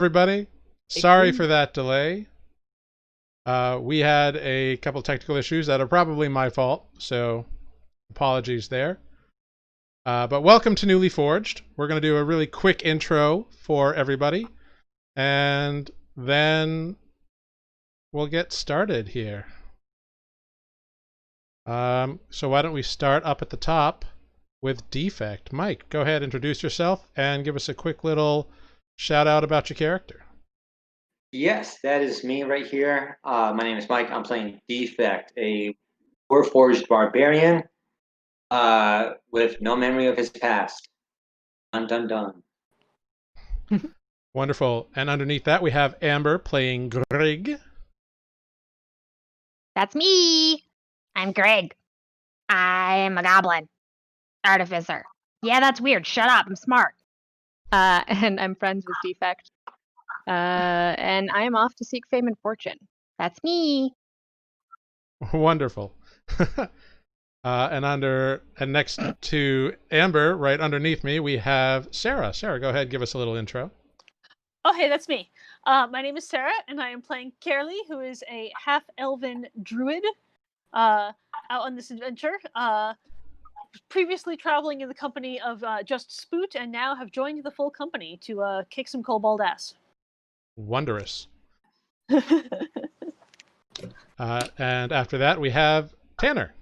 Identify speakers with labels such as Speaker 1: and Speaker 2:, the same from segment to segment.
Speaker 1: Everybody. Sorry for that delay. We had a couple technical issues that are probably my fault, so apologies there. But welcome to Nuuli Forged. We're going to do a really quick intro for everybody, and then we'll get started here. So why don't we start up at the top with Defect. Mike, go ahead, introduce yourself, and give us a quick little shout out about your character.
Speaker 2: Yes, that is me right here. My name is Mike. I'm playing Defect, a Warforged barbarian with no memory of his past. Dun dun dun.
Speaker 1: Wonderful. And underneath that, we have Amber playing Grrrig.
Speaker 3: That's me. I'm Grrrig. I'm a goblin. Artificer. Yeah, that's weird. Shut up. I'm smart.
Speaker 4: And I'm friends with Defect. And I am off to seek fame and fortune.
Speaker 3: That's me.
Speaker 1: Wonderful. And next to Amber, right underneath me, we have Sarah. Sarah, go ahead, give us a little intro.
Speaker 5: Oh, hey, that's me. My name is Sarah, and I am playing Kaerlie, who is a half-elven druid out on this adventure. Previously traveling in the company of just Spoot, and now have joined the full company to kick some kobold ass.
Speaker 1: Wondrous. And after that, we have Tanner.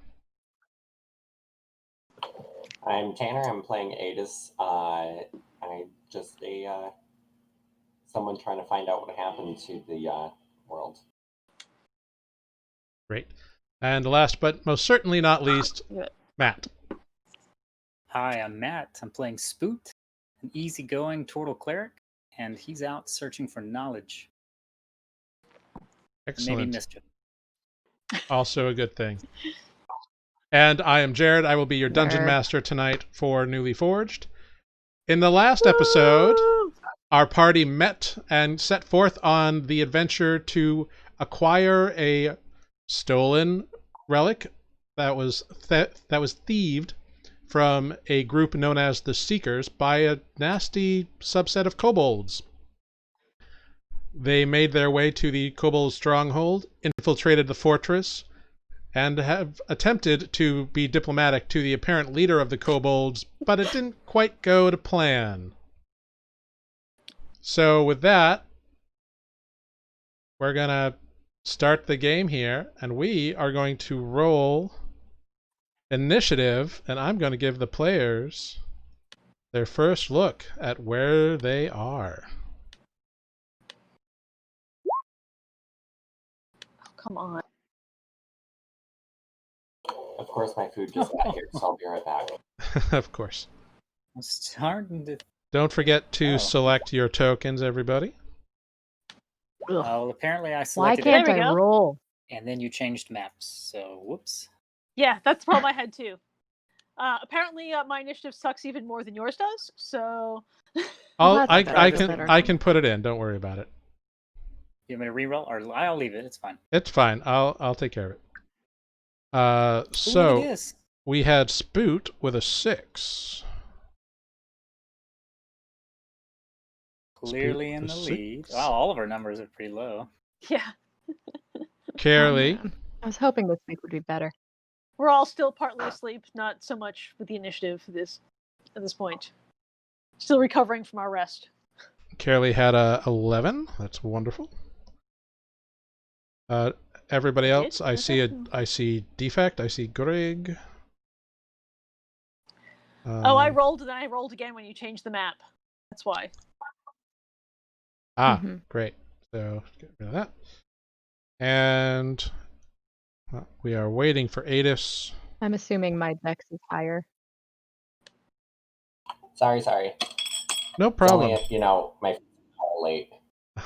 Speaker 6: I'm Tanner. I'm playing Aetis. I'm just someone trying to find out what happened to the world.
Speaker 1: Great. And last but most certainly not least, Matt.
Speaker 7: Hi, I'm Matt. I'm playing Spoot, an easygoing turtle cleric, and he's out searching for knowledge.
Speaker 1: Excellent.
Speaker 7: Maybe mischief.
Speaker 1: Also a good thing. And I am Jared. I will be your dungeon master tonight for Nuuli Forged. In the last episode, our party met and set forth on the adventure to acquire a stolen relic that was thieved from a group known as the Seekers by a nasty subset of kobolds. They made their way to the kobold stronghold, infiltrated the fortress, and have attempted to be diplomatic to the apparent leader of the kobolds, but it didn't quite go to plan. So with that, we're going to start the game here, and we are going to roll initiative, and I'm going to give the players their first look at where they are.
Speaker 5: Oh, come on.
Speaker 6: Of course, my food just got here, so I'll be right back.
Speaker 1: Of course.
Speaker 7: I'm starting to...
Speaker 1: Don't forget to select your tokens, everybody.
Speaker 7: Well, apparently I
Speaker 4: Why
Speaker 7: selected
Speaker 4: can't
Speaker 5: There we
Speaker 4: I
Speaker 5: go.
Speaker 4: roll?
Speaker 7: and then you changed maps, so whoops.
Speaker 5: Yeah, that's the problem I had too. Apparently, my initiative sucks even more than yours does. So.
Speaker 1: I can put it in. Don't worry about it.
Speaker 7: You want me to re-roll, or I'll leave it? It's fine.
Speaker 1: It's fine. I'll take care of it.
Speaker 7: Ooh,
Speaker 1: So
Speaker 7: look at this.
Speaker 1: we had Spoot with a 6.
Speaker 7: Clearly in the lead. Wow, all of our numbers are pretty low.
Speaker 5: Yeah,
Speaker 1: Kaerlie.
Speaker 4: I was hoping this week would be better.
Speaker 5: we're all still partly asleep. Not so much with the initiative at this point. Still recovering from our rest.
Speaker 1: Kaerlie had a 11. That's wonderful. Everybody else, I see Defect. I see Grrrig.
Speaker 5: I rolled, and then I rolled again when you changed the map. That's why.
Speaker 1: Great. So get rid of that. And we are waiting for Aetis.
Speaker 4: I'm assuming my dex is higher.
Speaker 6: Sorry.
Speaker 1: No problem.
Speaker 6: It's only, my food's all late.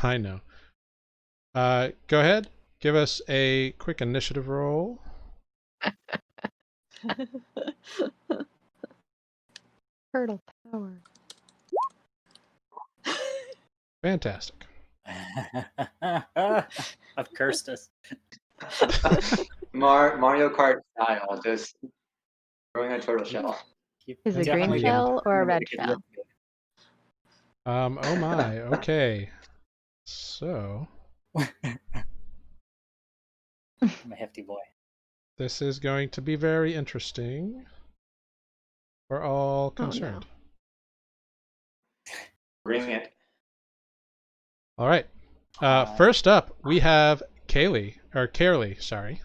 Speaker 1: I know. Go ahead. Give us a quick initiative roll.
Speaker 4: Turtle power.
Speaker 1: Fantastic.
Speaker 7: I've cursed us.
Speaker 2: Mario Kart style, just throwing a turtle shell.
Speaker 4: Is it
Speaker 7: Definitely
Speaker 4: green shell or a red
Speaker 7: It
Speaker 4: shell?
Speaker 7: looked good.
Speaker 1: Oh my. Okay. So
Speaker 7: I'm a hefty boy.
Speaker 1: this is going to be very interesting for all
Speaker 4: Oh,
Speaker 1: concerned.
Speaker 2: Bring it.
Speaker 1: All right. First up, we have Kaerlie, sorry.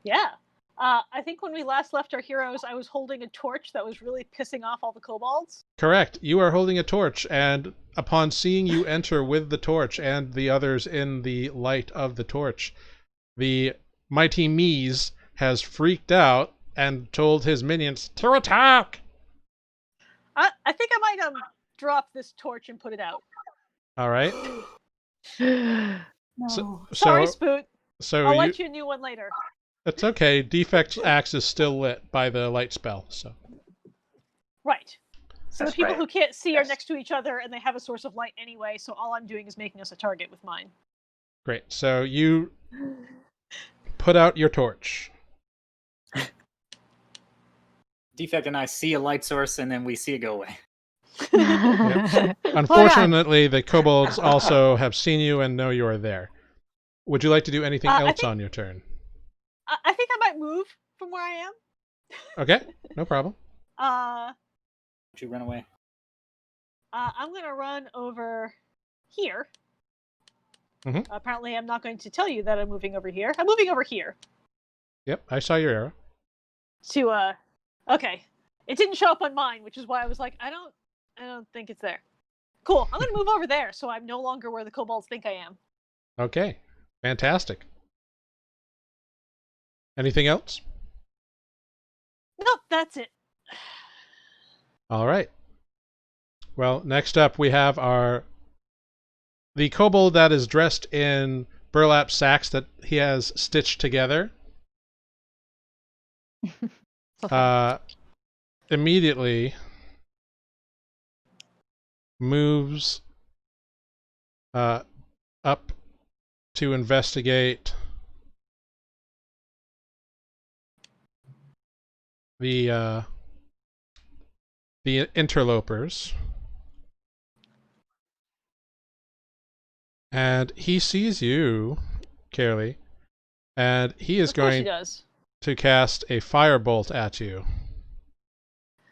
Speaker 5: Yeah. I think when we last left our heroes, I was holding a torch that was really pissing off all the kobolds.
Speaker 1: Correct. You are holding a torch, and upon seeing you enter with the torch and the others in the light of the torch, the Mighty Mees has freaked out and told his minions to attack.
Speaker 5: I think I might drop this torch and put it out.
Speaker 1: All right.
Speaker 7: No.
Speaker 5: Sorry, Spoot.
Speaker 1: So
Speaker 5: I'll let you a new one later.
Speaker 1: It's okay. Defect's axe is still lit by the light spell, so.
Speaker 5: Right. So
Speaker 2: That's
Speaker 5: the people
Speaker 2: right.
Speaker 5: who can't see are
Speaker 2: Yes.
Speaker 5: next to each other, and they have a source of light anyway. So all I'm doing is making us a target with mine.
Speaker 1: Great. So you put out your torch.
Speaker 7: Defect and I see a light source, and then we see it go away.
Speaker 1: Unfortunately, the kobolds also have seen you and know you are there. Would you like to do anything else on your turn?
Speaker 5: I think I might move from where I am.
Speaker 1: Okay, no problem.
Speaker 5: Don't
Speaker 7: you run away?
Speaker 5: I'm gonna run over here.
Speaker 1: Mhm.
Speaker 5: Apparently, I'm not going to tell you that I'm moving over here. I'm moving over here
Speaker 1: Yep, I saw your arrow.
Speaker 5: to Okay, it didn't show up on mine, which is why I was like, I don't think it's there. Cool. I'm gonna move over there, so I'm no longer where the kobolds think I am.
Speaker 1: Okay, fantastic. Anything else?
Speaker 5: Nope, that's it.
Speaker 1: All right. Well, next up we have the kobold that is dressed in burlap sacks that he has stitched together. Immediately moves up to investigate the interlopers, and he sees you, Kaerlie, and he is
Speaker 5: Of course he
Speaker 1: going
Speaker 5: does.
Speaker 1: to cast a firebolt at you.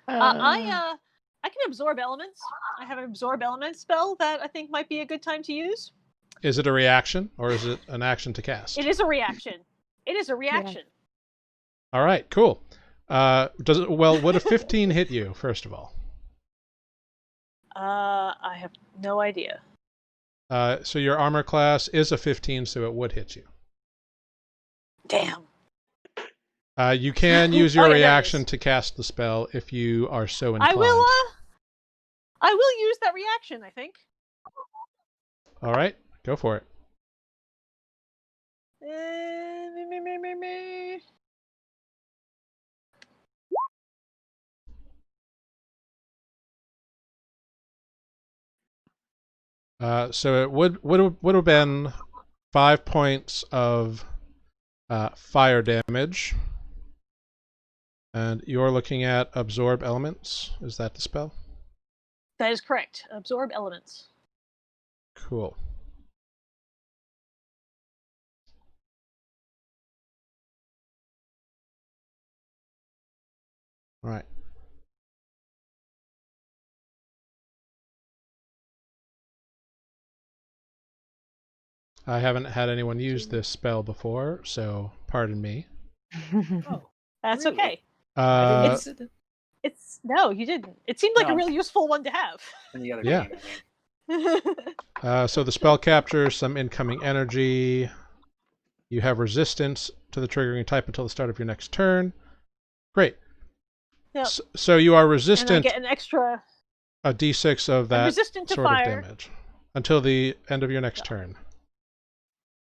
Speaker 5: I can absorb elements. I have an absorb element spell that I think might be a good time to use.
Speaker 1: Is it a reaction or is it an action to cast?
Speaker 5: It is a reaction. It is a reaction.
Speaker 1: All right, cool. Would a 15 hit you, first of all?
Speaker 5: I have no idea.
Speaker 1: So your armor class is a 15, so it would hit you.
Speaker 5: Damn.
Speaker 1: You can use your
Speaker 5: Oh, yeah, there it
Speaker 1: reaction
Speaker 5: is.
Speaker 1: to cast the spell if you are so inclined.
Speaker 5: I will use that reaction, I think.
Speaker 1: All right, go for it. So it would have been 5 points of fire damage, and you're looking at absorb elements. Is that the spell?
Speaker 5: That is correct. Absorb elements.
Speaker 1: Cool. All right. I haven't had anyone use this spell before, so pardon me.
Speaker 7: Oh,
Speaker 5: That's
Speaker 7: really?
Speaker 5: okay. It's no, you didn't. It seemed like
Speaker 7: No.
Speaker 5: a really useful one to have.
Speaker 7: in the other
Speaker 1: Yeah.
Speaker 7: game, I mean.
Speaker 1: So the spell captures some incoming energy. You have resistance to the triggering type until the start of your next turn. Great.
Speaker 5: Yep.
Speaker 1: So you are
Speaker 5: And I
Speaker 1: resistant
Speaker 5: get an extra.
Speaker 1: a d6 of
Speaker 5: I'm
Speaker 1: that
Speaker 5: resistant to
Speaker 1: sort
Speaker 5: fire.
Speaker 1: of damage until the end of your next turn.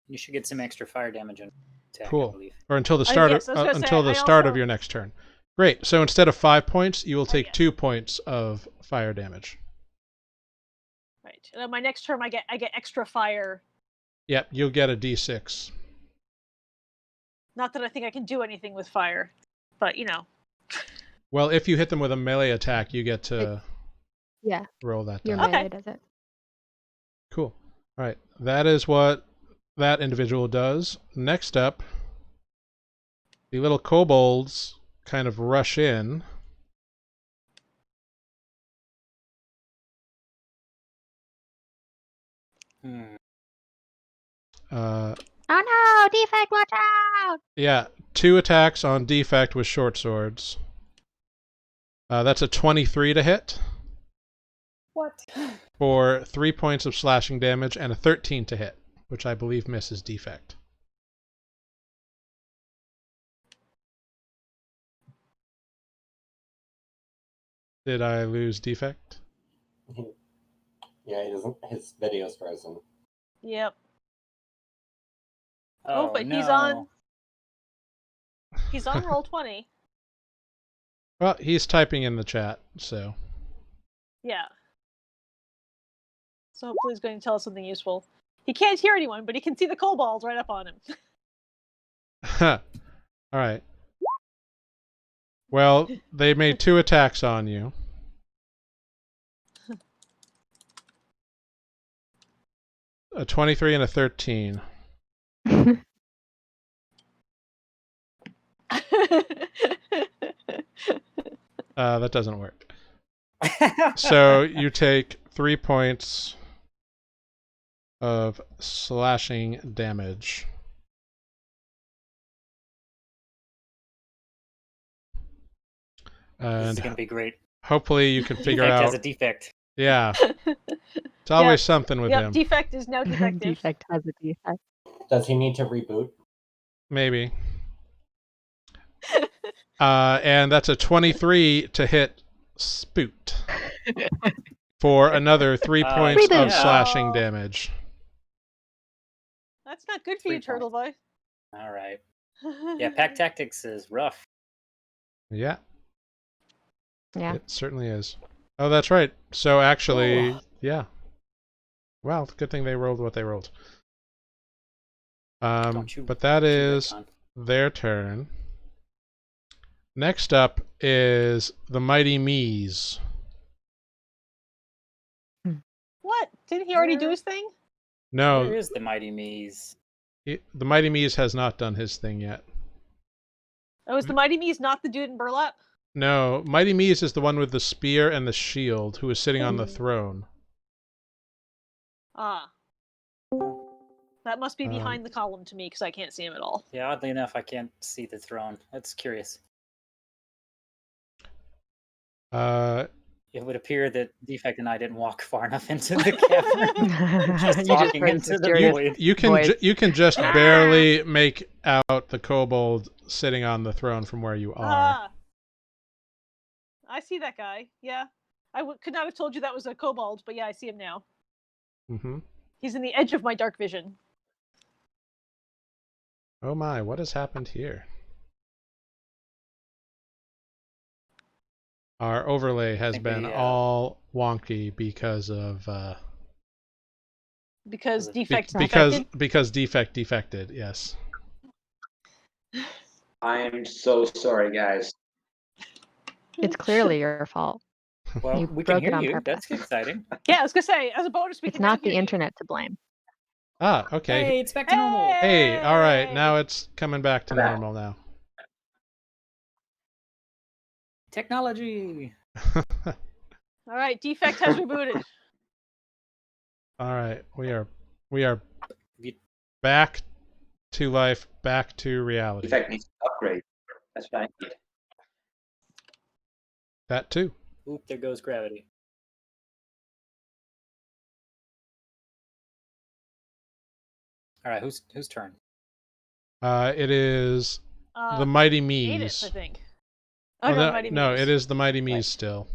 Speaker 7: You should get some extra fire damage on attack, I
Speaker 1: Cool.
Speaker 7: believe.
Speaker 1: Or until the start
Speaker 5: yes, I was gonna
Speaker 1: until
Speaker 5: say,
Speaker 1: the
Speaker 5: I
Speaker 1: start of
Speaker 5: also-
Speaker 1: your next turn. Great. So instead of 5 points, you will take
Speaker 5: yeah.
Speaker 1: 2 points of fire damage.
Speaker 5: Right. And on my next turn, I get extra fire.
Speaker 1: Yep, you'll get a d6.
Speaker 5: Not that I think I can do anything with fire, but you know.
Speaker 1: Well, if you hit them with a melee attack, you get to
Speaker 4: Yeah,
Speaker 1: roll that
Speaker 4: your
Speaker 1: die.
Speaker 5: Okay.
Speaker 4: melee does it.
Speaker 1: Cool. All right, that is what that individual does. Next up, the little kobolds kind of rush in.
Speaker 3: Oh no! Defect, watch out!
Speaker 1: Yeah, 2 attacks on Defect with short swords. That's a 23 to hit.
Speaker 7: What?
Speaker 1: For 3 points of slashing damage and a 13 to hit, which I believe misses Defect. Did I lose Defect?
Speaker 6: Yeah, he doesn't. His video's frozen.
Speaker 5: Yep.
Speaker 7: Oh,
Speaker 5: but
Speaker 7: no.
Speaker 5: he's on. He's on roll 20.
Speaker 1: Well, he's typing in the chat, so.
Speaker 5: Yeah. So hopefully he's going to tell us something useful. He can't hear anyone, but he can see the kobolds right up on him.
Speaker 1: All right. Well, they made 2 attacks on you. A 23 and a 13. That doesn't work. So you take 3 points of slashing damage.
Speaker 7: This is
Speaker 1: And
Speaker 7: gonna be great.
Speaker 1: hopefully you can figure
Speaker 7: Defect
Speaker 1: out.
Speaker 7: has a defect.
Speaker 1: Yeah, it's always something with him.
Speaker 5: Defect is now defective.
Speaker 4: Defect has a defect.
Speaker 6: Does he need to reboot?
Speaker 1: Maybe. And that's a 23 to hit Spoot for another 3 points of
Speaker 4: Reboot.
Speaker 1: slashing damage.
Speaker 5: That's not good for you,
Speaker 7: 3
Speaker 5: Turtle Boy.
Speaker 7: All right. Yeah, pack tactics is rough.
Speaker 1: Yeah,
Speaker 4: Yeah.
Speaker 1: it certainly is. Oh, that's right. So actually, yeah. Well, good thing they rolled what they rolled.
Speaker 7: Don't you
Speaker 1: But that is
Speaker 7: retcon.
Speaker 1: their turn. Next up is the Mighty Mees.
Speaker 5: What? Didn't he already do his thing?
Speaker 1: No,
Speaker 7: Where is the Mighty Mees?
Speaker 1: the Mighty Mees has not done his thing yet.
Speaker 5: Oh, is the Mighty Mees not the dude in burlap?
Speaker 1: No, Mighty Mees is the one with the spear and the shield who is sitting on the throne.
Speaker 5: Ah. That must be behind the column to me because I can't see him at all.
Speaker 7: Yeah, oddly enough, I can't see the throne. That's curious. It would appear that Defect and I didn't walk far enough into the cavern. Just talking
Speaker 4: heard
Speaker 7: into the
Speaker 4: mysterious
Speaker 7: void.
Speaker 1: You can just barely make out the kobold sitting on the throne from where you are.
Speaker 5: Ah. I see that guy. Yeah. I could not have told you that was a kobold, but yeah, I see him now.
Speaker 1: Mm-hmm.
Speaker 5: He's in the edge of my dark vision.
Speaker 1: Oh my, what has happened here? Our overlay has been all wonky because of
Speaker 5: Because Defect
Speaker 1: because Defect defected, yes.
Speaker 2: I am so sorry, guys.
Speaker 4: It's clearly your fault.
Speaker 7: Well,
Speaker 4: You
Speaker 7: we can
Speaker 4: broke it
Speaker 7: hear
Speaker 4: on
Speaker 7: you.
Speaker 4: purpose.
Speaker 7: That's exciting.
Speaker 5: Yeah, I was gonna say, as a bonus, we
Speaker 4: It's
Speaker 5: can now
Speaker 4: not the
Speaker 5: hear you.
Speaker 4: internet to blame.
Speaker 1: Ah, okay.
Speaker 7: Hey, it's back to normal.
Speaker 1: Hey, all right, now it's coming back to normal now.
Speaker 7: Technology.
Speaker 5: All right, Defect has rebooted.
Speaker 1: All right, we are
Speaker 7: You-
Speaker 1: back to life, back to reality.
Speaker 2: Defect needs to upgrade. That's what I need.
Speaker 1: That too.
Speaker 7: Oop, there goes gravity. All right, whose turn?
Speaker 1: It is the Mighty Mees.
Speaker 5: Aetis, I think.
Speaker 1: Oh,
Speaker 5: no, Mighty
Speaker 1: no,
Speaker 5: Mees.
Speaker 1: it is the Mighty Mees
Speaker 5: Right.
Speaker 1: still.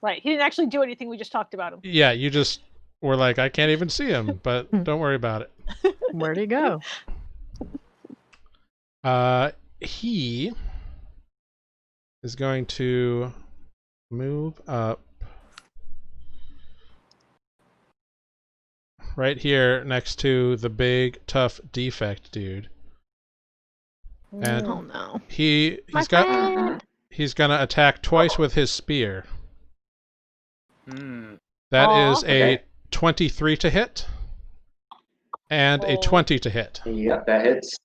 Speaker 5: Right, he didn't actually do anything. We just talked about him.
Speaker 1: Yeah, you just were like, I can't even see him, but don't worry about it.
Speaker 4: Where'd he go?
Speaker 1: He is going to move up right here next to the big tough Defect dude. And
Speaker 4: Oh no.
Speaker 1: he's
Speaker 4: My friend.
Speaker 1: he's gonna attack twice with his spear.
Speaker 7: Hmm.
Speaker 1: That
Speaker 5: Aw.
Speaker 1: is a
Speaker 2: Okay.
Speaker 1: 23 to hit. And a 20 to hit.
Speaker 2: Yep, that hits.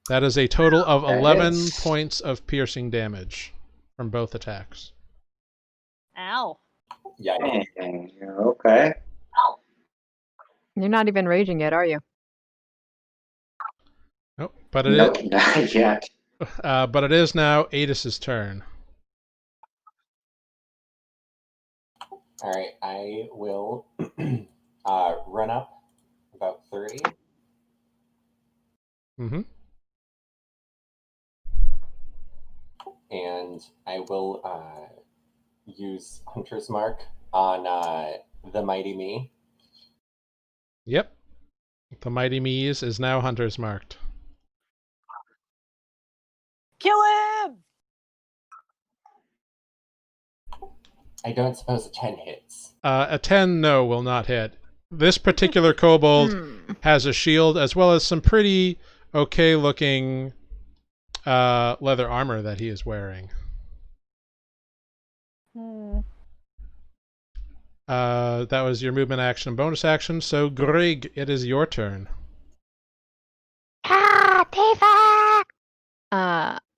Speaker 1: That is a total of
Speaker 2: That
Speaker 1: 11
Speaker 2: hits.
Speaker 1: points of piercing damage from both attacks.
Speaker 5: Ow.
Speaker 6: Yeah.
Speaker 2: Okay.
Speaker 4: You're not even raging yet, are you?
Speaker 1: Nope, but it
Speaker 2: Nope, not yet.
Speaker 1: but it is now Aetis' turn.
Speaker 6: All right, I will run up about 30.
Speaker 1: Mm-hmm.
Speaker 6: And I will use Hunter's Mark on the Mighty Me.
Speaker 1: Yep. The Mighty Mees is now Hunter's marked.
Speaker 5: Kill him!
Speaker 6: I don't suppose a 10 hits.
Speaker 1: A 10, no, will not hit. This particular kobold has a shield as well as some pretty okay-looking leather armor that he is wearing. That was your movement action and bonus action. So, Grrrig, it is your turn.
Speaker 3: Ah, Defect!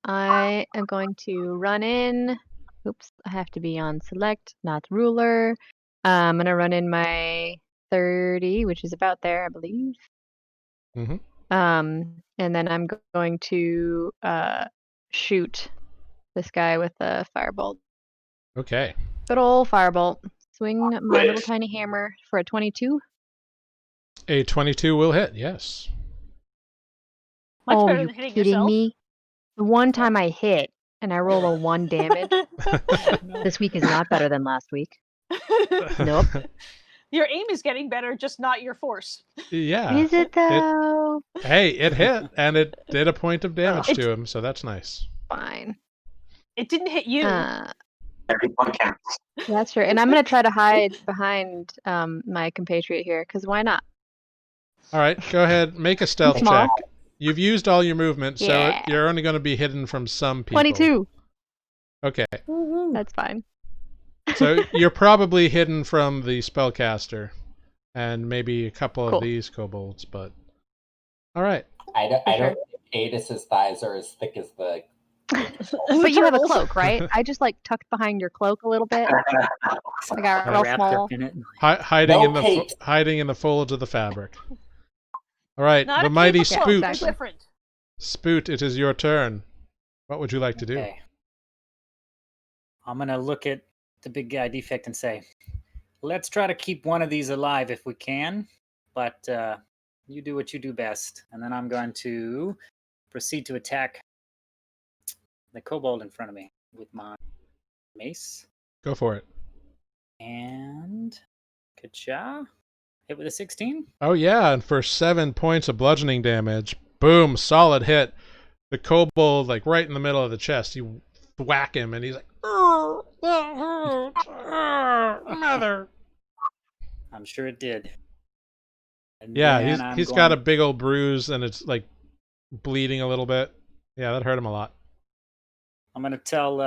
Speaker 4: I am going to run in. Oops, I have to be on select, not ruler. I'm gonna run in my 30, which is about there, I believe.
Speaker 1: Mm-hmm.
Speaker 4: And then I'm going to shoot this guy with a firebolt.
Speaker 1: Okay.
Speaker 4: Good old firebolt. Swing my little tiny hammer for a 22.
Speaker 1: A 22 will hit, yes.
Speaker 5: Much
Speaker 4: Oh,
Speaker 5: better
Speaker 4: you
Speaker 5: than hitting
Speaker 4: kidding
Speaker 5: yourself.
Speaker 4: me? The one time I hit and I roll a 1 damage. This week is not better than last week. Nope.
Speaker 5: Your aim is getting better, just not your force.
Speaker 1: Yeah.
Speaker 4: Is it though?
Speaker 1: Hey, it hit, and it did a point of damage
Speaker 5: Oh.
Speaker 1: to him, so that's nice.
Speaker 4: Fine.
Speaker 5: It didn't hit you.
Speaker 2: Every one counts.
Speaker 4: That's true. And I'm gonna try to hide behind my compatriot here, because why not?
Speaker 1: All right, go ahead, make a stealth
Speaker 4: Small.
Speaker 1: check. You've used all your movement, so
Speaker 4: Yeah.
Speaker 1: you're only going to be hidden from some people.
Speaker 4: 22.
Speaker 1: Okay,
Speaker 4: That's fine.
Speaker 1: so you're probably hidden from the spellcaster, and maybe a couple
Speaker 4: Cool.
Speaker 1: of these kobolds, but... All right.
Speaker 6: I don't
Speaker 4: sure.
Speaker 6: think Aetis' thighs are as thick as the...
Speaker 4: But you have a cloak, right? I just like tucked behind your cloak a little bit. I got real
Speaker 7: Wrapped
Speaker 4: small.
Speaker 7: up in it.
Speaker 1: Hiding
Speaker 6: No
Speaker 1: in the
Speaker 6: capes.
Speaker 1: hiding in the folds of the fabric. All right,
Speaker 5: Not
Speaker 1: the
Speaker 5: a
Speaker 1: mighty
Speaker 5: cape, a cloak,
Speaker 1: Spoot.
Speaker 5: they're
Speaker 4: Exactly.
Speaker 5: different.
Speaker 1: Spoot, it is your turn. What would you like to do?
Speaker 7: Okay. I'm gonna look at the big guy Defect and say, let's try to keep one of these alive if we can, but you do what you do best. And then I'm going to proceed to attack the kobold in front of me with my mace.
Speaker 1: Go for it.
Speaker 7: And ka-cha! Hit with a 16.
Speaker 1: Oh yeah, and for 7 points of bludgeoning damage, boom, solid hit. The kobold, like right in the middle of the chest, you whack him, and he's like, that hurts, mother.
Speaker 7: I'm sure it did. And
Speaker 1: Yeah,
Speaker 7: then
Speaker 1: he's got a big old bruise, and it's like bleeding a little bit. Yeah, that hurt him a lot.
Speaker 7: I'm gonna tell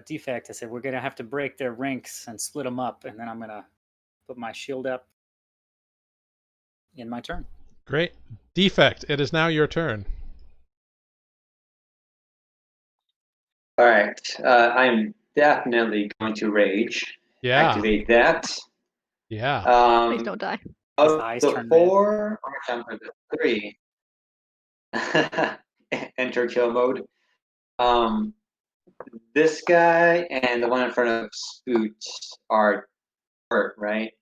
Speaker 7: Defect. I said we're gonna have to break their ranks and split them up, and then I'm gonna put my shield up in my turn.
Speaker 1: Great. Defect, it is now your turn.
Speaker 2: All right. I'm definitely going to rage.
Speaker 1: Yeah.
Speaker 2: Activate that.
Speaker 1: Yeah.
Speaker 4: Please don't die.
Speaker 7: His
Speaker 2: Of
Speaker 7: eyes
Speaker 2: the
Speaker 7: turn
Speaker 2: 4, or I'm for the 3. Enter kill mode. This guy and the one in front of Spoot are hurt, right?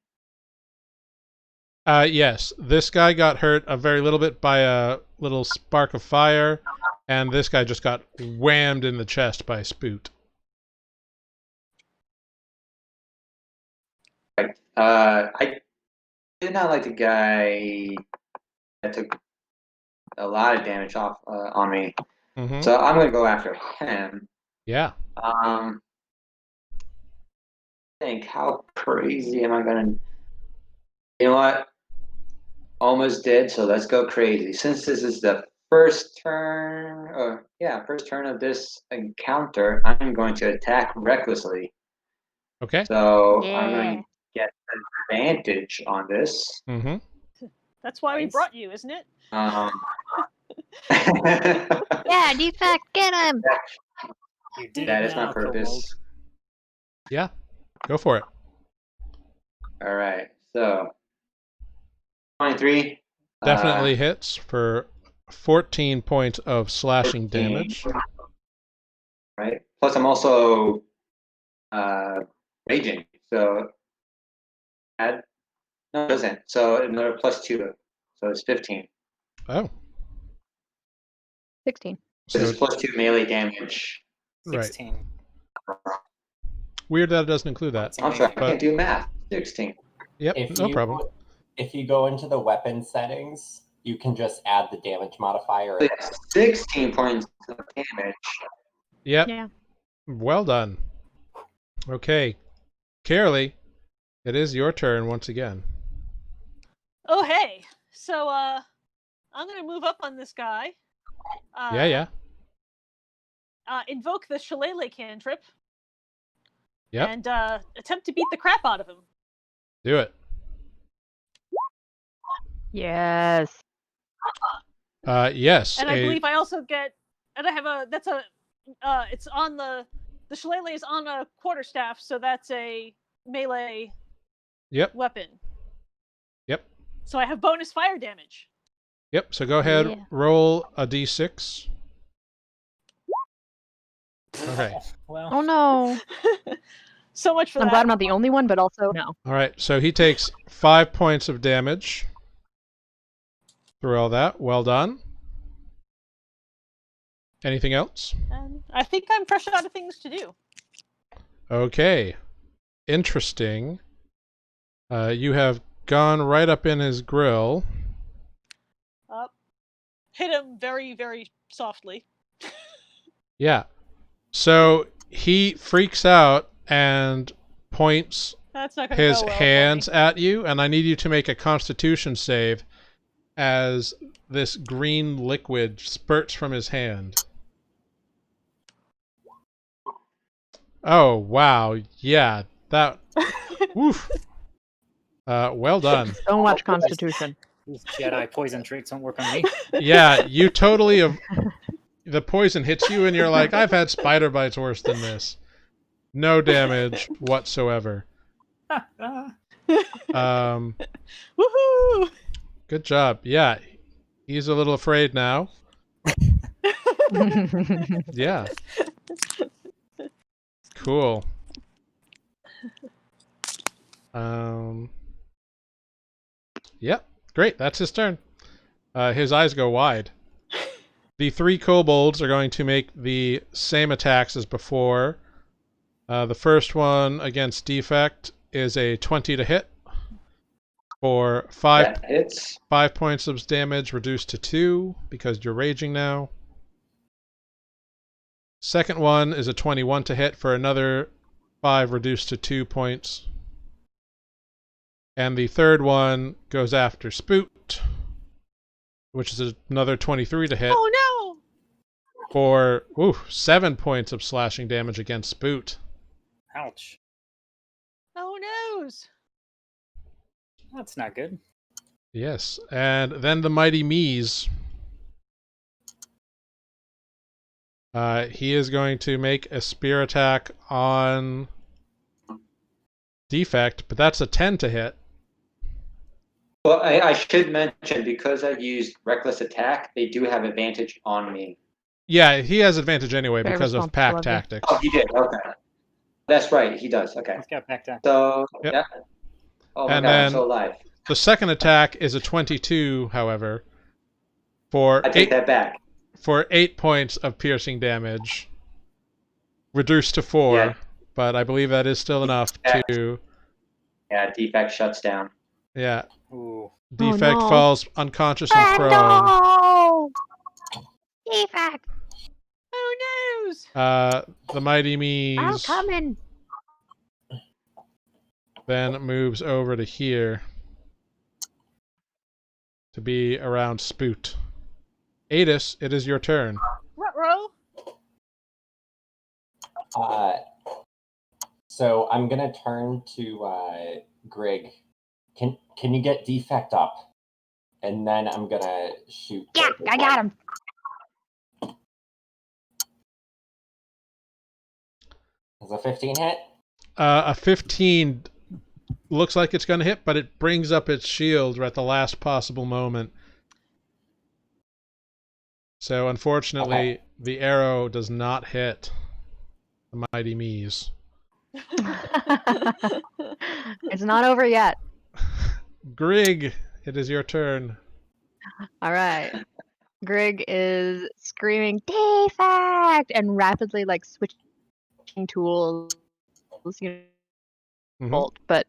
Speaker 1: Yes, this guy got hurt a very little bit by a little spark of fire, and this guy just got whammed in the chest by Spoot.
Speaker 2: Right. I did not like the guy that took a lot of damage off on me,
Speaker 1: Mm-hmm.
Speaker 2: so I'm gonna go after him.
Speaker 1: Yeah.
Speaker 2: Think how crazy am I gonna? You know what? Almost did. So let's go crazy. Since this is the first turn, first turn of this encounter, I'm going to attack recklessly.
Speaker 1: Okay.
Speaker 2: So I'm
Speaker 3: Yeah.
Speaker 2: going to get advantage on this.
Speaker 1: Mm-hmm.
Speaker 5: That's why we
Speaker 6: Nice.
Speaker 5: brought you, isn't it?
Speaker 4: Yeah, Defect, get him!
Speaker 7: You did
Speaker 2: That
Speaker 7: it
Speaker 2: is my
Speaker 7: now,
Speaker 2: purpose.
Speaker 7: Kobold.
Speaker 1: Yeah. Go for it.
Speaker 2: All right, so 23.
Speaker 1: Definitely hits for 14 points of slashing
Speaker 2: 14.
Speaker 1: damage.
Speaker 2: Right. Plus, I'm also raging. So add. No, it doesn't. So another +2. So it's 15.
Speaker 1: Oh,
Speaker 4: 16.
Speaker 2: So
Speaker 1: so
Speaker 2: it's +2 melee damage.
Speaker 1: right.
Speaker 7: 16.
Speaker 1: Weird that it doesn't include that.
Speaker 2: I'm sorry, I
Speaker 1: But-
Speaker 2: can't do math. 16.
Speaker 1: Yep,
Speaker 6: If
Speaker 1: no
Speaker 6: you,
Speaker 1: problem.
Speaker 6: If you go into the weapon settings, you can just add the damage modifier.
Speaker 2: So it's 16 points of damage.
Speaker 1: Yep.
Speaker 4: Yeah.
Speaker 1: Well done. Okay. Kaerlie, it is your turn once again.
Speaker 5: Oh, hey. So, I'm gonna move up on this guy.
Speaker 1: Yeah.
Speaker 5: Invoke the Shillelagh cantrip.
Speaker 1: Yep.
Speaker 5: And attempt to beat the crap out of him.
Speaker 1: Do it.
Speaker 4: Yes.
Speaker 1: Yes.
Speaker 5: And I believe I also get, and I have it's on the Shillelagh is on a quarterstaff, so that's a melee
Speaker 1: Yep.
Speaker 5: weapon.
Speaker 1: Yep.
Speaker 5: So I have bonus fire damage.
Speaker 1: Yep. So go ahead,
Speaker 4: Yeah.
Speaker 1: roll a d6. Okay.
Speaker 7: Well,
Speaker 4: Oh no.
Speaker 5: So much for
Speaker 4: I'm
Speaker 5: that.
Speaker 4: glad I'm not the only one, but also no.
Speaker 1: All right. So he takes 5 points of damage through all that. Well done. Anything else?
Speaker 5: And I think I'm fresh out of things to do.
Speaker 1: Okay. Interesting. You have gone right up in his grill.
Speaker 5: Hit him very, very softly.
Speaker 1: Yeah. So he freaks out and points
Speaker 5: That's not gonna
Speaker 1: his
Speaker 5: go well
Speaker 1: hands
Speaker 5: for
Speaker 1: at you, and I need you to make a Constitution save as this green liquid spurts from his hand. Oh, wow. Yeah, that... Woof. Well done.
Speaker 4: So much Constitution.
Speaker 7: these Jedi poison tricks don't work on me.
Speaker 1: Yeah, you totally... the poison hits you, and you're like, I've had spider bites worse than this. No damage whatsoever.
Speaker 5: me. Woohoo!
Speaker 1: Good job. Yeah, he's a little afraid now. Yeah. Cool. Yep. Great. That's his turn. His eyes go wide. The 3 kobolds are going to make the same attacks as before. The first one against Defect is a 20 to hit for 5
Speaker 2: That hits.
Speaker 1: 5 points of damage, reduced to 2 because you're raging now. Second one is a 21 to hit for another 5, reduced to 2 points. And the third one goes after Spoot, which is another 23 to hit
Speaker 5: Oh
Speaker 1: for 7 points of slashing damage against Spoot.
Speaker 7: Ouch.
Speaker 5: no! Oh noes!
Speaker 7: That's not good.
Speaker 1: Yes, and then the Mighty Mees. He is going to make a spear attack on Defect, but that's a 10 to hit.
Speaker 2: Well, I should mention, because I've used Reckless Attack, they do have advantage on me.
Speaker 1: Yeah, he has advantage anyway
Speaker 4: Very
Speaker 1: because of
Speaker 4: responsible
Speaker 1: pack
Speaker 4: of you.
Speaker 1: tactics.
Speaker 2: Oh, he did. Okay. That's right. He does. Okay.
Speaker 7: Let's get back to
Speaker 2: So,
Speaker 1: Yep.
Speaker 2: yeah. Oh my
Speaker 1: And
Speaker 2: god, I'm
Speaker 1: then-
Speaker 2: so alive.
Speaker 1: The second attack is a 22, however, for
Speaker 2: I take that back.
Speaker 1: 8 points of piercing damage, reduced to 4,
Speaker 2: Yeah.
Speaker 1: but I believe that is still enough to...
Speaker 2: Yeah, Defect shuts down.
Speaker 1: Yeah,
Speaker 7: Ooh.
Speaker 1: Defect
Speaker 4: no.
Speaker 1: falls unconscious and prone.
Speaker 4: No! Defect!
Speaker 5: Oh noes!
Speaker 1: The Mighty
Speaker 4: I'm
Speaker 1: Mees
Speaker 4: coming.
Speaker 1: then moves over to here to be around Spoot. Aetis, it is your turn.
Speaker 5: Ruh-roh.
Speaker 6: So I'm gonna turn to Grrrig Can you get Defect up? And then I'm gonna shoot.
Speaker 3: Yeah, I got him.
Speaker 6: Does a 15 hit?
Speaker 1: A 15 looks like it's going to hit, but it brings up its shield at the last possible moment. So unfortunately, the arrow does not hit the Mighty Mees.
Speaker 4: It's not over yet.
Speaker 1: Grrrig, it is your turn.
Speaker 4: All right. Grrrig is screaming defect and rapidly like switching tools, bolt, but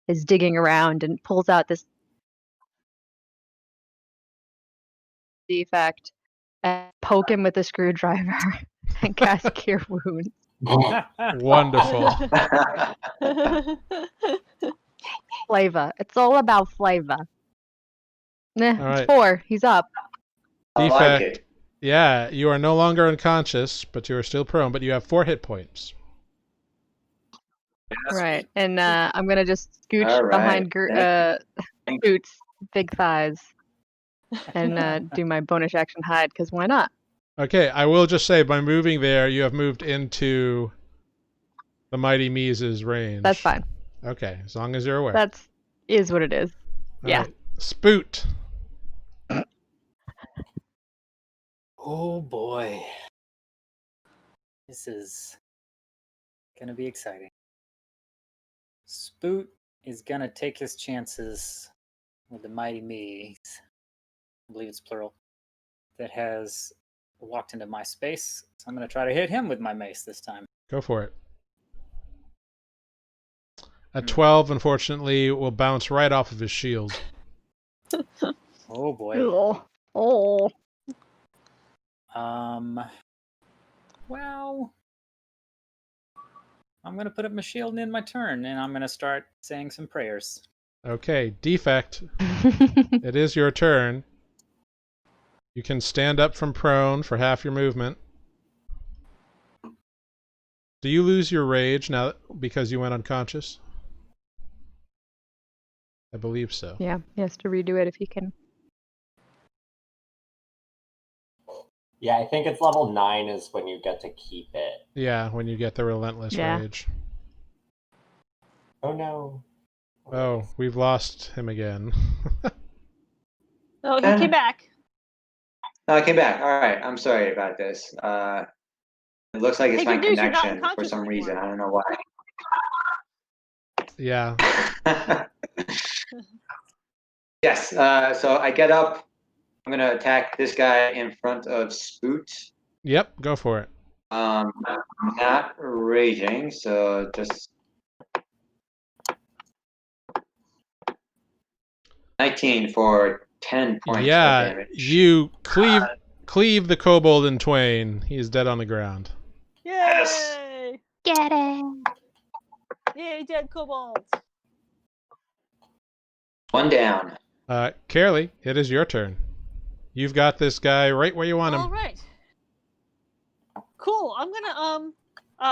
Speaker 4: is digging around and pulls out this defect and poke him with a screwdriver and cast Cure Wounds.
Speaker 1: Wonderful.
Speaker 4: Flavor. It's all about flavor. Nah,
Speaker 1: All right.
Speaker 4: it's 4. He's up.
Speaker 2: I like
Speaker 1: Defect.
Speaker 2: it.
Speaker 1: Yeah, you are no longer unconscious, but you are still prone, but you have 4 hit points.
Speaker 4: Right. And I'm going to just scooch
Speaker 2: All right.
Speaker 4: behind Spoot's big thighs and do my bonus action hide, because why not?
Speaker 1: Okay, I will just say, by moving there, you have moved into the Mighty Mees' range.
Speaker 4: That's fine.
Speaker 1: Okay, as long as you're aware.
Speaker 4: That is what it is.
Speaker 1: All
Speaker 4: yeah.
Speaker 1: right. Spoot.
Speaker 7: Oh boy. This is gonna be exciting. Spoot is gonna take his chances with the Mighty Mees. I believe it's plural. That has walked into my space. So I'm gonna try to hit him with my mace this time.
Speaker 1: Go for it. A 12, unfortunately, will bounce right off of his shield.
Speaker 7: Oh boy.
Speaker 4: Oh.
Speaker 7: Well, I'm gonna put up my shield in my turn, and I'm gonna start saying some prayers.
Speaker 1: Okay, Defect. It is your turn. You can stand up from prone for half your movement. Do you lose your rage now because you went unconscious? I believe so.
Speaker 4: Yeah, he has to redo it if he can.
Speaker 6: Yeah, I think it's level 9 is when you get to keep it.
Speaker 1: Yeah, when you get the relentless rage.
Speaker 6: Oh no.
Speaker 1: Oh, we've lost him again.
Speaker 5: Oh, he came back.
Speaker 2: No, I came back. All right. I'm sorry about this. It looks like it's
Speaker 5: Hey,
Speaker 2: my
Speaker 5: good news, you're not
Speaker 2: connection for
Speaker 5: unconscious
Speaker 2: some
Speaker 5: anymore.
Speaker 2: reason. I don't know why.
Speaker 1: Yeah.
Speaker 2: Yes. So I get up. I'm gonna attack this guy in front of Spoot.
Speaker 1: Yep, go for it.
Speaker 2: Not raging, so just 19 for 10 points of
Speaker 1: Yeah,
Speaker 2: damage.
Speaker 1: you cleave the kobold in twain. He is dead on the ground.
Speaker 2: Yes.
Speaker 5: Yay!
Speaker 3: Get it.
Speaker 5: Yay, dead kobolds.
Speaker 2: One down.
Speaker 1: Kaerlie, it is your turn. You've got this guy right where you want him.
Speaker 5: All right. Cool. I'm gonna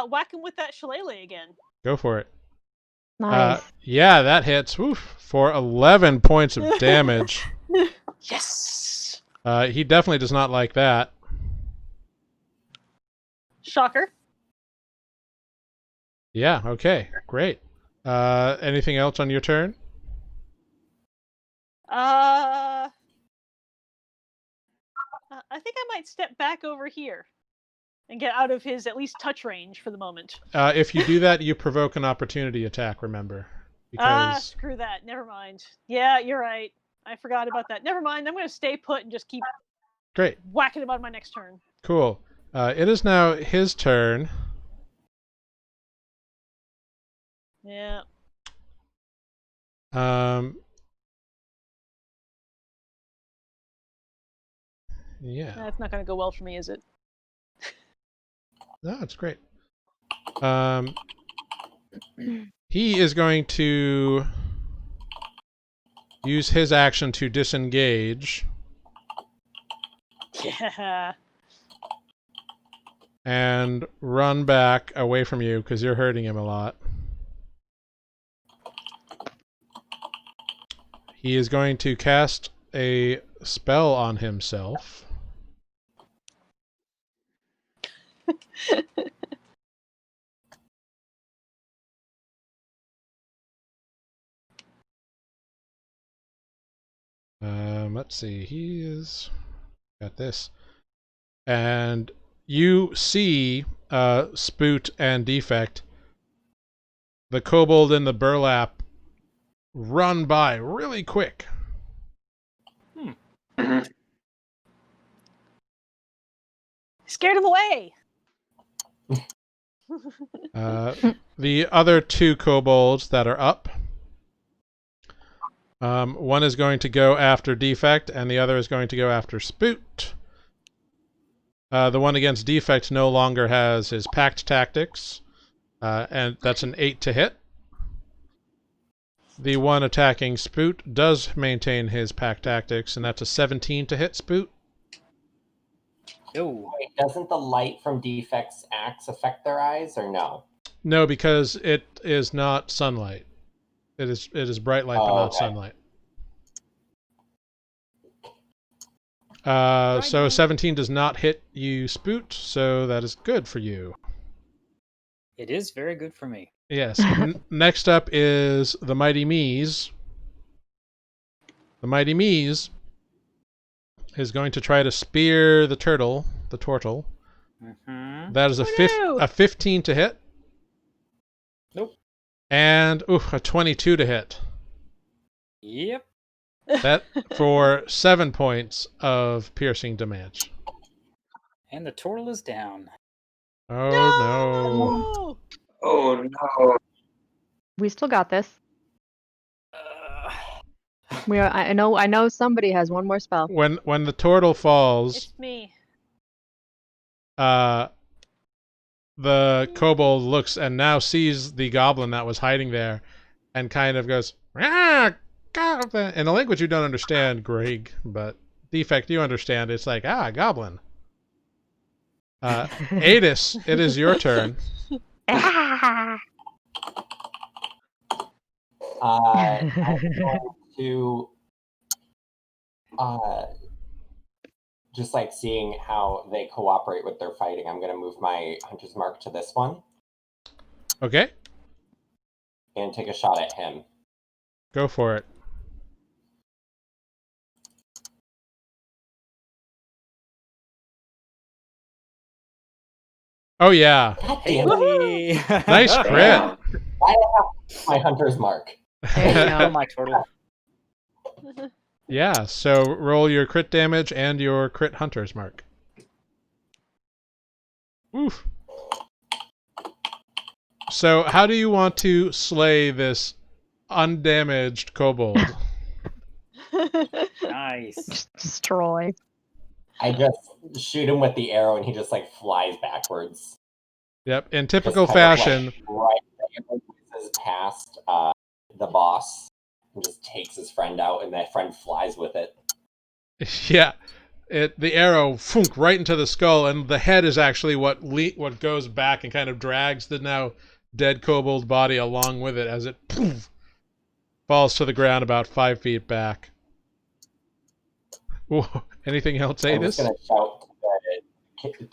Speaker 5: whack him with that shillelagh again.
Speaker 1: Go for it.
Speaker 4: Nice.
Speaker 1: Yeah, that hits. Woof, for 11 points of damage.
Speaker 5: Yes.
Speaker 1: He definitely does not like that.
Speaker 5: Shocker.
Speaker 1: Yeah, okay, great. Anything else on your turn?
Speaker 5: I think I might step back over here and get out of his at least touch range for the moment.
Speaker 1: If you do that, you provoke an opportunity attack, remember. Because...
Speaker 5: Screw that. Never mind. Yeah, you're right. I forgot about that. Never mind. I'm going to stay put and just keep
Speaker 1: Great.
Speaker 5: whacking him on my next turn.
Speaker 1: Cool. It is now his turn.
Speaker 5: Yeah.
Speaker 1: Yeah.
Speaker 5: That's not going to go well for me, is it?
Speaker 1: No, it's great. He is going to use his action to disengage
Speaker 5: Yeah.
Speaker 1: and run back away from you because you're hurting him a lot. He is going to cast a spell on himself. Let's see. He is got this, and you see Spoot and Defect, the kobold and the burlap, run by really quick.
Speaker 5: Scared him away.
Speaker 1: The other two kobolds that are up, one is going to go after Defect, and the other is going to go after Spoot. The one against Defect no longer has his packed tactics, and that's an 8 to hit. The one attacking Spoot does maintain his packed tactics, and that's a 17 to hit Spoot.
Speaker 7: Oh,
Speaker 6: Wait, doesn't the light from Defect's axe affect their eyes, or no?
Speaker 1: No, because it is not sunlight. It is bright light, but not
Speaker 6: okay.
Speaker 1: sunlight. So 17 does not hit you, Spoot, so that is good for you.
Speaker 7: it is very good for me.
Speaker 1: Yes. Next up is the Mighty Mees. The Mighty Mees is going to try to spear the turtle.
Speaker 7: Mm-hmm.
Speaker 1: That is a 15 to hit.
Speaker 7: Nope.
Speaker 1: And a 22 to hit.
Speaker 7: Yep.
Speaker 1: That for 7 points of piercing damage.
Speaker 7: And the turtle is down.
Speaker 1: Oh no.
Speaker 2: Oh no.
Speaker 4: We still got this. I know somebody has one more spell.
Speaker 1: When the turtle falls,
Speaker 5: It's me.
Speaker 1: the kobold looks and now sees the goblin that was hiding there, and kind of goes, "Ah, goblin!" In a language you don't understand, Grrrig, but Defect, you understand. It's like, goblin. Aetis, it is your turn.
Speaker 6: I'm going to just like seeing how they cooperate with their fighting. I'm going to move my hunter's mark to this one
Speaker 1: Okay,
Speaker 6: and take a shot at him.
Speaker 1: go for it. Oh yeah,
Speaker 6: God damn it.
Speaker 7: Hey.
Speaker 1: nice crit.
Speaker 2: Damn.
Speaker 6: I have my hunter's mark.
Speaker 7: There you go, my turtle.
Speaker 1: Yeah, so roll your crit damage and your crit hunter's mark. Oof. So how do you want to slay this undamaged kobold?
Speaker 7: Nice.
Speaker 4: Just destroy.
Speaker 6: I just shoot him with the arrow and he just like flies backwards.
Speaker 1: Yep, in
Speaker 6: Just
Speaker 1: typical
Speaker 6: kind of,
Speaker 1: fashion.
Speaker 6: like, right, the arrow whizzes past the boss and just takes his friend out, and that friend flies with it.
Speaker 1: Yeah, the arrow funk right into the skull, and the head is actually what goes back and kind of drags the now dead kobold body along with it as it poof, falls to the ground about 5 feet back. Whoa. Anything else,
Speaker 6: I'm just
Speaker 1: Aetis?
Speaker 6: gonna shout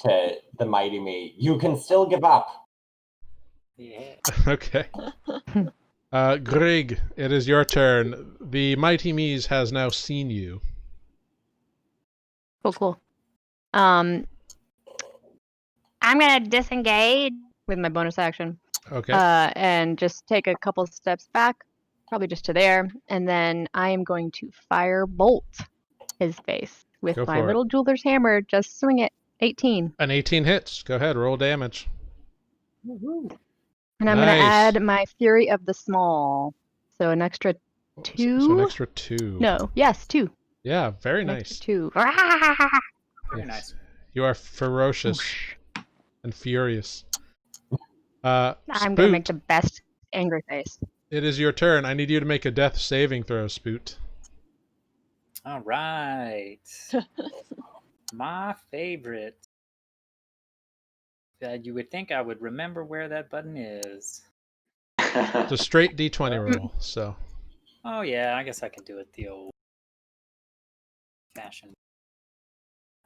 Speaker 6: to the Mighty Me, "You can still give up."
Speaker 7: Yeah.
Speaker 1: Okay. Grrrig, it is your turn. The Mighty Mees has now seen you.
Speaker 4: Cool.
Speaker 3: I'm gonna disengage.
Speaker 4: With my bonus action.
Speaker 1: Okay.
Speaker 4: And just take a couple steps back, probably just to there, and then I am going to fire bolt his face with
Speaker 1: Go
Speaker 4: my
Speaker 1: for it.
Speaker 4: little jeweler's hammer. Just swing it. 18.
Speaker 1: An 18 hits. Go ahead, roll damage.
Speaker 4: And I'm going to
Speaker 1: Nice.
Speaker 4: add my Fury of the Small. So an extra 2.
Speaker 1: So an extra 2.
Speaker 4: No, yes, 2.
Speaker 1: Yeah, very
Speaker 4: An
Speaker 1: nice.
Speaker 4: extra 2.
Speaker 7: Very nice.
Speaker 1: You are ferocious and furious.
Speaker 3: I'm
Speaker 1: Spoot,
Speaker 3: gonna make the best angry face.
Speaker 1: it is your turn. I need you to make a death saving throw, Spoot.
Speaker 7: All right. My favorite. You would think I would remember where that button is.
Speaker 1: It's a straight D20 roll, so.
Speaker 7: Oh yeah, I guess I can do it the old fashion.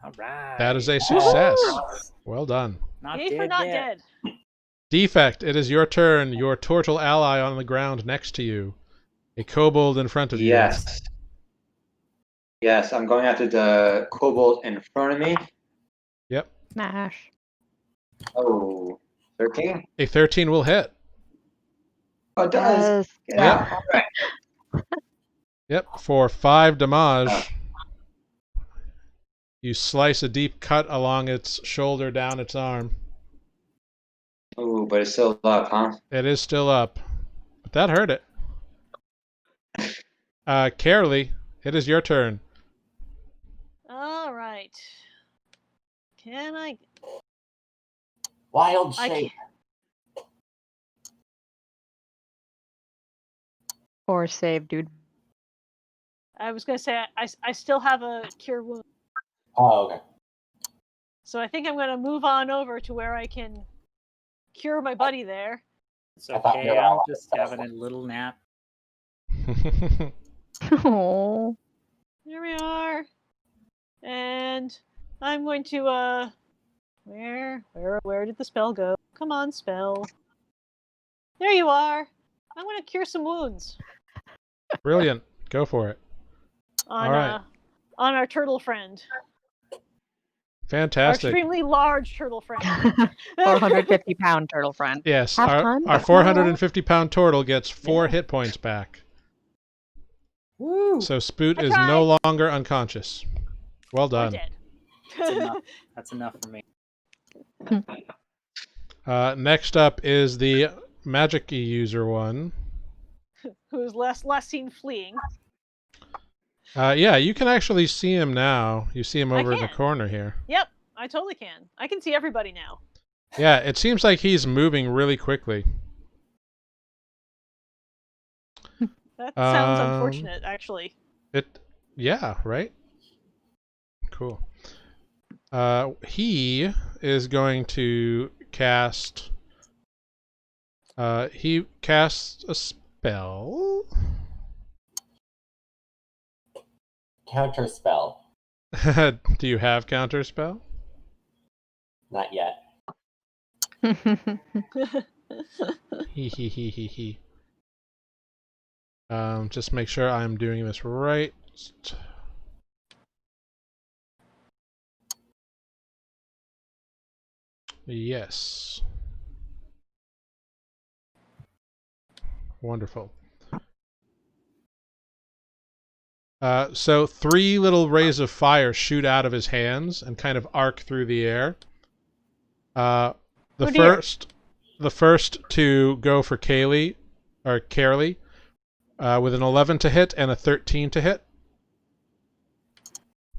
Speaker 7: All right.
Speaker 1: That is a success.
Speaker 5: Woohoo!
Speaker 1: Well done.
Speaker 7: Not
Speaker 5: Yay
Speaker 7: dead
Speaker 5: for not
Speaker 7: yet.
Speaker 5: dead.
Speaker 1: Defect, it is your turn. Your turtle ally on the ground next to you. A kobold in front of you.
Speaker 2: Yes. Yes, I'm going after the kobold in front of me.
Speaker 1: Yep.
Speaker 4: Smash.
Speaker 2: Oh, 13?
Speaker 1: A 13 will hit.
Speaker 2: Oh, it does.
Speaker 4: Yes.
Speaker 2: Yeah. All right.
Speaker 1: Yep. For 5 damage.
Speaker 2: Oh.
Speaker 1: You slice a deep cut along its shoulder down its arm.
Speaker 2: Ooh, but it's still up, huh?
Speaker 1: It is still up. But that hurt it. Kaerlie, it is your turn.
Speaker 5: All right. Can I?
Speaker 6: Wild
Speaker 5: I
Speaker 6: shape.
Speaker 4: Or save, dude.
Speaker 5: I was gonna say I still have a cure wound,
Speaker 6: Oh, okay.
Speaker 5: so I think I'm gonna move on over to where I can cure my buddy there.
Speaker 7: It's
Speaker 6: I thought
Speaker 7: okay.
Speaker 6: you were
Speaker 7: I'm
Speaker 6: all
Speaker 7: just
Speaker 6: up.
Speaker 7: having a little nap.
Speaker 4: Oh.
Speaker 5: Here we are, and I'm going to where did the spell go? Come on, spell. There you are. I'm gonna cure some wounds
Speaker 1: Brilliant. Go for it.
Speaker 5: on
Speaker 1: All right.
Speaker 5: on our turtle friend, our
Speaker 1: Fantastic.
Speaker 5: extremely large turtle friend.
Speaker 4: 450-pound turtle friend.
Speaker 1: Yes,
Speaker 4: Half
Speaker 1: our
Speaker 4: ton?
Speaker 1: 450-pound turtle gets 4 hit points back.
Speaker 7: Woo!
Speaker 1: So Spoot
Speaker 5: I
Speaker 1: is
Speaker 5: tried.
Speaker 1: no longer unconscious. Well
Speaker 5: Or
Speaker 1: done.
Speaker 5: dead.
Speaker 7: That's enough. That's enough for me.
Speaker 1: Next up is the magic user one.
Speaker 5: Who's last seen fleeing.
Speaker 1: Yeah, you can actually see him now. You see him
Speaker 5: I
Speaker 1: over in the
Speaker 5: can.
Speaker 1: corner here.
Speaker 5: Yep, I totally can. I can see everybody now.
Speaker 1: Yeah, it seems like he's moving really quickly.
Speaker 5: That sounds
Speaker 1: Um,
Speaker 5: unfortunate, actually.
Speaker 1: Yeah, right? Cool. He is going to cast... he casts a spell.
Speaker 6: Counter spell.
Speaker 1: Do you have counter spell?
Speaker 6: Not yet.
Speaker 1: He. Just make sure I'm doing this right. Yes. Wonderful. So 3 little rays of fire shoot out of his hands and kind of arc through the air. The
Speaker 5: Oh, dear.
Speaker 1: first to go for Kaerlie with an 11 to hit and a 13 to hit.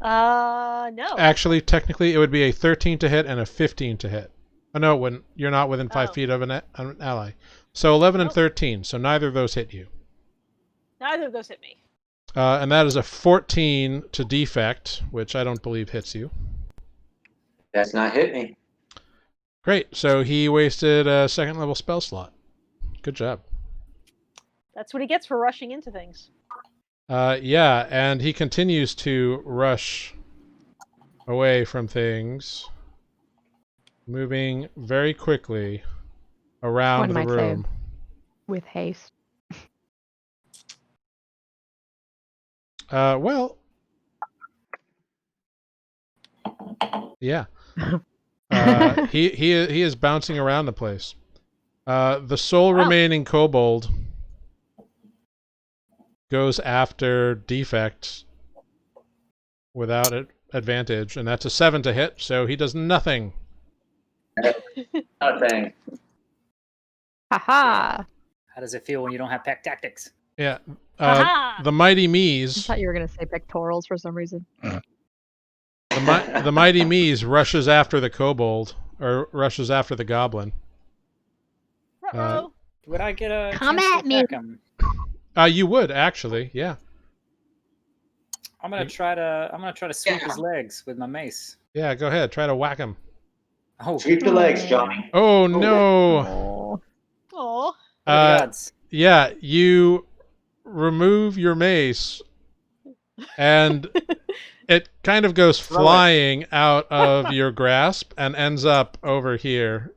Speaker 5: No.
Speaker 1: Actually, technically, it would be a 13 to hit and a 15 to hit. Oh, no, when you're not within 5
Speaker 5: Oh.
Speaker 1: feet of an ally. So 11 and
Speaker 5: Nope.
Speaker 1: 13, so neither of those hit you.
Speaker 5: Neither of those hit me.
Speaker 1: And that is a 14 to defect, which I don't believe hits you.
Speaker 2: That's not hit me.
Speaker 1: Great, so he wasted a 2nd level spell slot. Good job.
Speaker 5: That's what he gets for rushing into things.
Speaker 1: Yeah, and he continues to rush away from things, moving very quickly around
Speaker 4: One
Speaker 1: the
Speaker 4: might say.
Speaker 1: room.
Speaker 4: With haste.
Speaker 1: Well, yeah. He is bouncing around the place. The sole
Speaker 5: Wow.
Speaker 1: remaining kobold goes after Defect without advantage, and that's a 7 to hit, so he does nothing.
Speaker 2: Nothing.
Speaker 4: Haha.
Speaker 7: How does it feel when you don't have pack tactics?
Speaker 1: Yeah.
Speaker 5: Aha!
Speaker 1: The Mighty
Speaker 4: I
Speaker 1: Mees,
Speaker 4: thought you were going to say pectorals for some reason.
Speaker 1: the Mighty Mees rushes after the kobold, or rushes after the goblin.
Speaker 5: Ruh-roh.
Speaker 7: Would I get a
Speaker 3: Come
Speaker 7: chance to
Speaker 3: at me.
Speaker 7: attack him?
Speaker 1: You would actually, yeah.
Speaker 7: I'm gonna try to sweep his legs with my mace.
Speaker 1: Yeah, go ahead. Try to whack him.
Speaker 7: Oh,
Speaker 2: Sweep the legs, Johnny.
Speaker 1: Oh, no.
Speaker 4: Oh.
Speaker 5: Aw.
Speaker 7: what are the
Speaker 1: Uh,
Speaker 7: odds?
Speaker 1: yeah, you remove your mace, and it kind of goes flying out of your grasp and ends up over here.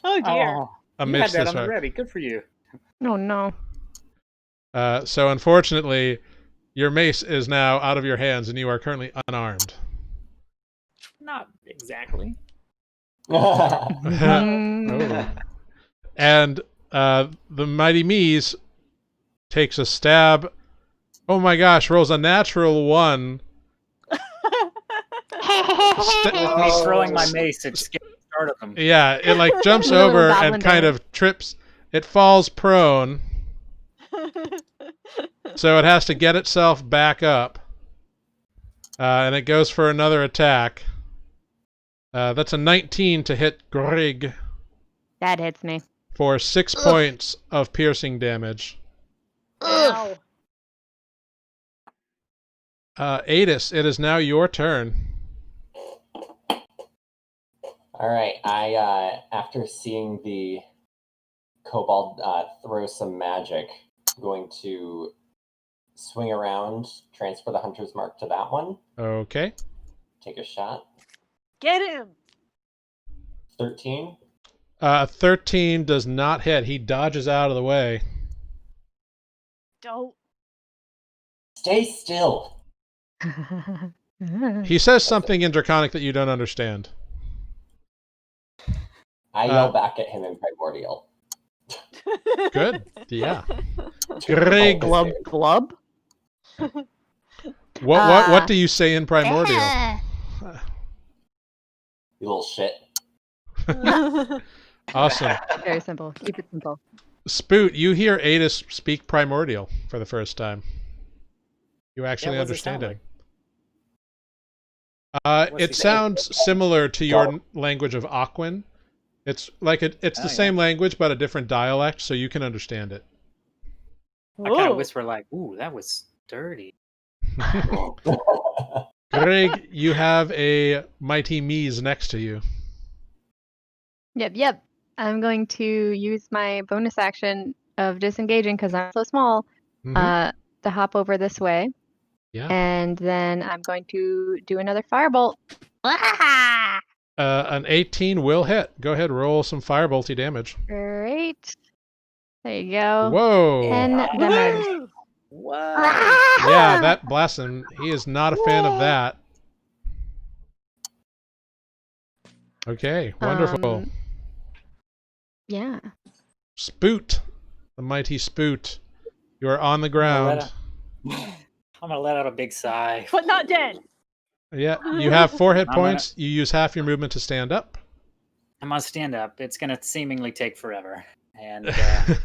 Speaker 5: Oh dear.
Speaker 7: Oh, you had
Speaker 1: Amidst
Speaker 7: that
Speaker 1: this
Speaker 7: on the
Speaker 1: rock.
Speaker 7: ready. Good for you.
Speaker 4: Oh no.
Speaker 1: So unfortunately, your mace is now out of your hands, and you are currently unarmed.
Speaker 7: Not exactly.
Speaker 1: Oh. And the Mighty Mees takes a stab. Oh my gosh, rolls a natural 1.
Speaker 7: Me throwing my mace at scared the start of them.
Speaker 1: Yeah, it like jumps
Speaker 4: Little
Speaker 1: over
Speaker 4: goblin
Speaker 1: and kind
Speaker 4: bear.
Speaker 1: of trips. It falls prone, so it has to get itself back up. And it goes for another attack. That's a 19 to hit Grrrig
Speaker 4: That hits me.
Speaker 1: for 6 points of piercing damage.
Speaker 5: Ow.
Speaker 1: Aetis, it is now your turn.
Speaker 6: All right. I after seeing the Kobold throw some magic, I'm going to swing around, transfer the Hunter's Mark to that one,
Speaker 1: Okay.
Speaker 6: take a shot.
Speaker 5: Get him.
Speaker 6: 13.
Speaker 1: 13 does not hit. He dodges out of the way.
Speaker 5: Don't.
Speaker 6: Stay still.
Speaker 1: He says something in Draconic that you don't understand.
Speaker 6: I yell back at him in Primordial.
Speaker 1: Good. Yeah. Grrrig,
Speaker 4: Glub glub.
Speaker 1: what do you say in Primordial?
Speaker 6: You little shit.
Speaker 1: Awesome.
Speaker 4: Very simple. Keep it simple.
Speaker 1: Spoot, you hear Aetis speak Primordial for the first time. You actually
Speaker 7: Yeah, what does it
Speaker 1: understand
Speaker 7: sound
Speaker 1: him.
Speaker 7: What's
Speaker 1: It
Speaker 7: he
Speaker 1: sounds similar to your language of Aquan. It's like it's the same language but a different dialect, so you can understand it.
Speaker 7: I kind
Speaker 5: Ooh.
Speaker 7: of whisper like, "Ooh, that was dirty."
Speaker 1: Grrrig, you have a Mighty Mees next to you.
Speaker 4: Yep. I'm going to use my bonus action of disengaging because I'm so small
Speaker 1: Mhm.
Speaker 4: to hop over this way.
Speaker 1: Yeah.
Speaker 4: And then I'm going to do another firebolt.
Speaker 1: An 18 will hit. Go ahead, roll some firebolty damage.
Speaker 4: Great. There you go.
Speaker 1: Whoa.
Speaker 4: 10 damage.
Speaker 5: Woohoo!
Speaker 7: What?
Speaker 1: Yeah, that blasts him. He is not a fan of that. Okay, wonderful.
Speaker 4: Yeah.
Speaker 1: Spoot, the mighty Spoot. You are on the ground.
Speaker 7: I'm gonna let out a big sigh.
Speaker 5: But not dead.
Speaker 1: Yeah, you have 4 hit
Speaker 7: I'm gonna-
Speaker 1: points. You use half your movement to stand up.
Speaker 7: I'm gonna stand up. It's gonna seemingly take forever, and I'm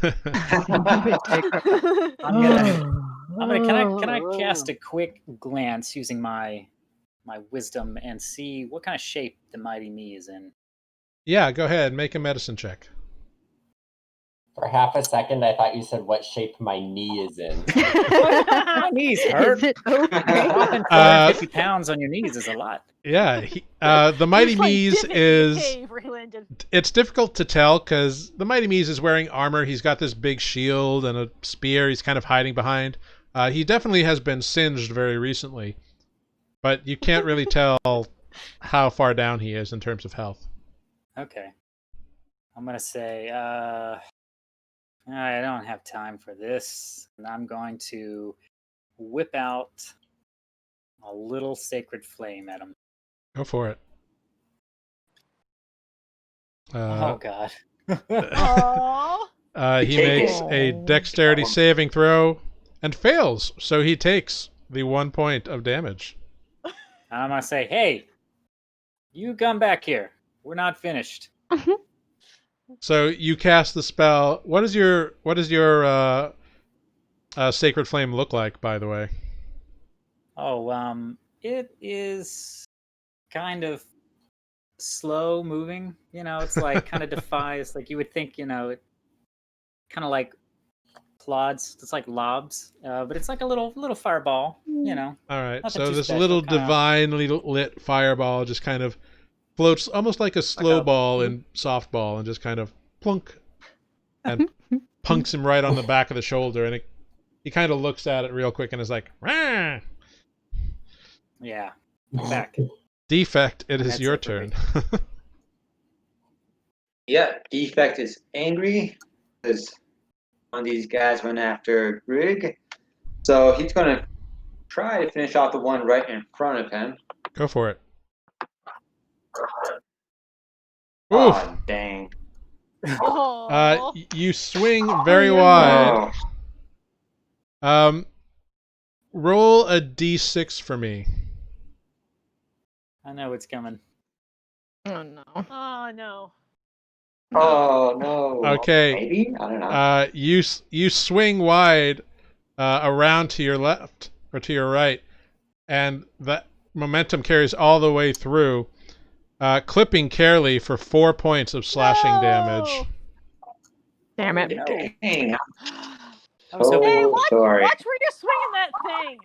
Speaker 7: gonna. Can I cast a quick glance using my wisdom and see what kind of shape the Mighty Me is in?
Speaker 1: Yeah, go ahead. Make a medicine check.
Speaker 6: For half a second, I thought you said what shape my knee is in.
Speaker 7: My knees hurt.
Speaker 4: Is it okay?
Speaker 7: Dropping 450 pounds on your knees is a lot.
Speaker 1: Yeah, the Mighty
Speaker 5: It's like
Speaker 1: Mees
Speaker 5: Divot in the
Speaker 1: is...
Speaker 5: cave where he landed.
Speaker 1: It's difficult to tell because the Mighty Mees is wearing armor. He's got this big shield and a spear he's kind of hiding behind. He definitely has been singed very recently, but you can't really tell how far down he is in terms of health.
Speaker 7: Okay. I'm gonna say, I don't have time for this, and I'm going to whip out a little sacred flame at him.
Speaker 1: Go for it.
Speaker 7: Oh God.
Speaker 5: Aww.
Speaker 1: He
Speaker 2: Take
Speaker 1: makes
Speaker 2: it.
Speaker 1: a dexterity saving throw and fails, so he takes the 1 point of damage.
Speaker 7: I'm gonna say, hey, you come back here. We're not finished.
Speaker 1: So you cast the spell. What does your sacred flame look like, by the way?
Speaker 7: Oh, it is kind of slow moving. You know, it's like kind of defies. Like you would think, you know, it kind of like plods. It's like lobs, but it's like a little fireball. You know.
Speaker 1: All right.
Speaker 7: Nothing
Speaker 1: So
Speaker 7: too
Speaker 1: this
Speaker 7: special,
Speaker 1: little
Speaker 7: kinda-
Speaker 1: divinely lit fireball just kind of floats almost like a slow ball in softball and just kind of plunk and punks him right on the back of the shoulder, and it he kind of looks at it real quick and is like, "Rah!"
Speaker 7: Yeah. Back.
Speaker 1: Defect, it is
Speaker 7: That's
Speaker 1: your
Speaker 7: it for me.
Speaker 1: turn.
Speaker 2: Yeah, Defect is angry because one of these guys went after Grrrig. So he's going to try to finish off the one right in front of him.
Speaker 1: Go for it. Oof.
Speaker 2: Oh, dang.
Speaker 5: Oh.
Speaker 1: You swing very wide.
Speaker 2: Oh.
Speaker 1: Roll a d6 for me.
Speaker 7: I know it's coming.
Speaker 4: Oh no.
Speaker 5: Oh no.
Speaker 2: Oh, no.
Speaker 1: Okay.
Speaker 2: Maybe? I don't know.
Speaker 1: You swing wide around to your left or to your right, and that momentum carries all the way through, clipping Kaerlie for 4 points of slashing damage.
Speaker 4: Damn it.
Speaker 5: No.
Speaker 2: Dang.
Speaker 7: I was hoping.
Speaker 5: Hey,
Speaker 2: Oh,
Speaker 5: watch
Speaker 2: sorry.
Speaker 5: where you're swinging that thing.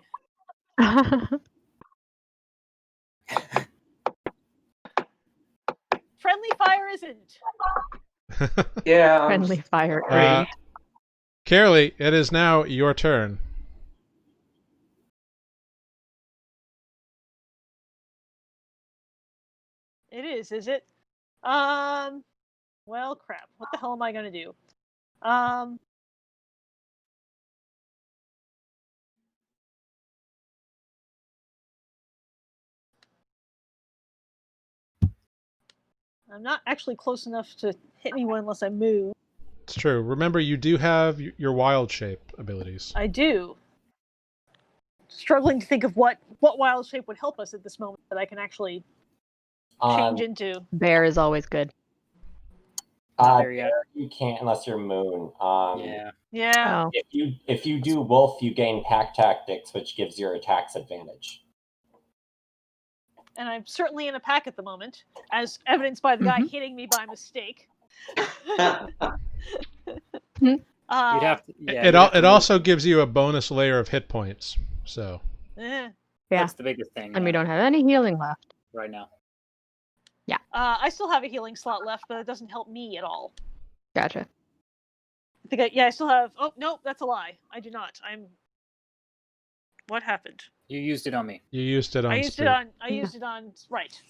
Speaker 5: Friendly fire isn't.
Speaker 2: Yeah.
Speaker 4: Friendly fire.
Speaker 1: Uh, Kaerlie, it is now your turn.
Speaker 5: It is it? Well, crap. What the hell am I gonna do? I'm not actually close enough to hit anyone unless I move.
Speaker 1: It's true. Remember, you do have your wild shape abilities.
Speaker 5: I do. Struggling to think of what wild shape would help us at this moment that I can actually change into.
Speaker 4: Bear is always good.
Speaker 7: There yet.
Speaker 6: You can't unless you're moon.
Speaker 7: Yeah.
Speaker 5: Yeah.
Speaker 4: Oh.
Speaker 6: If you do wolf, you gain pack tactics, which gives your attacks advantage.
Speaker 5: And I'm certainly in a pack at the moment, as evidenced by the guy hitting me by mistake.
Speaker 7: You'd have to, yeah,
Speaker 1: It also gives you a bonus layer of hit points. So.
Speaker 5: Yeah.
Speaker 7: That's the biggest thing.
Speaker 4: And we don't have any healing left.
Speaker 7: right now.
Speaker 5: I still have a healing slot left, but it doesn't help me at all.
Speaker 4: Gotcha.
Speaker 5: I think I still have. Oh no, that's a lie. I do not. What happened?
Speaker 7: You used it on me.
Speaker 1: You used it on
Speaker 5: I used
Speaker 1: Spoot.
Speaker 5: it on. Right.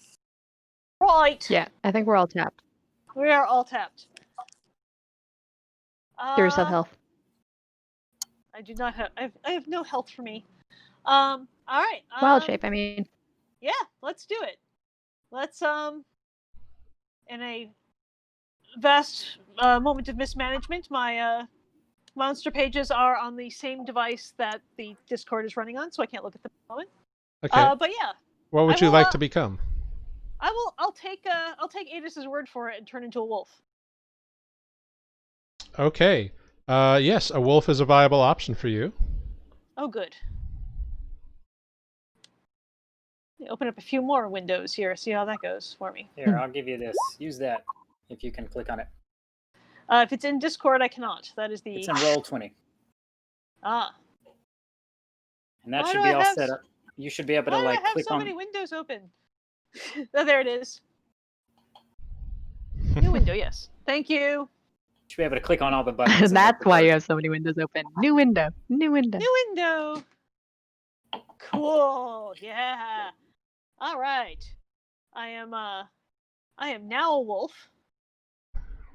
Speaker 5: Right.
Speaker 4: Yeah, I think we're all tapped.
Speaker 5: We are all tapped.
Speaker 4: Give yourself health.
Speaker 5: I do not have. I have no health for me. All right.
Speaker 4: Wild shape, I mean.
Speaker 5: Yeah, let's do it. Let's in a vast moment of mismanagement, my monster pages are on the same device that the Discord is running on, so I can't look at them at the moment.
Speaker 1: Okay.
Speaker 5: But yeah,
Speaker 1: What would
Speaker 5: I
Speaker 1: you
Speaker 5: will,
Speaker 1: like to become?
Speaker 5: I'll take Aetis' word for it and turn into a wolf.
Speaker 1: Okay. Yes, a wolf is a viable option for you.
Speaker 5: Oh, good. Let me open up a few more windows here. See how that goes for me.
Speaker 7: Here, I'll give you this. Use that if you can click on it.
Speaker 5: If it's in Discord, I cannot. That is the.
Speaker 7: It's in Roll20.
Speaker 5: Ah.
Speaker 7: And that
Speaker 5: Why
Speaker 7: should
Speaker 5: do
Speaker 7: be
Speaker 5: I
Speaker 7: all
Speaker 5: have
Speaker 7: set up. You should be able to
Speaker 5: Why do
Speaker 7: like
Speaker 5: I have
Speaker 7: click
Speaker 5: so
Speaker 7: on.
Speaker 5: many windows open? Oh, there it is. New window, yes. Thank you.
Speaker 7: You should be able to click on all the buttons. and
Speaker 4: That's
Speaker 7: look
Speaker 4: why
Speaker 7: at
Speaker 4: you
Speaker 7: those.
Speaker 4: have so many windows open. New window. New window.
Speaker 5: New window. Cool. Yeah. All right. I am now a wolf.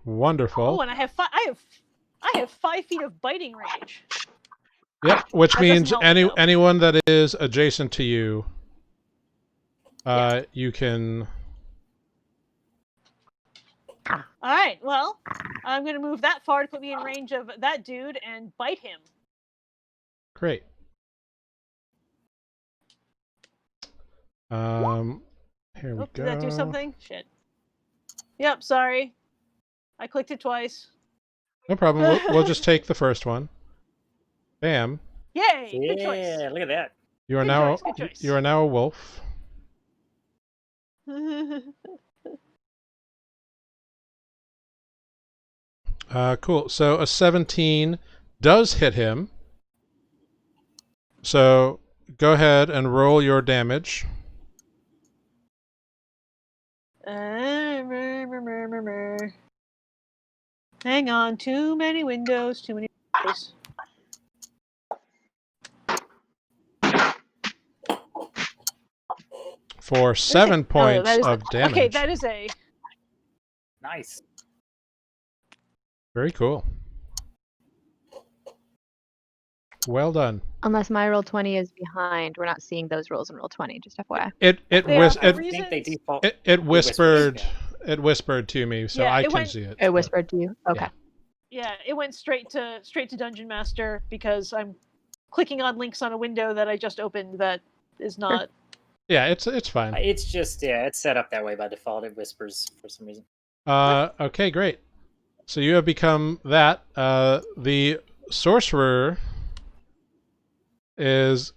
Speaker 1: Wonderful.
Speaker 5: Oh, and I have 5 feet of biting range.
Speaker 1: Yep, which
Speaker 5: That
Speaker 1: means
Speaker 5: doesn't help me, though.
Speaker 1: anyone that is adjacent to you, you can.
Speaker 5: All right. Well, I'm going to move that far to put me in range of that dude and bite him.
Speaker 1: Great. Here we
Speaker 5: Oh,
Speaker 1: go.
Speaker 5: did that do something? Shit. Yep. Sorry. I clicked it twice.
Speaker 1: No problem. We'll just take the first one. Bam.
Speaker 5: Yay! Good choice.
Speaker 7: Yeah, look at that.
Speaker 1: You are
Speaker 5: Good
Speaker 1: now
Speaker 5: choice, good choice.
Speaker 1: you are now a wolf. Cool. So a 17 does hit him. So go ahead and roll your damage.
Speaker 5: Hang on. Too many windows. Too many windows.
Speaker 1: for 7 points
Speaker 5: that is
Speaker 1: of damage.
Speaker 5: Okay, that is a.
Speaker 7: Nice.
Speaker 1: Very cool. Well done.
Speaker 4: Unless my roll 20 is behind, we're not seeing those rolls in roll 20. Just FYI.
Speaker 1: It
Speaker 5: They are
Speaker 1: whis-
Speaker 5: for
Speaker 7: I
Speaker 1: it,
Speaker 7: think they
Speaker 5: reasons-
Speaker 7: default.
Speaker 1: it whispered
Speaker 7: whispers,
Speaker 1: it whispered to me, so
Speaker 5: Yeah,
Speaker 1: I
Speaker 5: it
Speaker 1: can
Speaker 5: went-
Speaker 1: see it.
Speaker 4: It whispered to you. Okay.
Speaker 5: Yeah, it went straight to Dungeon Master because I'm clicking on links on a window that I just opened that is not.
Speaker 1: Yeah, it's fine.
Speaker 7: It's just it's set up that way by default. It whispers for some reason.
Speaker 1: Okay, great. So you have become that. The sorcerer is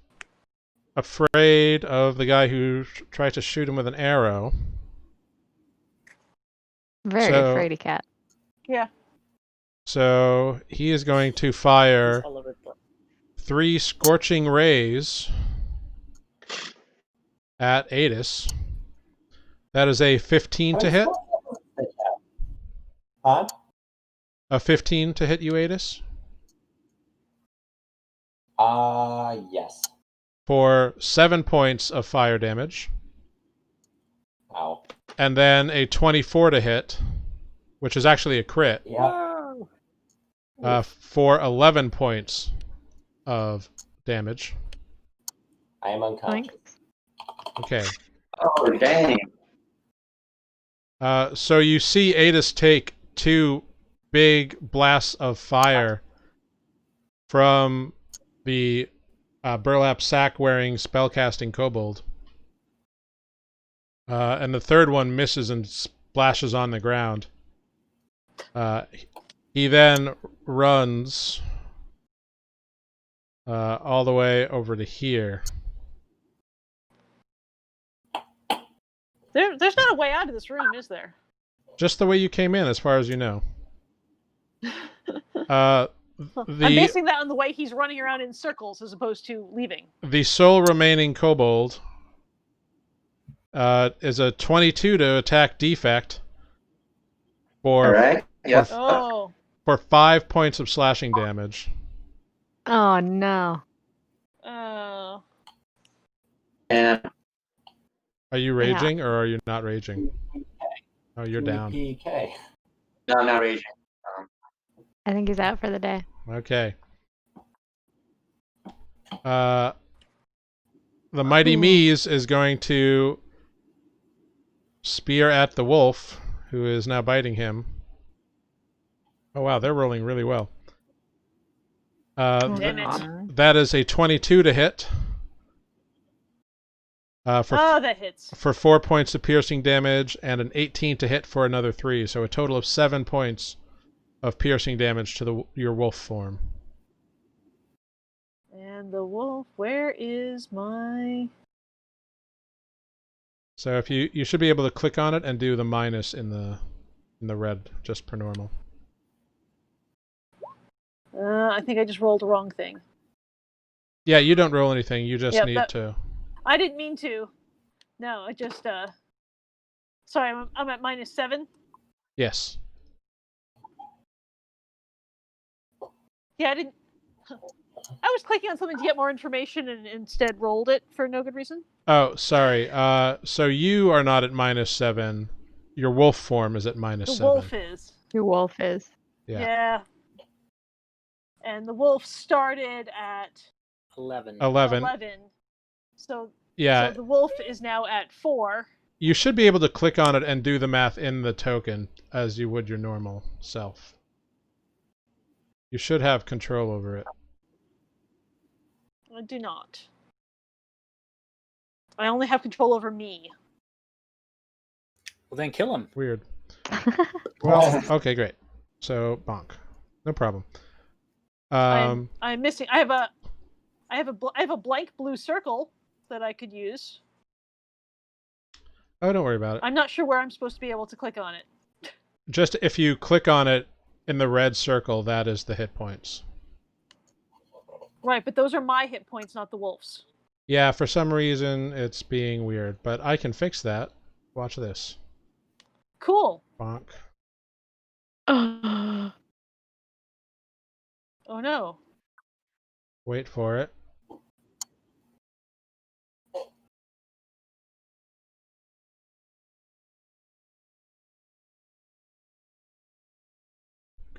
Speaker 1: afraid of the guy who tries to shoot him with an arrow.
Speaker 4: Very
Speaker 1: So-
Speaker 4: afraid of cat.
Speaker 5: Yeah.
Speaker 1: So he is going to fire
Speaker 7: It's all over the place.
Speaker 1: 3 scorching rays at Aetis. That is a 15 to hit.
Speaker 6: Huh?
Speaker 1: A 15 to hit you, Aetis,
Speaker 6: Yes.
Speaker 1: for 7 points of fire damage.
Speaker 6: Ow.
Speaker 1: And then a 24 to hit, which is actually a crit,
Speaker 6: Yeah.
Speaker 1: for 11 points of damage.
Speaker 6: I am unconscious.
Speaker 4: Thanks.
Speaker 1: Okay.
Speaker 2: Oh, dang.
Speaker 1: So you see Aetis take 2 big blasts of fire from the burlap sack wearing spellcasting kobold. And the third one misses and splashes on the ground. He then runs all the way over to here.
Speaker 5: There's not a way out of this room, is there?
Speaker 1: Just the way you came in, as far as you know. The
Speaker 5: I'm basing that on the way he's running around in circles as opposed to leaving.
Speaker 1: the sole remaining kobold is a 22 to attack Defect
Speaker 2: All
Speaker 1: for
Speaker 2: right. Yep.
Speaker 5: Oh.
Speaker 1: for 5 points of slashing damage.
Speaker 4: Oh no.
Speaker 5: Oh.
Speaker 2: And
Speaker 1: Are you
Speaker 4: Yeah.
Speaker 1: raging or are you not raging? Oh, you're down.
Speaker 6: PK.
Speaker 2: no, I'm not raging.
Speaker 4: I think he's out for the day.
Speaker 1: Okay. The Mighty Mees is going to spear at the wolf, who is now biting him. Oh wow, they're rolling really well.
Speaker 5: Damn it.
Speaker 1: That is a 22 to hit. For
Speaker 5: That hits.
Speaker 1: 4 points of piercing damage and an 18 to hit for another 3, so a total of 7 points of piercing damage to your wolf form.
Speaker 5: And the wolf, where is my...
Speaker 1: So if you should be able to click on it and do the minus in the red, just per normal.
Speaker 5: I think I just rolled the wrong thing.
Speaker 1: Yeah, you don't roll anything. You just
Speaker 5: Yep,
Speaker 1: need to.
Speaker 5: I didn't mean to. No, I just, Sorry, I'm at -7.
Speaker 1: Yes.
Speaker 5: Yeah, I didn't... I was clicking on something to get more information and instead rolled it for no good reason.
Speaker 1: Oh, sorry. So you are not at -7. Your wolf form is at -7.
Speaker 5: The wolf is.
Speaker 4: Your wolf is.
Speaker 1: Yeah.
Speaker 5: And the wolf started at
Speaker 7: 11.
Speaker 1: 11.
Speaker 5: 11. So
Speaker 1: Yeah,
Speaker 5: the wolf is now at 4.
Speaker 1: you should be able to click on it and do the math in the token as you would your normal self. You should have control over it.
Speaker 5: I do not. I only have control over me.
Speaker 7: Well, then kill him.
Speaker 1: Weird. Well, okay, great. So bonk, no problem.
Speaker 5: I'm missing. I have a blank blue circle that I could use.
Speaker 1: Oh, don't worry about it.
Speaker 5: I'm not sure where I'm supposed to be able to click on it.
Speaker 1: Just if you click on it in the red circle, that is the hit points.
Speaker 5: Right, but those are my hit points, not the wolf's.
Speaker 1: Yeah, for some reason it's being weird, but I can fix that. Watch this.
Speaker 5: Cool.
Speaker 1: Bonk.
Speaker 4: Oh.
Speaker 5: Oh no.
Speaker 1: Wait for it.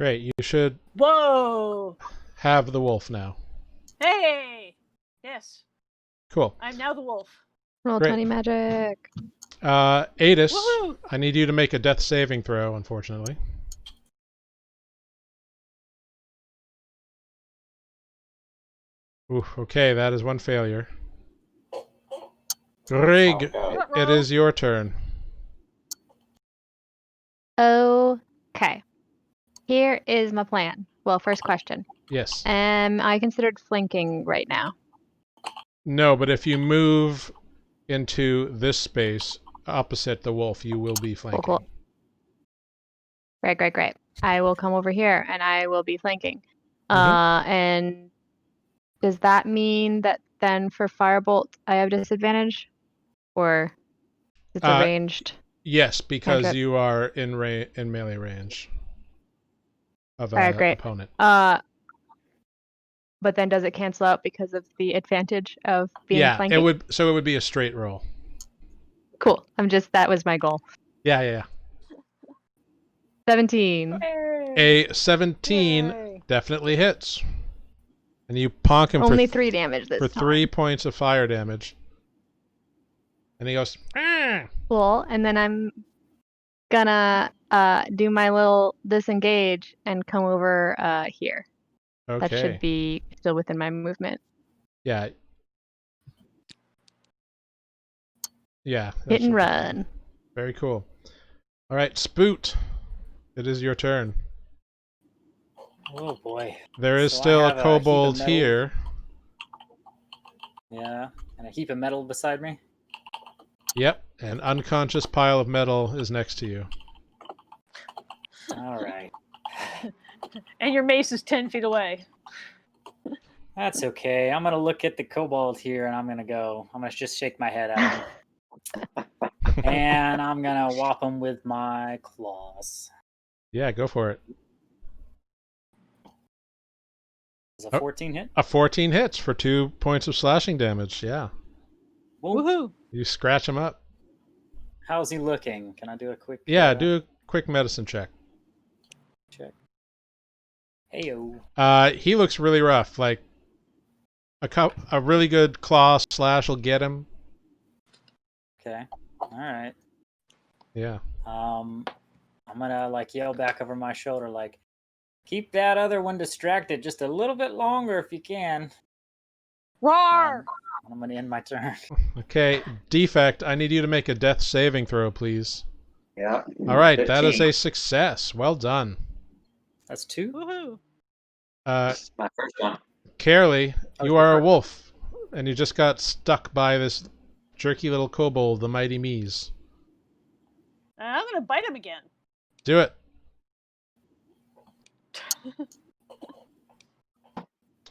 Speaker 1: Great. You should
Speaker 5: Whoa!
Speaker 1: have the wolf now.
Speaker 5: Hey! Yes,
Speaker 1: Cool.
Speaker 5: I'm now the wolf.
Speaker 4: Roll
Speaker 1: Great.
Speaker 4: 20 magic.
Speaker 1: Aetis,
Speaker 5: Woohoo!
Speaker 1: I need you to make a death saving throw, unfortunately. Ooh, okay, that is one failure. Grrrig,
Speaker 6: Oh,
Speaker 1: it is your turn.
Speaker 4: Okay. Here is my plan. Well, first question.
Speaker 1: Yes.
Speaker 4: Am I considered flanking right now?
Speaker 1: No, but if you move into this space opposite the wolf, you will be flanking.
Speaker 4: Cool. Great. I will come over here and I will be flanking. And does that mean that then for Firebolt I have disadvantage? Or it's a ranged?
Speaker 1: Yes, because
Speaker 4: cantrip?
Speaker 1: you are in melee range of
Speaker 4: Alright,
Speaker 1: an
Speaker 4: great.
Speaker 1: opponent.
Speaker 4: But then does it cancel out because of the advantage of being
Speaker 1: Yeah,
Speaker 4: flanking?
Speaker 1: it would be a straight roll.
Speaker 4: Cool. That was my goal.
Speaker 1: Yeah.
Speaker 4: 17.
Speaker 1: A 17
Speaker 5: Yay.
Speaker 1: definitely hits. And you ponk him
Speaker 4: Only
Speaker 1: for
Speaker 4: 3 damage this time.
Speaker 1: 3 points of fire damage. And he goes, "Ah!"
Speaker 4: Cool. And then I'm gonna do my little disengage and come over here.
Speaker 1: Okay.
Speaker 4: That should be still within my movement.
Speaker 1: Yeah. Yeah. that
Speaker 4: Hit
Speaker 1: should
Speaker 4: and
Speaker 1: be
Speaker 4: run.
Speaker 1: fine. Very cool. All right, Spoot. It is your turn.
Speaker 7: Oh boy.
Speaker 1: There is
Speaker 7: So I
Speaker 1: still
Speaker 7: have
Speaker 1: a
Speaker 7: a heap of
Speaker 1: kobold
Speaker 7: metal.
Speaker 1: here.
Speaker 7: Yeah, and a heap of metal beside me.
Speaker 1: Yep. An unconscious pile of metal is next to you.
Speaker 7: All right.
Speaker 5: And your mace is 10 feet away.
Speaker 7: That's okay. I'm gonna look at the kobold here, and I'm gonna just shake my head at him, and I'm gonna whop him with my claws.
Speaker 1: Yeah, go for it.
Speaker 7: Is a 14 hit?
Speaker 1: A 14 hits for 2 points of slashing damage. Yeah.
Speaker 7: Boom.
Speaker 5: Woohoo!
Speaker 1: You scratch him up.
Speaker 7: How's he looking? Can I do a quick?
Speaker 1: Yeah, do a quick medicine check.
Speaker 7: check. Heyo.
Speaker 1: He looks really rough. Like a really good claw slash will get him.
Speaker 7: Okay. All right.
Speaker 1: Yeah.
Speaker 7: I'm gonna yell back over my shoulder keep that other one distracted just a little bit longer if you can.
Speaker 5: Roar!
Speaker 7: I'm gonna end my turn.
Speaker 1: Okay, Defect, I need you to make a death saving throw, please.
Speaker 2: Yeah.
Speaker 1: All right, that is
Speaker 2: 15.
Speaker 1: a success. Well done.
Speaker 7: That's 2.
Speaker 5: Woohoo!
Speaker 2: This is my first one.
Speaker 1: Kaerlie,
Speaker 7: Oh,
Speaker 1: you are a wolf, and you just got stuck by this jerky little kobold, the Mighty Mees.
Speaker 5: I'm gonna bite him again.
Speaker 1: Do it.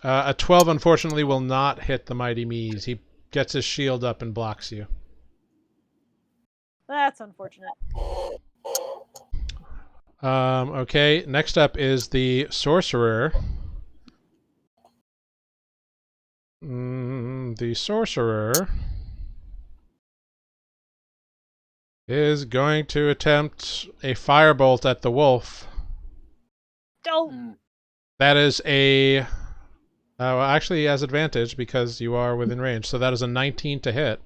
Speaker 1: A 12, unfortunately, will not hit the Mighty Mees. He gets his shield up and blocks you.
Speaker 5: That's unfortunate.
Speaker 1: Okay, next up is the Sorcerer. The Sorcerer is going to attempt a firebolt at the wolf.
Speaker 5: Oh,
Speaker 1: That is a... well, actually, he has advantage because you are within range. So that is a 19 to hit.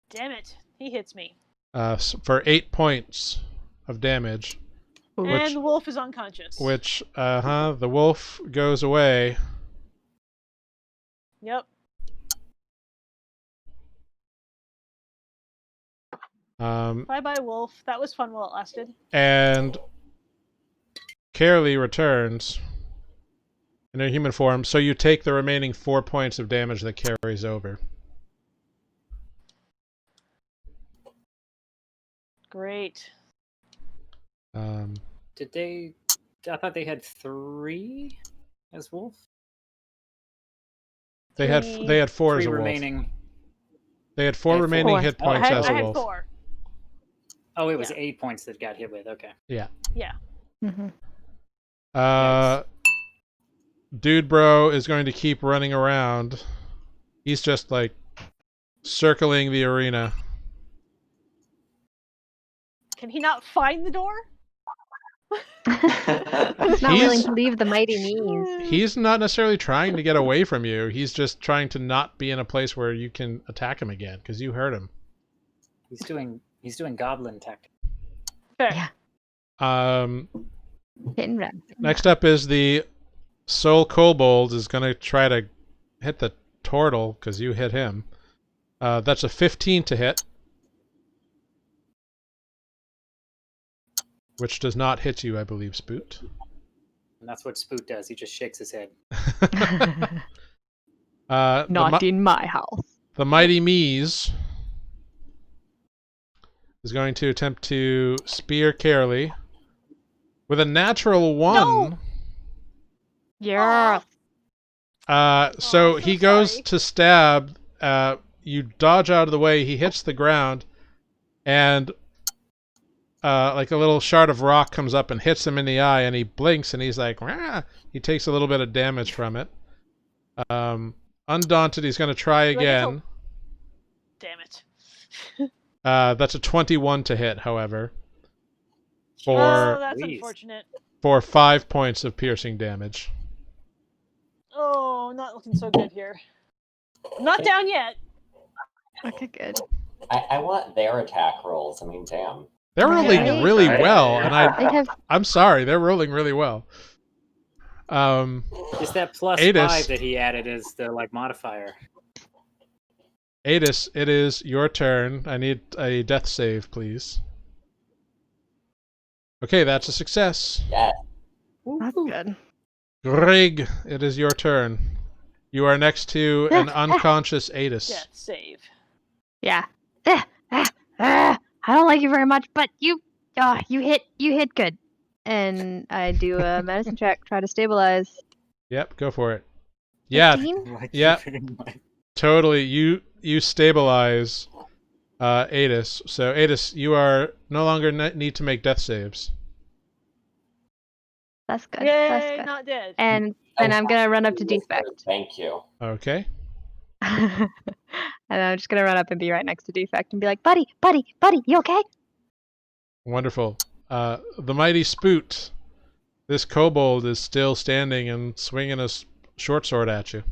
Speaker 5: damn it. He hits me.
Speaker 1: For 8 points of damage.
Speaker 5: And the wolf is unconscious.
Speaker 1: Which, the wolf goes away.
Speaker 5: Yep. Bye-bye, wolf. That was fun while it lasted.
Speaker 1: And Kaerlie returns in a human form, so you take the remaining 4 points of damage that carries over.
Speaker 5: Great.
Speaker 7: Did they? I thought they had 3 as wolf.
Speaker 1: They had 4
Speaker 7: 3
Speaker 1: as a wolf.
Speaker 7: remaining.
Speaker 1: They had 4
Speaker 7: They had
Speaker 1: remaining
Speaker 4: 4.
Speaker 1: hit points as
Speaker 5: I
Speaker 1: a
Speaker 5: had
Speaker 1: wolf.
Speaker 5: 4.
Speaker 7: Oh, it was
Speaker 5: Yeah.
Speaker 7: 8 points that got hit with. Okay.
Speaker 1: Yeah.
Speaker 5: Yeah.
Speaker 1: Dude bro is going to keep running around. He's just circling the arena.
Speaker 5: Can he not find the door?
Speaker 4: He's not willing
Speaker 1: He's-
Speaker 4: to leave the Mighty Mees.
Speaker 1: He's not necessarily trying to get away from you. He's just trying to not be in a place where you can attack him again because you hurt him.
Speaker 7: He's doing goblin tactic.
Speaker 5: Fair.
Speaker 4: Yeah. Hit and run.
Speaker 1: Next up is the Soul Kobold is going to try to hit the turtle because you hit him. That's a 15 to hit. Which does not hit you, I believe, Spoot.
Speaker 7: And that's what Spoot does. He just shakes his head.
Speaker 4: Not in my house.
Speaker 1: The Mighty Mees is going to attempt to spear Kaerlie with a natural 1.
Speaker 5: No!
Speaker 3: Yeah.
Speaker 1: So
Speaker 5: Oh,
Speaker 1: he
Speaker 5: so
Speaker 1: goes
Speaker 5: sorry.
Speaker 1: to stab. You dodge out of the way. He hits the ground, and like a little shard of rock comes up and hits him in the eye, and he blinks, and he's like, "Rah!" He takes a little bit of damage from it. Undaunted, he's going to try
Speaker 5: Do I get to-
Speaker 1: again.
Speaker 5: Damn it.
Speaker 1: That's a 21 to hit, however,
Speaker 5: Oh,
Speaker 1: for
Speaker 5: that's
Speaker 7: Please.
Speaker 5: unfortunate.
Speaker 1: 5 points of piercing damage.
Speaker 5: Oh, not looking so good here. I'm not down yet.
Speaker 4: Okay, good.
Speaker 6: I want their attack rolls. I mean, damn.
Speaker 1: They're rolling
Speaker 4: Right.
Speaker 1: really
Speaker 2: Right.
Speaker 1: well, and
Speaker 4: They have
Speaker 1: I'm sorry, they're rolling really well.
Speaker 7: Just that plus
Speaker 1: Aetis.
Speaker 7: 5 that he added as the modifier.
Speaker 1: Aetis, it is your turn. I need a death save, please. Okay, that's a success.
Speaker 6: Yeah.
Speaker 4: that's good.
Speaker 1: Grrrig, it is your turn. You are next to an unconscious Aetis.
Speaker 5: Death save.
Speaker 3: Yeah. I don't like you very much, but you hit good.
Speaker 4: And I do a medicine check, try to stabilize.
Speaker 1: Yep, go for it. Yeah,
Speaker 4: 15?
Speaker 7: Like
Speaker 1: Yeah.
Speaker 7: you very much.
Speaker 1: totally. You stabilize Aetis. So Aetis, you are no longer need to make death saves.
Speaker 4: That's good.
Speaker 5: Yay,
Speaker 4: That's good.
Speaker 5: not dead.
Speaker 4: And then I'm gonna run up to Defect.
Speaker 6: Thank you.
Speaker 1: Okay.
Speaker 4: And I'm just gonna run up and be right next to Defect and be like, buddy, you okay?
Speaker 1: Wonderful. The mighty Spoot. This kobold is still standing and swinging a short sword at you.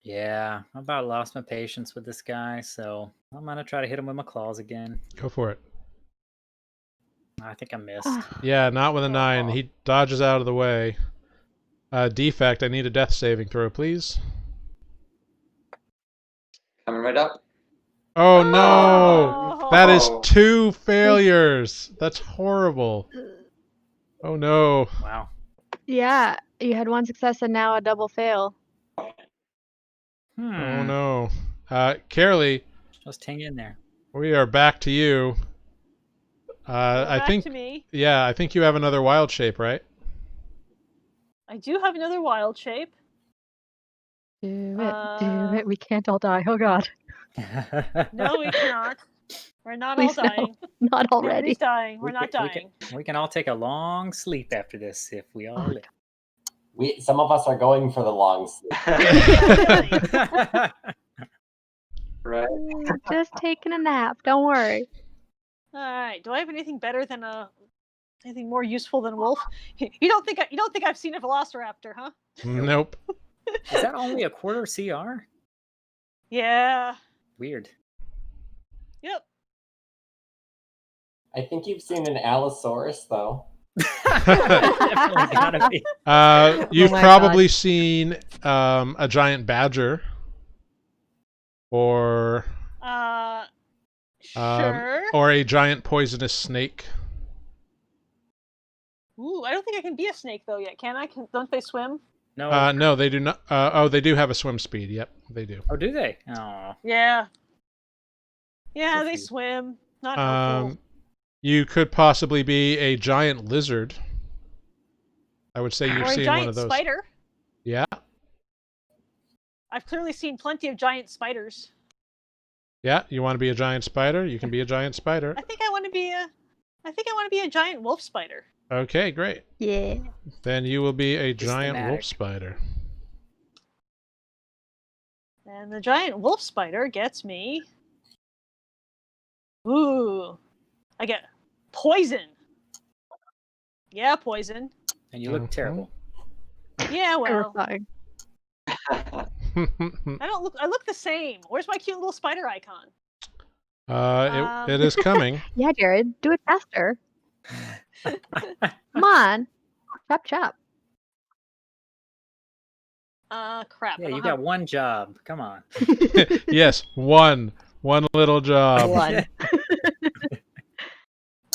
Speaker 7: Yeah, I about lost my patience with this guy, so I'm gonna try to hit him with my claws again.
Speaker 1: Go for it.
Speaker 7: I think I missed.
Speaker 1: Yeah, not with a 9. He dodges out of the way. Defect, I need a death saving throw, please.
Speaker 2: Coming right up.
Speaker 1: Oh no!
Speaker 5: Oh.
Speaker 1: That is 2 failures. That's horrible. Oh no.
Speaker 7: Wow.
Speaker 4: Yeah, you had 1 success and now a double fail.
Speaker 1: Oh no. Kaerlie,
Speaker 7: Just hang in there.
Speaker 1: we are back to you. I
Speaker 5: Back
Speaker 1: think,
Speaker 5: to me.
Speaker 1: yeah, I think you have another wild shape, right?
Speaker 5: I do have another wild shape.
Speaker 4: Do
Speaker 5: Uh,
Speaker 4: it. We can't all die. Oh god.
Speaker 5: No, we cannot. We're not
Speaker 4: Please
Speaker 5: all
Speaker 4: no.
Speaker 5: dying.
Speaker 4: Not already.
Speaker 5: Nobody's dying. We're not
Speaker 7: We
Speaker 5: dying.
Speaker 7: can all take a long sleep after this if we all
Speaker 4: Oh,
Speaker 7: live.
Speaker 6: Some of us are going for the long sleep.
Speaker 2: Right.
Speaker 4: Just taking a nap. Don't worry.
Speaker 5: All right. Do I have anything better than anything more useful than wolf? You don't think I've seen a velociraptor, huh?
Speaker 1: Nope.
Speaker 7: Is that only a quarter CR?
Speaker 5: Yeah.
Speaker 7: Weird.
Speaker 5: Yep.
Speaker 6: I think you've seen an Allosaurus, though.
Speaker 7: Definitely gotta be.
Speaker 1: You've
Speaker 4: my
Speaker 1: probably seen a giant badger. Or
Speaker 5: Sure.
Speaker 1: or a giant poisonous snake.
Speaker 5: Ooh, I don't think I can be a snake though yet. Can I? Don't they swim?
Speaker 7: No.
Speaker 1: No, they do not. Oh, they do have a swim speed. Yep, they do.
Speaker 7: Oh, do they? Oh.
Speaker 5: Yeah. Yeah,
Speaker 7: Good
Speaker 5: they
Speaker 7: for you.
Speaker 5: swim. Not helpful.
Speaker 1: You could possibly be a giant lizard. I would say you've
Speaker 5: Or a
Speaker 1: seen
Speaker 5: giant
Speaker 1: one of those.
Speaker 5: spider.
Speaker 1: Yeah,
Speaker 5: I've clearly seen plenty of giant spiders.
Speaker 1: yeah. You want to be a giant spider? You can be a giant spider.
Speaker 5: I think I want to be a giant wolf spider.
Speaker 1: Okay, great.
Speaker 4: Yeah.
Speaker 1: Then you will be a giant wolf
Speaker 7: Systematic.
Speaker 1: spider.
Speaker 5: And the giant wolf spider gets me. Ooh. I get poison. Yeah, poison.
Speaker 7: And you look
Speaker 1: Mhm.
Speaker 7: terrible.
Speaker 5: Yeah, well,
Speaker 4: Terrifying.
Speaker 5: I look the same. Where's my cute little spider icon?
Speaker 1: It is coming.
Speaker 4: Yeah, Jared, do it faster. Come on. Chop, chop.
Speaker 5: Crap.
Speaker 7: Yeah,
Speaker 5: I
Speaker 7: you
Speaker 5: don't
Speaker 7: got
Speaker 5: have-
Speaker 7: one job. Come on.
Speaker 1: Yes, one little job.
Speaker 4: One.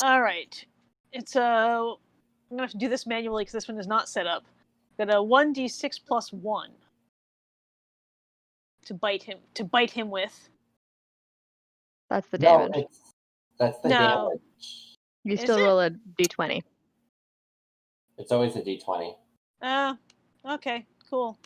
Speaker 5: All right. It's I'm gonna have to do this manually because this one is not set up. Got a 1d6 plus 1 to bite him with.
Speaker 4: That's the
Speaker 6: No,
Speaker 4: damage.
Speaker 6: that's the
Speaker 5: No.
Speaker 6: damage.
Speaker 4: You
Speaker 5: Is
Speaker 4: still
Speaker 5: it?
Speaker 4: roll a d20.
Speaker 6: It's always a d20.
Speaker 5: Okay, cool.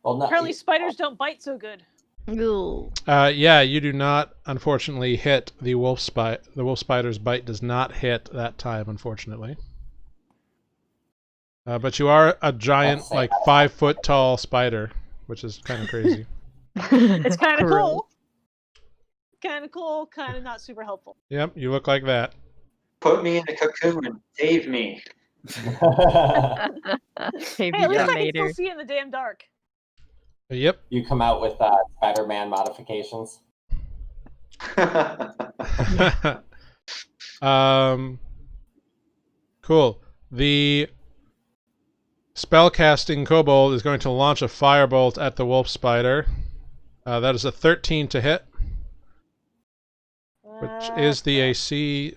Speaker 6: Well, not
Speaker 5: Apparently spiders don't bite so good.
Speaker 4: Ooh.
Speaker 1: Yeah, you do not, unfortunately, hit the wolf spider. The wolf spider's bite does not hit that time, unfortunately. But you are a giant,
Speaker 6: That's
Speaker 1: like
Speaker 6: sad.
Speaker 1: 5 foot tall spider, which is kind of crazy.
Speaker 5: It's kind of
Speaker 4: Gross.
Speaker 5: cool. Kind of cool, kind of not super helpful.
Speaker 1: Yep, you look like that.
Speaker 2: Put me in the cocoon and save me.
Speaker 4: Maybe
Speaker 5: Hey, at least I can
Speaker 4: later.
Speaker 5: still see in the damn dark.
Speaker 1: Yep.
Speaker 6: You come out with Spider-Man modifications.
Speaker 1: Cool. The spellcasting kobold is going to launch a firebolt at the wolf spider. That is a 13 to hit, which is the
Speaker 5: crap.
Speaker 1: AC.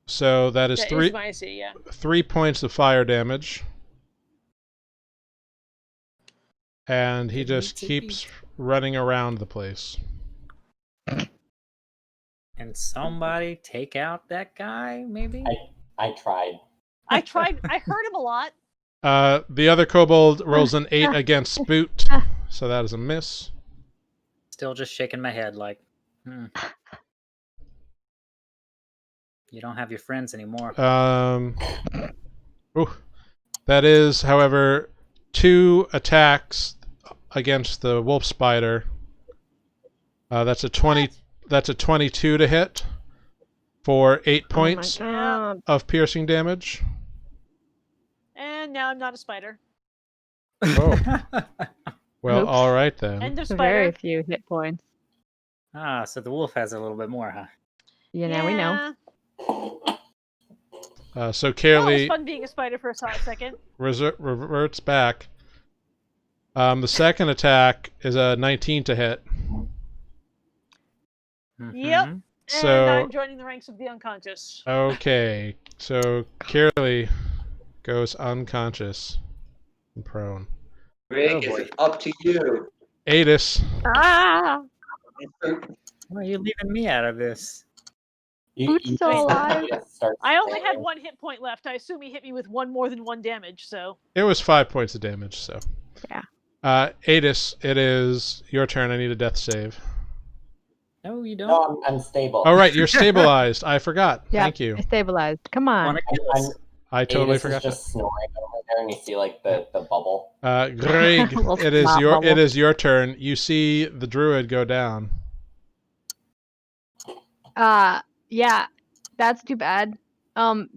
Speaker 1: So that is
Speaker 5: That
Speaker 1: three
Speaker 5: is my AC, yeah.
Speaker 1: 3 points of fire damage. And he just keeps running around the place.
Speaker 7: And somebody take out that guy, maybe?
Speaker 6: I tried.
Speaker 5: I tried. I heard him a lot.
Speaker 1: The other kobold rolls an 8 against Spoot, so that is a miss.
Speaker 7: Still just shaking my head like, You don't have your friends anymore.
Speaker 1: That is, however, 2 attacks against the wolf spider. That's a 20. That's a 22 to hit for 8 points
Speaker 4: God.
Speaker 1: of piercing damage.
Speaker 5: And now I'm not a spider.
Speaker 1: Oh. Well,
Speaker 4: Oops.
Speaker 1: all right then.
Speaker 5: End of
Speaker 4: Very
Speaker 5: spider.
Speaker 4: few hit points.
Speaker 7: So the wolf has a little bit more, huh?
Speaker 4: Yeah, now we know.
Speaker 1: So
Speaker 5: Well, it was
Speaker 1: Kaerlie
Speaker 5: fun being a spider for a solid second.
Speaker 1: reverts back. The second attack is a 19 to hit.
Speaker 5: Yep.
Speaker 7: Mhm.
Speaker 1: So-
Speaker 5: And I'm joining the ranks of the unconscious.
Speaker 1: Okay, so Kaerlie goes unconscious and prone.
Speaker 2: Grrrig,
Speaker 7: Oh, boy.
Speaker 2: it's up to you.
Speaker 1: Aetis.
Speaker 4: Ah!
Speaker 7: Why are you leaving me out of this?
Speaker 4: Spoot's still
Speaker 6: just
Speaker 4: alive?
Speaker 6: need to start
Speaker 5: I only had
Speaker 6: scanning.
Speaker 5: 1 hit point left. I assume he hit me with 1 more than 1 damage, so.
Speaker 1: It was 5 points of damage, so.
Speaker 4: Yeah.
Speaker 1: Aetis, it is your turn. I need a death save.
Speaker 7: No, you don't.
Speaker 6: No, I'm stable.
Speaker 1: Oh, right, you're stabilized. I forgot.
Speaker 4: Yeah,
Speaker 1: Thank you.
Speaker 4: I stabilized. Come on.
Speaker 7: Wanna kill us?
Speaker 1: I totally
Speaker 6: Aetis
Speaker 1: forgot
Speaker 6: is just snoring over there, and you see like the bubble.
Speaker 1: that. Grrrig,
Speaker 4: Little
Speaker 1: it is
Speaker 4: snot
Speaker 1: your
Speaker 4: bubble.
Speaker 1: turn. You see the druid go down.
Speaker 4: Yeah, that's too bad.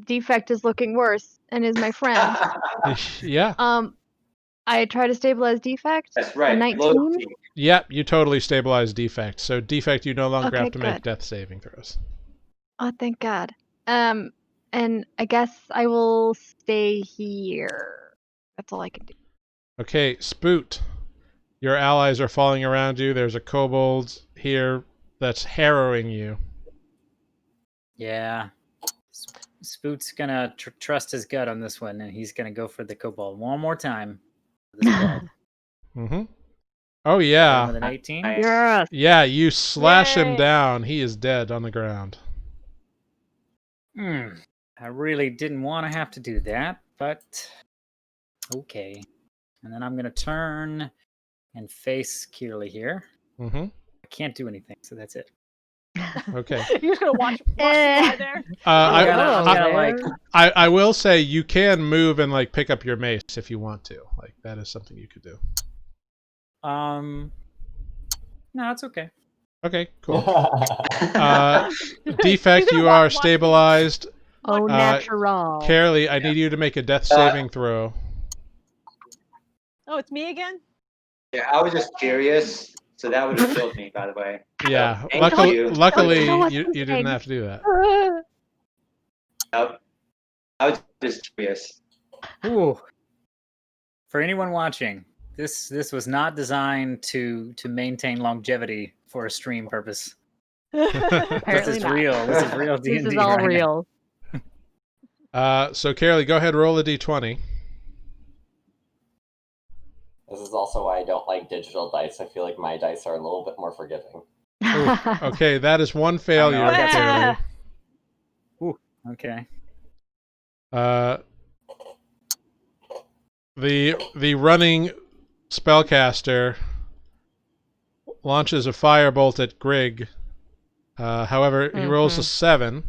Speaker 4: Defect is looking worse and is my friend.
Speaker 1: Yeah.
Speaker 4: I try to stabilize Defect.
Speaker 2: That's right.
Speaker 4: 19?
Speaker 2: loyalty.
Speaker 1: Yep, you totally stabilized Defect. So Defect, you no longer
Speaker 4: Okay,
Speaker 1: have to make
Speaker 4: good.
Speaker 1: death saving throws.
Speaker 4: Oh, thank God. And I guess I will stay here. That's all I can do.
Speaker 1: Okay, Spoot. Your allies are falling around you. There's a kobold here that's harrowing you.
Speaker 7: Yeah. Spoot's gonna trust his gut on this one, and he's gonna go for the kobold one more time. This 12.
Speaker 1: Mm-hmm. Oh, yeah.
Speaker 7: With an 18.
Speaker 4: Yes.
Speaker 1: Yeah, you slash him
Speaker 5: Yay.
Speaker 1: down. He is dead on the ground.
Speaker 7: I really didn't want to have to do that, but okay. And then I'm gonna turn and face Kaerlie here.
Speaker 1: Mm-hmm.
Speaker 7: I can't do anything, so that's it.
Speaker 1: Okay.
Speaker 5: You're just gonna watch me lie there.
Speaker 7: I'm gonna,
Speaker 1: I,
Speaker 7: I'm gonna, like,
Speaker 1: I will say you can move and like pick up your mace if you want to. Like that is something you could do.
Speaker 7: no, it's okay.
Speaker 1: Okay, cool.
Speaker 5: You're
Speaker 1: Defect,
Speaker 5: gonna
Speaker 1: you
Speaker 5: watch
Speaker 1: are
Speaker 5: me.
Speaker 1: stabilized.
Speaker 4: Oh, natural.
Speaker 1: Kaerlie, I need you to make a death saving throw.
Speaker 5: Oh, it's me again?
Speaker 2: Yeah, I was just curious, so that would have killed me, by the way.
Speaker 1: Yeah,
Speaker 2: Thank
Speaker 1: luckily,
Speaker 2: you.
Speaker 1: luckily
Speaker 4: Don't tell
Speaker 1: you
Speaker 4: us
Speaker 1: didn't
Speaker 4: anything.
Speaker 1: have to do that.
Speaker 2: Yep. I was just curious.
Speaker 7: Ooh. For anyone watching, this was not designed to maintain longevity for a stream purpose. This
Speaker 4: Apparently
Speaker 7: is
Speaker 4: not.
Speaker 7: real. This is real D&D
Speaker 4: This is all
Speaker 7: right
Speaker 4: real.
Speaker 1: So Kaerlie, go ahead, roll a d20.
Speaker 6: This is also why I don't like digital dice. I feel like my dice are a little bit more forgiving.
Speaker 1: Okay, that is one failure,
Speaker 7: I got
Speaker 1: Kaerlie.
Speaker 7: Ooh, okay.
Speaker 1: The running spellcaster launches a firebolt at Grrrig. However, he rolls a 7.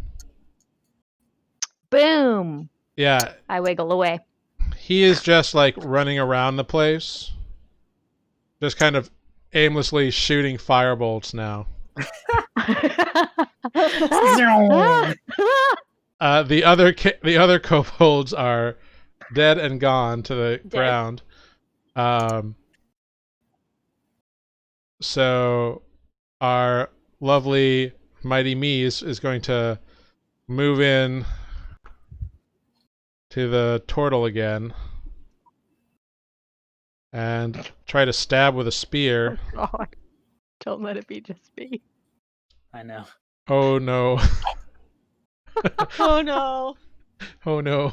Speaker 4: Boom!
Speaker 1: Yeah,
Speaker 4: I wiggle away.
Speaker 1: he is just like running around the place, just kind of aimlessly shooting firebolts now. The other kobolds are dead and gone to the ground. So our lovely Mighty Mees is going to move in to the turtle again and try to stab with a spear.
Speaker 4: Oh, God. Don't let it be just me.
Speaker 7: I know.
Speaker 1: Oh no.
Speaker 5: Oh no.
Speaker 1: Oh no.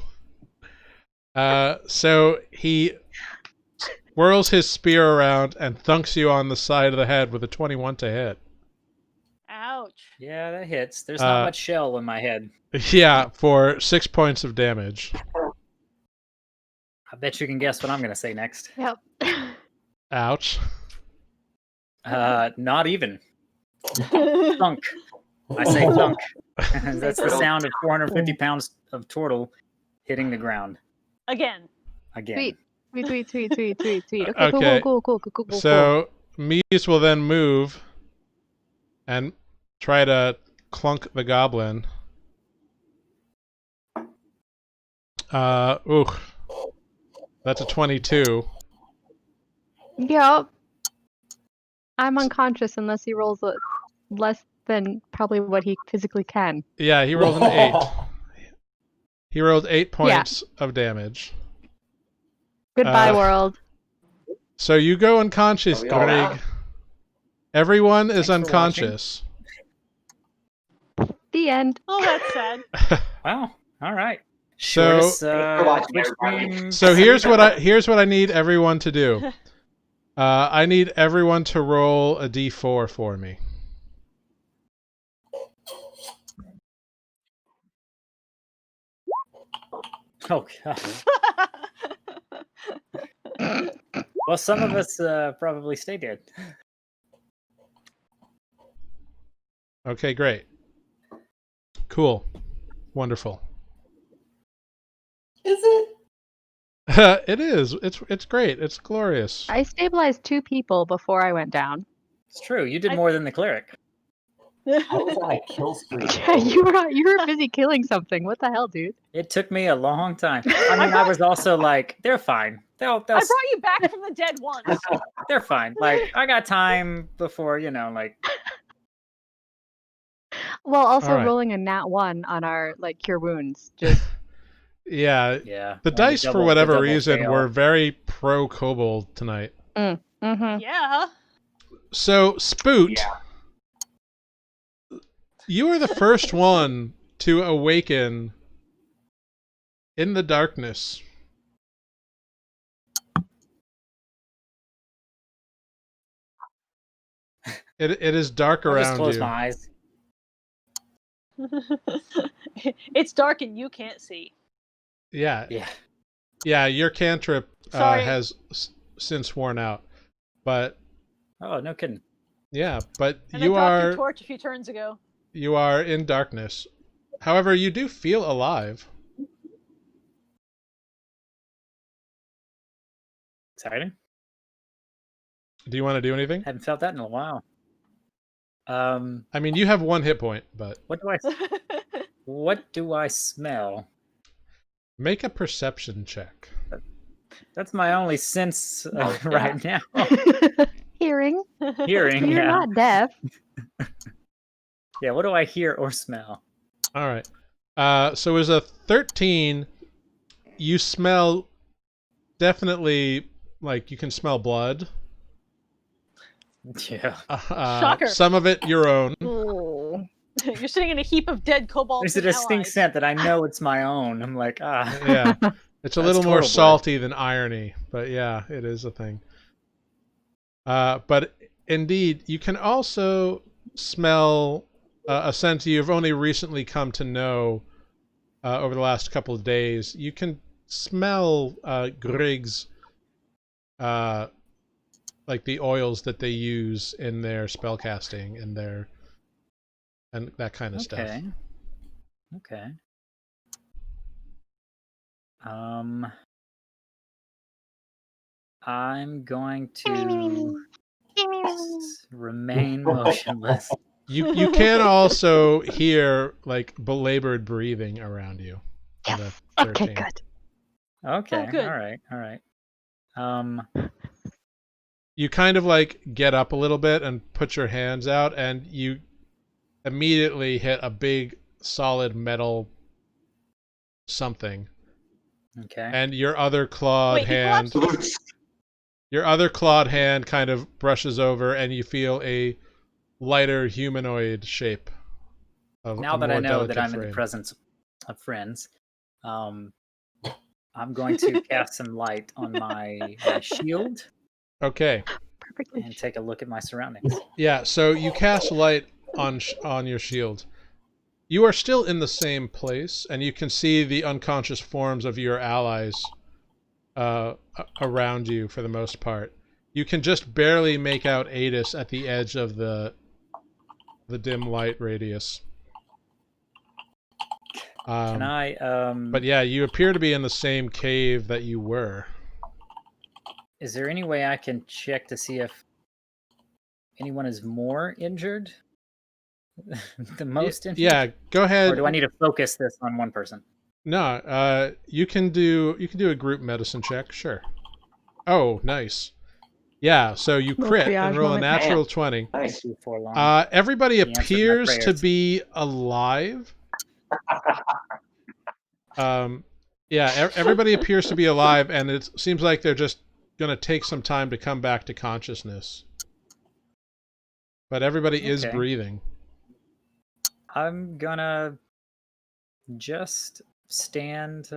Speaker 1: So he whirls his spear around and thunks you on the side of the head with a 21 to hit.
Speaker 5: Ouch.
Speaker 7: Yeah, that hits. There's not much shell in my head.
Speaker 1: Yeah, for 6 points of damage.
Speaker 7: I bet you can guess what I'm going to say next.
Speaker 4: Yep.
Speaker 1: Ouch.
Speaker 7: Not even. Thunk. I say thunk. That's the sound of 450 pounds of turtle hitting the ground.
Speaker 5: Again.
Speaker 7: Again.
Speaker 4: Sweet. Okay,
Speaker 1: Okay.
Speaker 4: cool.
Speaker 1: So Mees will then move and try to clunk the goblin. That's a 22.
Speaker 4: Yep. I'm unconscious unless he rolls less than probably what he physically can.
Speaker 1: Yeah, he rolled an 8. He rolled 8 points of damage.
Speaker 4: Goodbye, world.
Speaker 1: So you go unconscious,
Speaker 2: Are we all
Speaker 1: Grrrig.
Speaker 2: out?
Speaker 1: Everyone is
Speaker 7: Thanks for
Speaker 1: unconscious.
Speaker 4: The end.
Speaker 5: Oh, that's sad.
Speaker 7: Wow. All right.
Speaker 1: So,
Speaker 7: Shortest,
Speaker 2: for watching,
Speaker 7: Twitch
Speaker 2: everybody.
Speaker 7: stream.
Speaker 1: so here's what I need everyone to do. I need everyone to roll a d4 for me.
Speaker 7: Oh, God. Well, some of us probably stay dead.
Speaker 1: Okay, great. Cool. Wonderful.
Speaker 6: Is it?
Speaker 1: It is. It's great. It's glorious.
Speaker 4: I stabilized 2 people before I went down.
Speaker 7: It's true. You did more than the cleric.
Speaker 6: I was on a kill streak.
Speaker 4: Yeah, you were busy killing something. What the hell, dude?
Speaker 7: It took me a long time. I mean, I was also like, they're fine. They'll
Speaker 5: I brought you back from the dead once.
Speaker 7: they're fine. Like, I got time before, like.
Speaker 4: Well, also
Speaker 1: All right.
Speaker 4: rolling a nat 1 on our cure wounds. Just
Speaker 1: Yeah.
Speaker 7: Yeah.
Speaker 1: The dice, for
Speaker 7: the
Speaker 1: whatever
Speaker 7: double
Speaker 1: reason,
Speaker 7: fail.
Speaker 1: were very pro Kobold tonight.
Speaker 4: mm-hmm.
Speaker 5: Yeah.
Speaker 1: So, Spoot,
Speaker 2: Yeah.
Speaker 1: you are the first one to awaken in the darkness. It is dark
Speaker 7: I'll just
Speaker 1: around
Speaker 7: close
Speaker 1: you.
Speaker 7: my eyes.
Speaker 5: It's dark and you can't see.
Speaker 1: Yeah.
Speaker 7: Yeah.
Speaker 1: Yeah, your cantrip
Speaker 5: Sorry.
Speaker 1: has since worn out. But
Speaker 7: Oh, no kidding.
Speaker 1: yeah, but
Speaker 5: And
Speaker 1: you
Speaker 5: I dropped
Speaker 1: are
Speaker 5: your torch a few turns ago.
Speaker 1: you are in darkness. However, you do feel alive.
Speaker 7: Exciting.
Speaker 1: Do you want to do anything?
Speaker 7: Haven't felt that in a while.
Speaker 1: I mean, you have 1 hit point, but
Speaker 7: what do I smell?
Speaker 1: make a perception check.
Speaker 7: That's my only sense
Speaker 2: Oh, yeah.
Speaker 7: right now.
Speaker 4: Hearing.
Speaker 7: Hearing,
Speaker 4: You're
Speaker 7: yeah.
Speaker 4: not deaf.
Speaker 7: Yeah, what do I hear or smell?
Speaker 1: All right. So as a 13, you smell definitely, like, you can smell blood.
Speaker 7: Yeah.
Speaker 5: Shocker.
Speaker 1: Some of it your own.
Speaker 4: Oh.
Speaker 5: You're sitting in a heap of dead kobolds.
Speaker 7: There's a
Speaker 5: and
Speaker 7: distinct
Speaker 5: allies.
Speaker 7: scent that I know it's my own. I'm like, ah.
Speaker 1: Yeah. It's a
Speaker 7: That's
Speaker 1: little more
Speaker 7: total blood.
Speaker 1: salty than irony, but yeah, it is a thing. But indeed, you can also smell a scent you've only recently come to know over the last couple of days. You can smell Grrig's, like the oils that they use in their spellcasting and that kind of stuff.
Speaker 7: Okay. I'm going to remain motionless.
Speaker 1: You can also hear like belabored breathing around you. on the
Speaker 4: Okay,
Speaker 1: 13.
Speaker 4: good.
Speaker 7: Okay.
Speaker 5: Oh, good.
Speaker 7: All right.
Speaker 1: You kind of like get up a little bit and put your hands out, and you immediately hit a big solid metal something.
Speaker 7: Okay.
Speaker 1: And your other clawed
Speaker 5: Wait, he
Speaker 1: hand
Speaker 5: collapsed?
Speaker 1: your other clawed hand kind of brushes over, and you feel a lighter humanoid shape of
Speaker 7: Now
Speaker 1: a
Speaker 7: that I
Speaker 1: more
Speaker 7: know that
Speaker 1: delicate
Speaker 7: I'm in the
Speaker 1: frame.
Speaker 7: presence of friends, I'm going to cast some light on my shield
Speaker 1: Okay.
Speaker 4: Perfectly.
Speaker 7: and take a look at my surroundings.
Speaker 1: Yeah, so you cast light on your shield. You are still in the same place, and you can see the unconscious forms of your allies around you for the most part. You can just barely make out Aetis at the edge of the dim light radius.
Speaker 7: Can I?
Speaker 1: But yeah, you appear to be in the same cave that you were.
Speaker 7: Is there any way I can check to see if anyone is more injured? The most injured?
Speaker 1: Yeah, go ahead.
Speaker 7: Or do I need to focus this on one person?
Speaker 1: No, you can do a group medicine check, sure. Oh, nice. Yeah, so you
Speaker 4: Little
Speaker 1: crit
Speaker 4: triage
Speaker 1: and roll a
Speaker 4: moment.
Speaker 1: natural 20.
Speaker 2: Nice.
Speaker 7: Before long.
Speaker 1: Everybody
Speaker 7: He answered my
Speaker 1: appears to
Speaker 7: prayers.
Speaker 1: be alive. Yeah, everybody appears to be alive, and it seems like they're just going to take some time to come back to consciousness. But everybody is
Speaker 7: Okay.
Speaker 1: breathing.
Speaker 7: I'm gonna just stand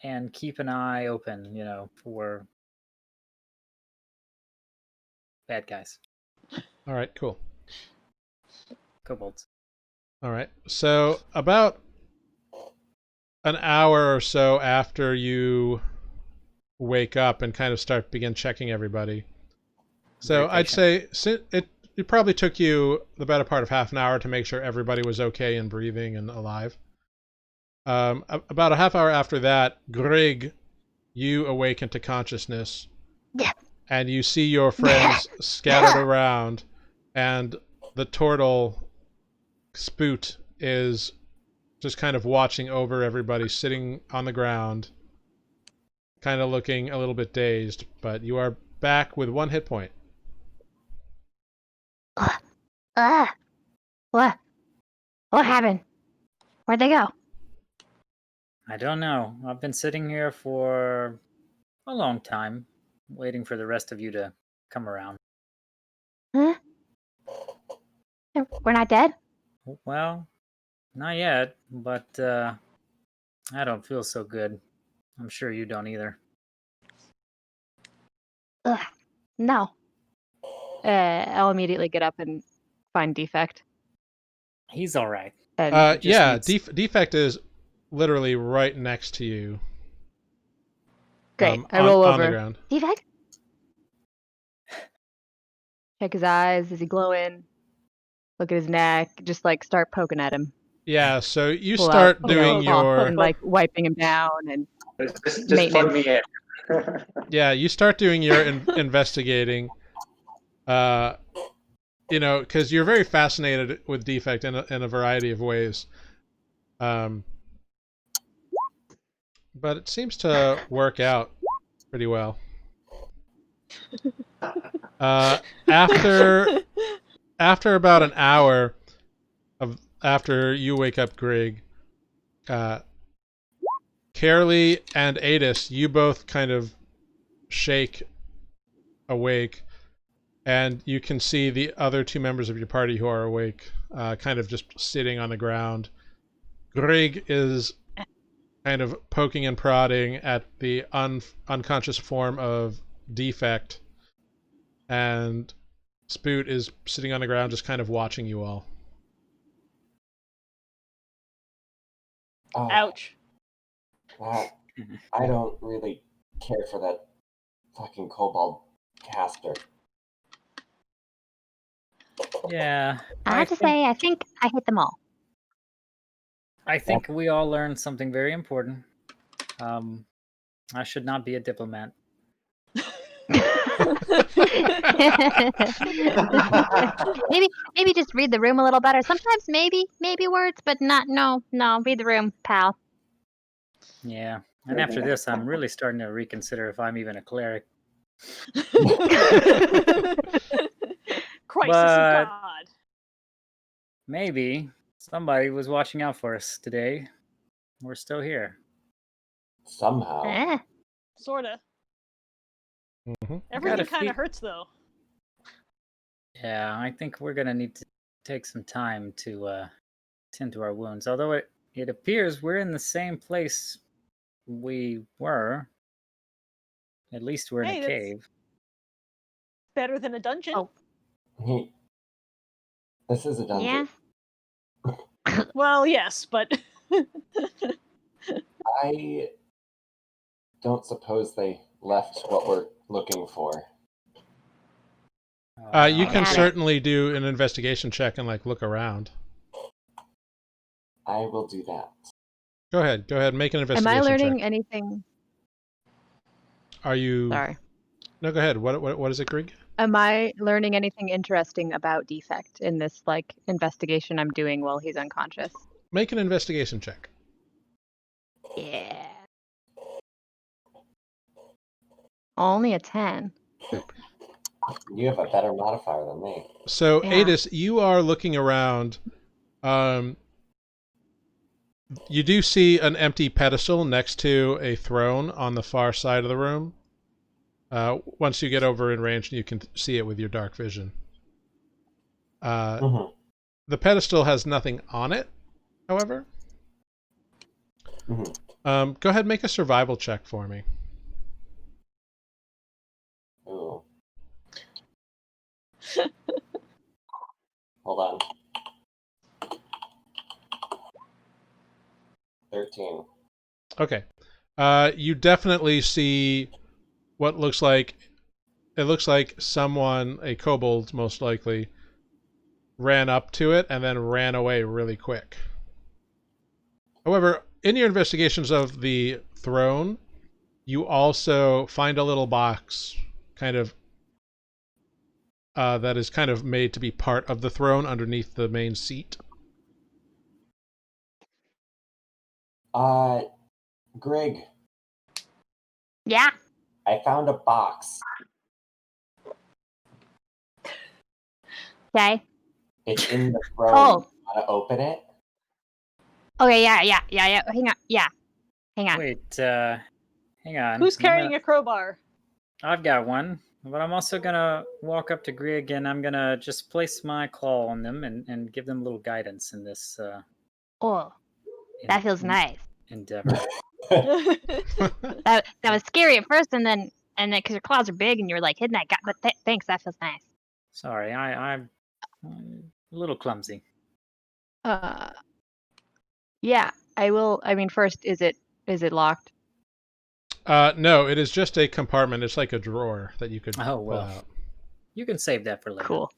Speaker 7: and keep an eye open, for bad guys,
Speaker 1: All right, cool.
Speaker 7: kobolds.
Speaker 1: All right. So about an hour or so after you wake up and kind of begin checking everybody. So
Speaker 7: Very
Speaker 1: I'd say it probably took you the better part of half an hour to make sure everybody was okay and breathing and alive. About a half hour after that, Grrrig, you awaken to consciousness.
Speaker 3: Yeah.
Speaker 1: And you see your friends scattered around, and the turtle Spoot is just kind of watching over everybody, sitting on the ground, kind of looking a little bit dazed, but you are back with 1 hit point.
Speaker 3: What? What happened? Where'd they go?
Speaker 7: I don't know. I've been sitting here for a long time, waiting for the rest of you to come around.
Speaker 3: Huh? We're not dead?
Speaker 7: Well, not yet, but I don't feel so good. I'm sure you don't either.
Speaker 3: No.
Speaker 4: I'll immediately get up and find Defect.
Speaker 7: He's all right.
Speaker 4: And
Speaker 7: just
Speaker 1: Yeah,
Speaker 7: needs-
Speaker 1: Defect is literally right next to you.
Speaker 4: great. I roll
Speaker 1: on the
Speaker 4: over.
Speaker 1: ground.
Speaker 3: Defect?
Speaker 4: Check his eyes. Is he glowing? Look at his neck. Just like start poking at him.
Speaker 1: Yeah, so you
Speaker 4: Pull
Speaker 1: start
Speaker 4: out,
Speaker 1: doing
Speaker 4: cloth
Speaker 1: your
Speaker 4: and like wiping him down and
Speaker 2: Just plug me in.
Speaker 1: yeah, you start doing your investigating. you know, because you're very fascinated with Defect in a variety of ways. But it seems to work out pretty well. After about an hour after you wake up, Grrrig, Kaerlie and Aetis, you both kind of shake awake, and you can see the other two members of your party who are awake, kind of just sitting on the ground. Grrrig is kind of poking and prodding at the unconscious form of Defect, and Spoot is sitting on the ground just kind of watching you all.
Speaker 5: Ouch.
Speaker 6: I don't really care for that fucking Kobold caster.
Speaker 7: Yeah.
Speaker 3: I have to say, I think I hit them all.
Speaker 7: I think we all learned something very important. I should not be a diplomat.
Speaker 3: maybe just read the room a little better. Sometimes maybe words, but no. Read the room, pal.
Speaker 7: Yeah. And after this, I'm really starting to reconsider if I'm even a cleric.
Speaker 5: Crisis
Speaker 7: But-
Speaker 5: of God.
Speaker 7: Maybe somebody was watching out for us today. We're still here.
Speaker 6: Somehow.
Speaker 3: Eh.
Speaker 5: Sorta.
Speaker 1: Mm-hmm.
Speaker 5: Everything
Speaker 7: Gotta
Speaker 5: kind
Speaker 7: feed-
Speaker 5: of hurts though.
Speaker 7: Yeah, I think we're gonna need to take some time to tend to our wounds. Although it appears we're in the same place we were. At least we're in
Speaker 5: Hey,
Speaker 7: a
Speaker 5: that's-
Speaker 7: cave.
Speaker 5: Better than a dungeon.
Speaker 3: Oh.
Speaker 6: This is a dungeon.
Speaker 3: Yeah.
Speaker 5: Well, yes, but
Speaker 6: I don't suppose they left what we're looking for.
Speaker 1: You can
Speaker 3: Got it.
Speaker 1: certainly do an investigation check and like look around.
Speaker 6: I will do that.
Speaker 1: Go ahead, make an
Speaker 4: Am
Speaker 1: investigation
Speaker 4: I learning
Speaker 1: check.
Speaker 4: anything?
Speaker 1: Are you?
Speaker 4: Sorry.
Speaker 1: No, go ahead. What is it, Grrrig?
Speaker 4: Am I learning anything interesting about Defect in this like investigation I'm doing while he's unconscious?
Speaker 1: Make an investigation check.
Speaker 3: Yeah.
Speaker 4: Only a 10.
Speaker 6: You have a better modifier than me.
Speaker 1: So,
Speaker 4: Yeah.
Speaker 1: Aetis, you are looking around. You do see an empty pedestal next to a throne on the far side of the room. Once you get over in range, you can see it with your dark vision.
Speaker 6: Mm-hmm.
Speaker 1: The pedestal has nothing on it, however.
Speaker 6: Mm-hmm.
Speaker 1: Go ahead and make a survival check for me.
Speaker 6: Ooh. Hold on. 13.
Speaker 1: Okay. You definitely see what looks like someone, a kobold most likely, ran up to it and then ran away really quick. However, in your investigations of the throne, you also find a little box kind of that is kind of made to be part of the throne underneath the main seat.
Speaker 6: Grrrig,
Speaker 3: Yeah.
Speaker 6: I found a box.
Speaker 3: Okay.
Speaker 6: It's in the throne.
Speaker 3: Oh.
Speaker 6: Want to open it?
Speaker 3: Okay. Yeah. Hang on. Yeah. Hang on.
Speaker 7: Wait, hang on.
Speaker 5: who's carrying a crowbar?
Speaker 7: I've got one, but I'm also gonna walk up to Grrrig and I'm gonna just place my claw on them and give them a little guidance in this
Speaker 3: Oh, that feels nice.
Speaker 7: endeavor.
Speaker 3: That was scary at first, and then because your claws are big and you're like hitting that guy. But thanks, that feels nice.
Speaker 7: Sorry, I'm a little clumsy.
Speaker 4: Yeah, I will. I mean, first, is it locked?
Speaker 1: No, it is just a compartment. It's like a drawer that you could
Speaker 7: Oh,
Speaker 1: pull
Speaker 7: well.
Speaker 1: out.
Speaker 7: You can save that for later.
Speaker 4: Cool.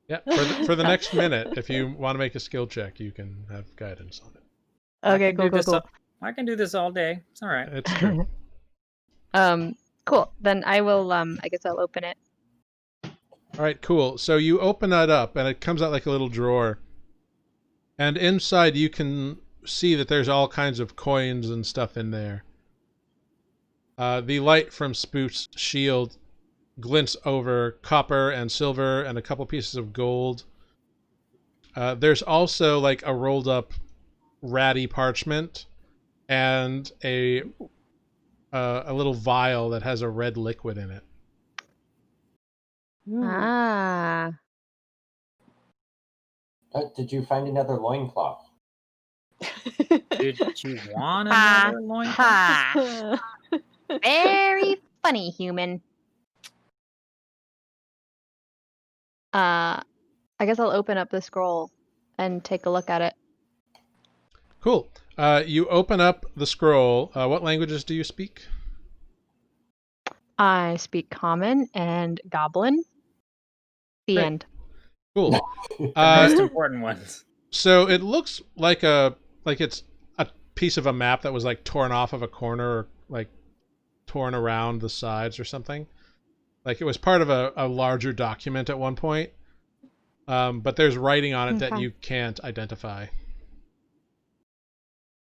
Speaker 1: Yeah, for the next minute, if you want to make a skill check, you can have guidance on it.
Speaker 4: Okay,
Speaker 7: I can do
Speaker 4: cool.
Speaker 7: this all- I can do this all day. It's all right.
Speaker 1: It's true.
Speaker 4: Cool. Then I will. I guess I'll open it.
Speaker 1: All right, cool. So you open that up, and it comes out like a little drawer. And inside, you can see that there's all kinds of coins and stuff in there. The light from Spoot's shield glints over copper and silver and a couple pieces of gold. There's also like a rolled up ratty parchment and a little vial that has a red liquid in it.
Speaker 4: Ah.
Speaker 6: Did you find another loincloth?
Speaker 7: Did you want
Speaker 3: Ha,
Speaker 7: another loincloth?
Speaker 3: ha. Very funny, human.
Speaker 4: I guess I'll open up the scroll and take a look at it.
Speaker 1: Cool. You open up the scroll. What languages do you speak?
Speaker 4: I speak Common and Goblin. The
Speaker 1: Great.
Speaker 4: end.
Speaker 1: Cool.
Speaker 7: The most important ones.
Speaker 1: So it looks like it's a piece of a map that was like torn off of a corner, or like torn around the sides or something. Like it was part of a larger document at one point. But there's writing on it that
Speaker 4: Okay.
Speaker 1: you can't identify.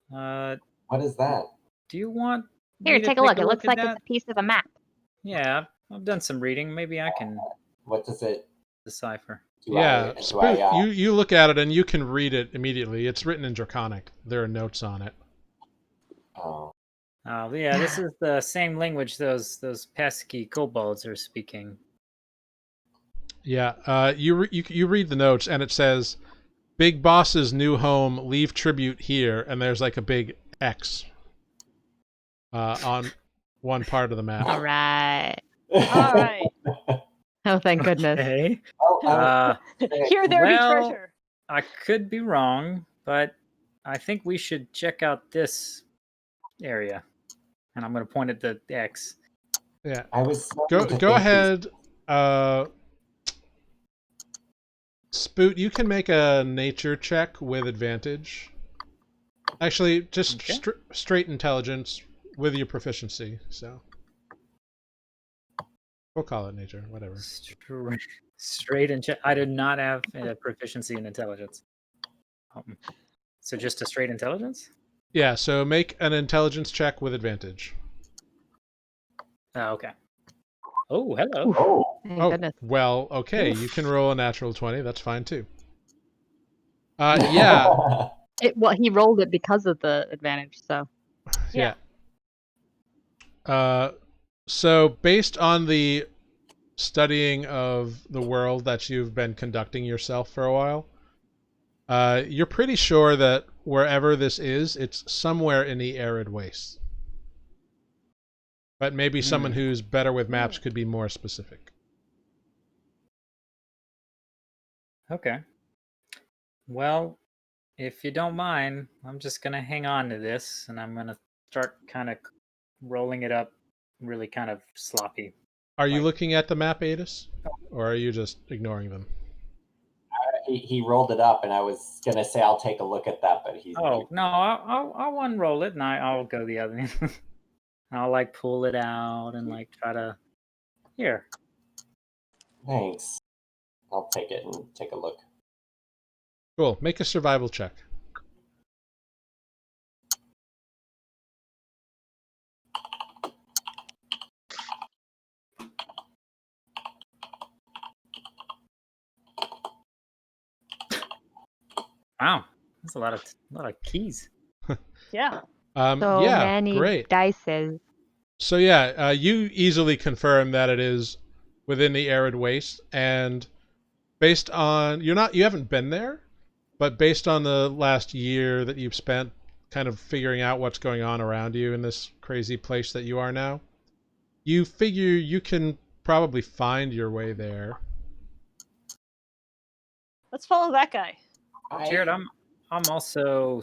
Speaker 6: What is that?
Speaker 7: Do you want
Speaker 3: Here,
Speaker 7: me to
Speaker 3: take a look. It looks
Speaker 7: at
Speaker 3: like
Speaker 7: that?
Speaker 3: it's a piece of a map.
Speaker 7: Yeah, I've done some reading. Maybe I can
Speaker 6: What does it
Speaker 7: decipher.
Speaker 6: do?
Speaker 1: Yeah,
Speaker 6: do
Speaker 1: Spoot,
Speaker 6: I,
Speaker 1: you look at it and you can read it immediately. It's written in Draconic. There are notes on it.
Speaker 6: oh.
Speaker 7: Oh, yeah, this is the same language those pesky kobolds are speaking.
Speaker 1: Yeah, you read the notes and it says, "Big Boss's new home. Leave tribute here." And there's like a big X on one part of the map.
Speaker 4: All right.
Speaker 5: All right.
Speaker 4: Oh, thank goodness.
Speaker 7: Okay.
Speaker 6: Oh,
Speaker 5: Here there
Speaker 7: Well-
Speaker 5: be treasure.
Speaker 7: I could be wrong, but I think we should check out this area. And I'm going to point at the X.
Speaker 1: Yeah,
Speaker 6: I was starting to
Speaker 1: go
Speaker 6: think
Speaker 1: ahead. Spoot, you can make a nature check with advantage. Actually, just
Speaker 7: Okay.
Speaker 1: straight intelligence with your proficiency. So we'll call it nature, whatever.
Speaker 7: Straight and check. I did not have proficiency in intelligence. So just a straight intelligence?
Speaker 1: Yeah, so make an intelligence check with advantage.
Speaker 7: Oh, okay. Oh, hello.
Speaker 6: Oh,
Speaker 4: Thank
Speaker 1: Oh,
Speaker 4: goodness.
Speaker 1: well, okay. You can roll a natural 20. That's fine, too. Yeah,
Speaker 4: Well, he rolled it because of the advantage, so.
Speaker 1: yeah. So based on the studying of the world that you've been conducting yourself for a while, you're pretty sure that wherever this is, it's somewhere in the arid wastes. But maybe someone who's better with maps could be more specific.
Speaker 7: Okay. Well, if you don't mind, I'm just going to hang on to this and I'm going to start kind of rolling it up really kind of sloppy.
Speaker 1: Are you
Speaker 7: Like-
Speaker 1: looking at the map, Aetis? Or are you just ignoring them?
Speaker 6: he rolled it up, and I was gonna say I'll take a look at that, but he's
Speaker 7: Oh, no, I'll unroll it and I'll go the other. I'll like pull it out and like try to. Here.
Speaker 6: thanks. I'll take it and take a look.
Speaker 1: Cool. Make a survival check.
Speaker 7: Wow. That's a lot of keys.
Speaker 5: Yeah.
Speaker 4: So
Speaker 1: Yeah,
Speaker 4: many
Speaker 1: great.
Speaker 4: dices.
Speaker 1: So yeah, you easily confirm that it is within the arid waste, and based on you haven't been there, but based on the last year that you've spent kind of figuring out what's going on around you in this crazy place that you are now, you figure you can probably find your way there.
Speaker 5: Let's follow that guy.
Speaker 7: Jared, I'm also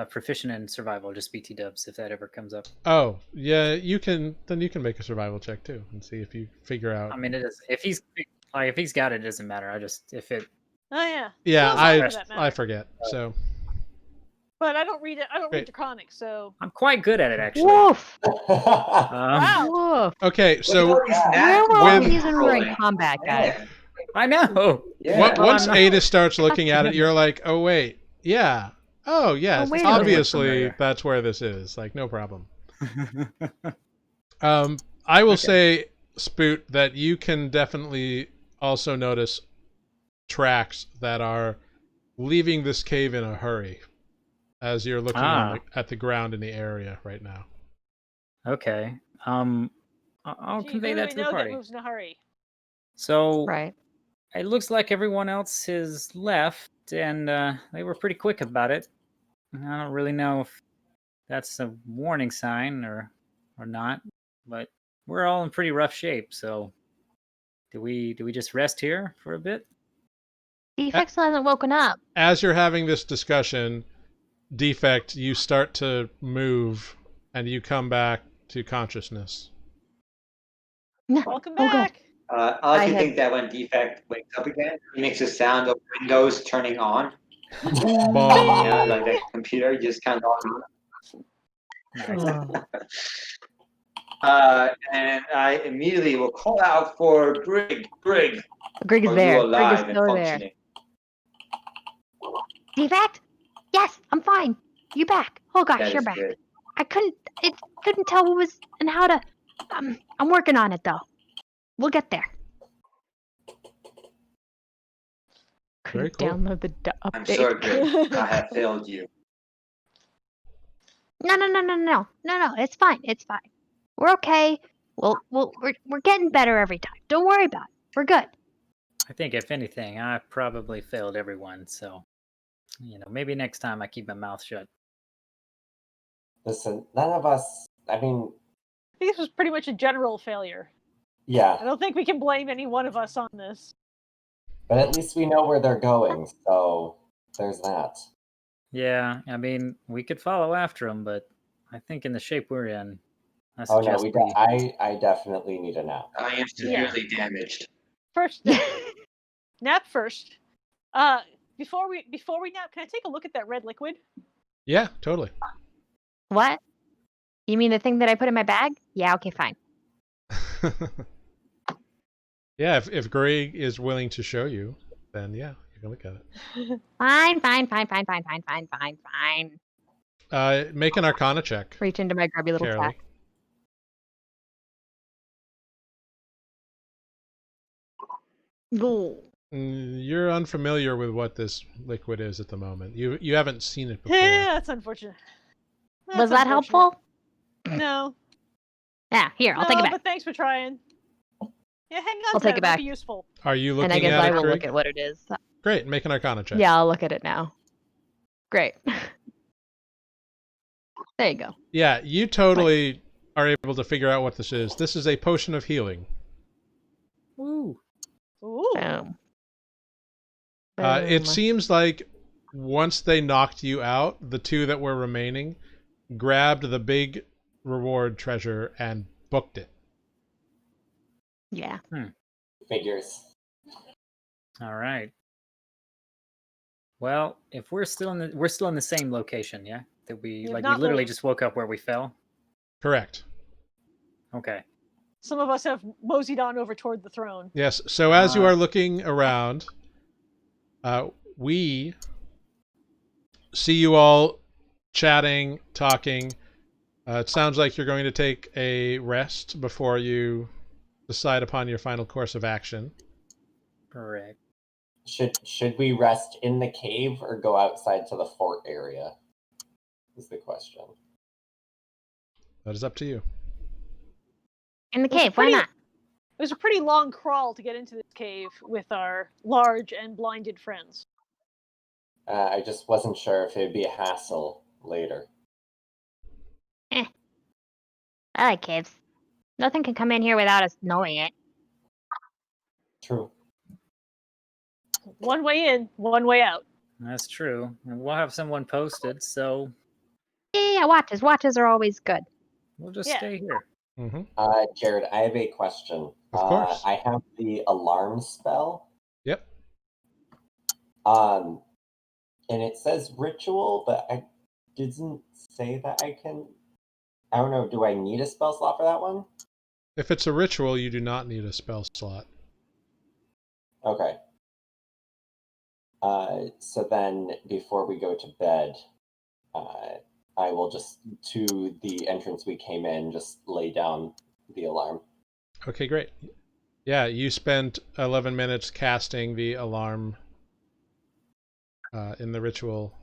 Speaker 7: proficient in survival, just BT dubs if that ever comes up.
Speaker 1: Oh, yeah, you can make a survival check too and see if you figure out.
Speaker 7: I mean, it is if he's got it, it doesn't matter. If it
Speaker 5: Oh yeah.
Speaker 1: Yeah,
Speaker 5: So does mine, for that
Speaker 1: I
Speaker 5: matter.
Speaker 1: forget. So
Speaker 5: But I don't read it. I don't read
Speaker 1: Great.
Speaker 5: Draconic, so
Speaker 7: I'm quite good at it actually.
Speaker 4: Woof!
Speaker 5: wow.
Speaker 4: Woof!
Speaker 1: okay, so
Speaker 2: Look at all these
Speaker 4: Where
Speaker 2: nat
Speaker 4: were all
Speaker 1: With-
Speaker 4: these when we were in
Speaker 2: rolling.
Speaker 4: combat, guys?
Speaker 7: I know.
Speaker 2: Yeah.
Speaker 1: Once
Speaker 7: no.
Speaker 1: Aetis starts looking at it,
Speaker 4: Touching
Speaker 1: you're like, oh wait, yeah. Oh yes,
Speaker 4: wait a minute.
Speaker 1: obviously
Speaker 7: Familiar.
Speaker 1: that's where this is. Like, no problem. I will say, Spoot, that you can definitely also notice tracks that are leaving this cave in a hurry as you're looking at the ground in the area right now.
Speaker 7: Okay. I'll
Speaker 5: Gee,
Speaker 7: convey
Speaker 5: who do
Speaker 7: that
Speaker 5: we
Speaker 7: to the
Speaker 5: know
Speaker 7: party.
Speaker 5: that moves in a hurry?
Speaker 7: So
Speaker 4: Right.
Speaker 7: it looks like everyone else has left, and they were pretty quick about it. I don't really know if that's a warning sign or not, but we're all in pretty rough shape. So do we just rest here for a bit?
Speaker 3: Defect still hasn't woken up.
Speaker 1: As you're having this discussion, Defect, you start to move and you come back to consciousness.
Speaker 5: Welcome
Speaker 3: Oh, good.
Speaker 5: back.
Speaker 2: I like
Speaker 3: I
Speaker 2: to
Speaker 3: have-
Speaker 2: think that when Defect wakes up again, he makes a sound of Windows turning on.
Speaker 1: Bong.
Speaker 2: You know, like that computer just kind of.
Speaker 7: Nice.
Speaker 2: And I immediately will call out for Grrrig. Grrrig,
Speaker 3: Grrrig is
Speaker 2: are
Speaker 3: there.
Speaker 2: you
Speaker 3: Grrrig is
Speaker 2: alive and
Speaker 3: still there.
Speaker 2: functioning?
Speaker 3: Defect? Yes, I'm fine. You back? Oh gosh,
Speaker 2: That
Speaker 3: you're
Speaker 2: is
Speaker 3: back.
Speaker 2: good.
Speaker 3: I couldn't tell what was and how to. I'm working on it though. We'll get there.
Speaker 1: Very
Speaker 4: Couldn't
Speaker 1: cool.
Speaker 4: download the update.
Speaker 2: I'm sorry, Grrrig. I have failed you.
Speaker 3: No. It's fine. It's fine. We're okay. We're getting better every time. Don't worry about it. We're good.
Speaker 7: I think if anything, I probably failed everyone. So, maybe next time I keep my mouth shut.
Speaker 6: Listen, none of us. I mean,
Speaker 5: I think this was pretty much a general failure.
Speaker 6: yeah,
Speaker 5: I don't think we can blame any one of us on this.
Speaker 6: but at least we know where they're going. So there's that.
Speaker 7: Yeah, I mean, we could follow after them, but I think in the shape we're in, I
Speaker 6: Oh no,
Speaker 7: suggest
Speaker 6: I definitely need a nap.
Speaker 2: I am severely damaged.
Speaker 5: First, nap first. Before we nap, can I take a look at that red liquid?
Speaker 1: Yeah, totally.
Speaker 3: What? You mean the thing that I put in my bag? Yeah. Okay. Fine.
Speaker 1: Yeah, if Grrrig is willing to show you, then yeah, you can look at it.
Speaker 3: Fine.
Speaker 1: Make an Arcana check,
Speaker 3: Reach into my grubby little
Speaker 1: Kaerlie.
Speaker 3: sack. Ooh.
Speaker 1: You're unfamiliar with what this liquid is at the moment. You haven't seen it before.
Speaker 5: Yeah, that's unfortunate.
Speaker 3: Was that helpful?
Speaker 5: No.
Speaker 3: Yeah. Here, I'll take it back.
Speaker 5: But thanks for trying. Yeah, hang on.
Speaker 3: I'll
Speaker 5: to
Speaker 3: take
Speaker 5: that.
Speaker 3: it back.
Speaker 5: Might be useful.
Speaker 1: Are you looking
Speaker 4: And I guess
Speaker 1: at
Speaker 4: I
Speaker 1: it,
Speaker 4: will
Speaker 1: Grrrig?
Speaker 4: look at what it is.
Speaker 1: Great, make an Arcana check.
Speaker 4: Yeah, I'll look at it now. Great. There you go.
Speaker 1: Yeah, you totally are able to figure out what this is. This is a potion of healing.
Speaker 7: Ooh.
Speaker 5: Ooh.
Speaker 4: Boom.
Speaker 1: It
Speaker 4: Boom.
Speaker 1: seems like once they knocked you out, the two that were remaining grabbed the big reward treasure and booked it.
Speaker 4: Yeah.
Speaker 6: Figures.
Speaker 7: All right. Well, if we're still in the same location, yeah? That we
Speaker 5: You've
Speaker 7: we
Speaker 5: not
Speaker 7: literally
Speaker 5: moved.
Speaker 7: just woke up where we fell.
Speaker 1: Correct.
Speaker 7: Okay.
Speaker 5: Some of us have moseyed on over toward the throne.
Speaker 1: Yes, so as you are looking around, we see you all chatting, talking. It sounds like you're going to take a rest before you decide upon your final course of action.
Speaker 7: Correct.
Speaker 6: Should we rest in the cave or go outside to the fort area? Is the question.
Speaker 1: That is up to you.
Speaker 3: In the
Speaker 5: It was
Speaker 3: cave. Why
Speaker 5: pretty-
Speaker 3: not?
Speaker 5: It was a pretty long crawl to get into this cave with our large and blinded friends.
Speaker 6: I just wasn't sure if it'd be a hassle later.
Speaker 3: I like caves. Nothing can come in here without us knowing it.
Speaker 6: True.
Speaker 5: One way in, one way out.
Speaker 7: That's true. And we'll have someone posted, so
Speaker 3: Yeah. Watches are always good.
Speaker 7: we'll just
Speaker 5: Yeah.
Speaker 7: stay here.
Speaker 1: Mm-hmm.
Speaker 6: Jared, I have a question.
Speaker 1: Of course.
Speaker 6: I have the alarm spell.
Speaker 1: Yep.
Speaker 6: And it says ritual, but I didn't say that I can. I don't know. Do I need a spell slot for that one?
Speaker 1: If it's a ritual, you do not need a spell slot.
Speaker 6: Okay. So then, before we go to bed, I will just, to the entrance we came in, just lay down the alarm.
Speaker 1: Okay, great. Yeah, you spent 11 minutes casting the alarm in the ritual.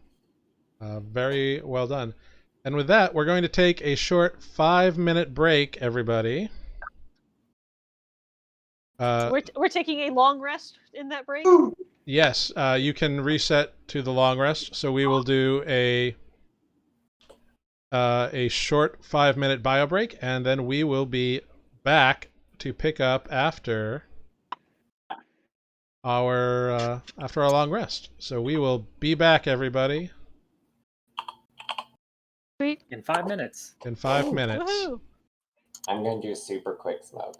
Speaker 1: Very well done. And with that, we're going to take a short 5-minute break, everybody.
Speaker 5: We're taking a long rest in that break.
Speaker 1: Yes, you can reset to the long rest. So we will do a short 5-minute bio break, and then we will be back to pick up after our long rest. So we will be back, everybody,
Speaker 5: Sweet.
Speaker 7: In 5 minutes.
Speaker 1: in 5 minutes.
Speaker 5: Woohoo!
Speaker 6: I'm going to do a super quick smoke.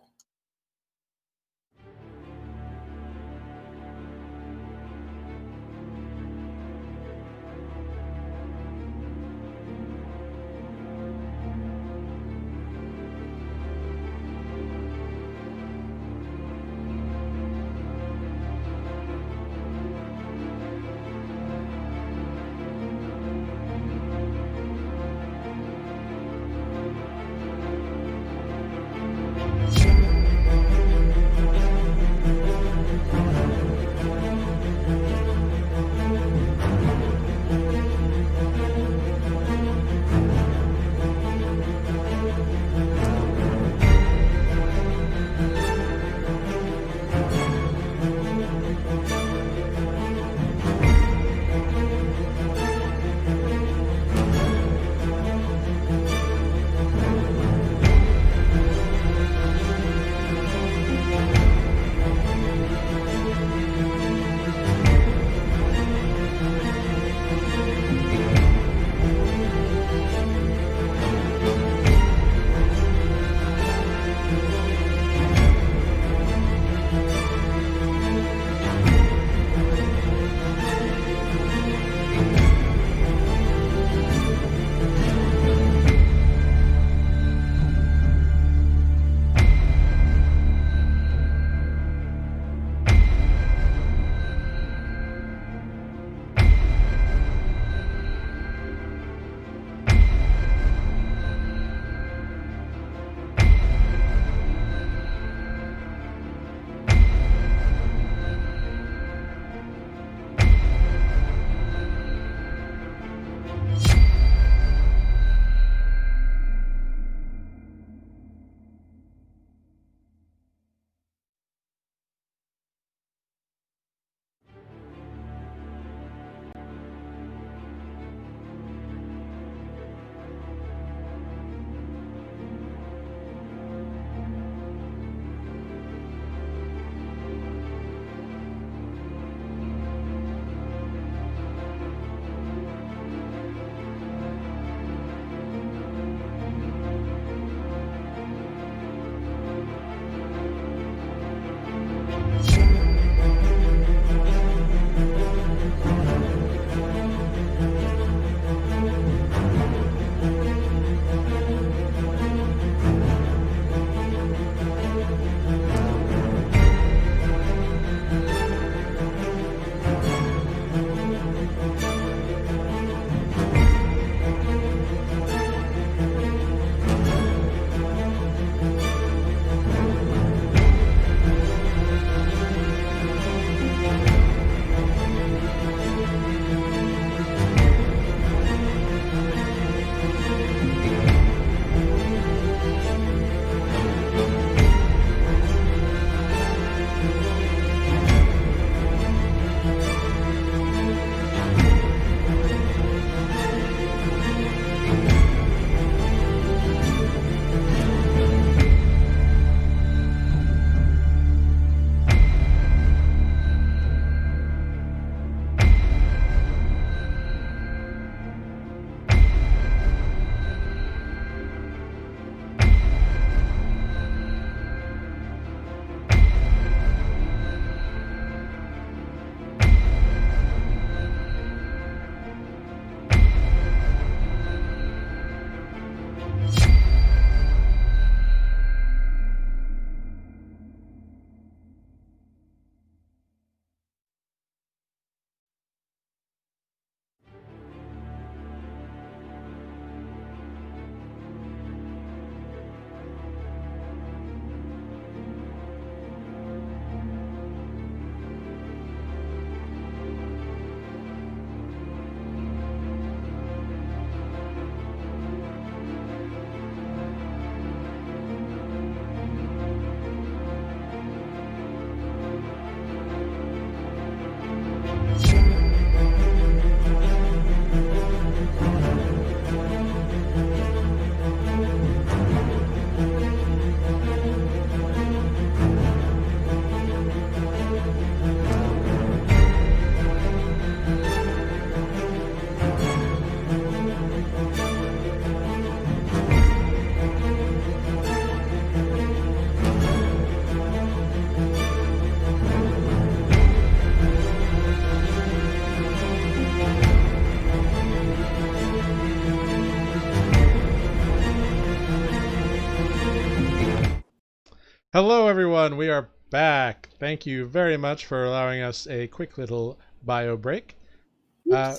Speaker 1: Hello, everyone. We are back. Thank you very much for allowing us a quick little bio break.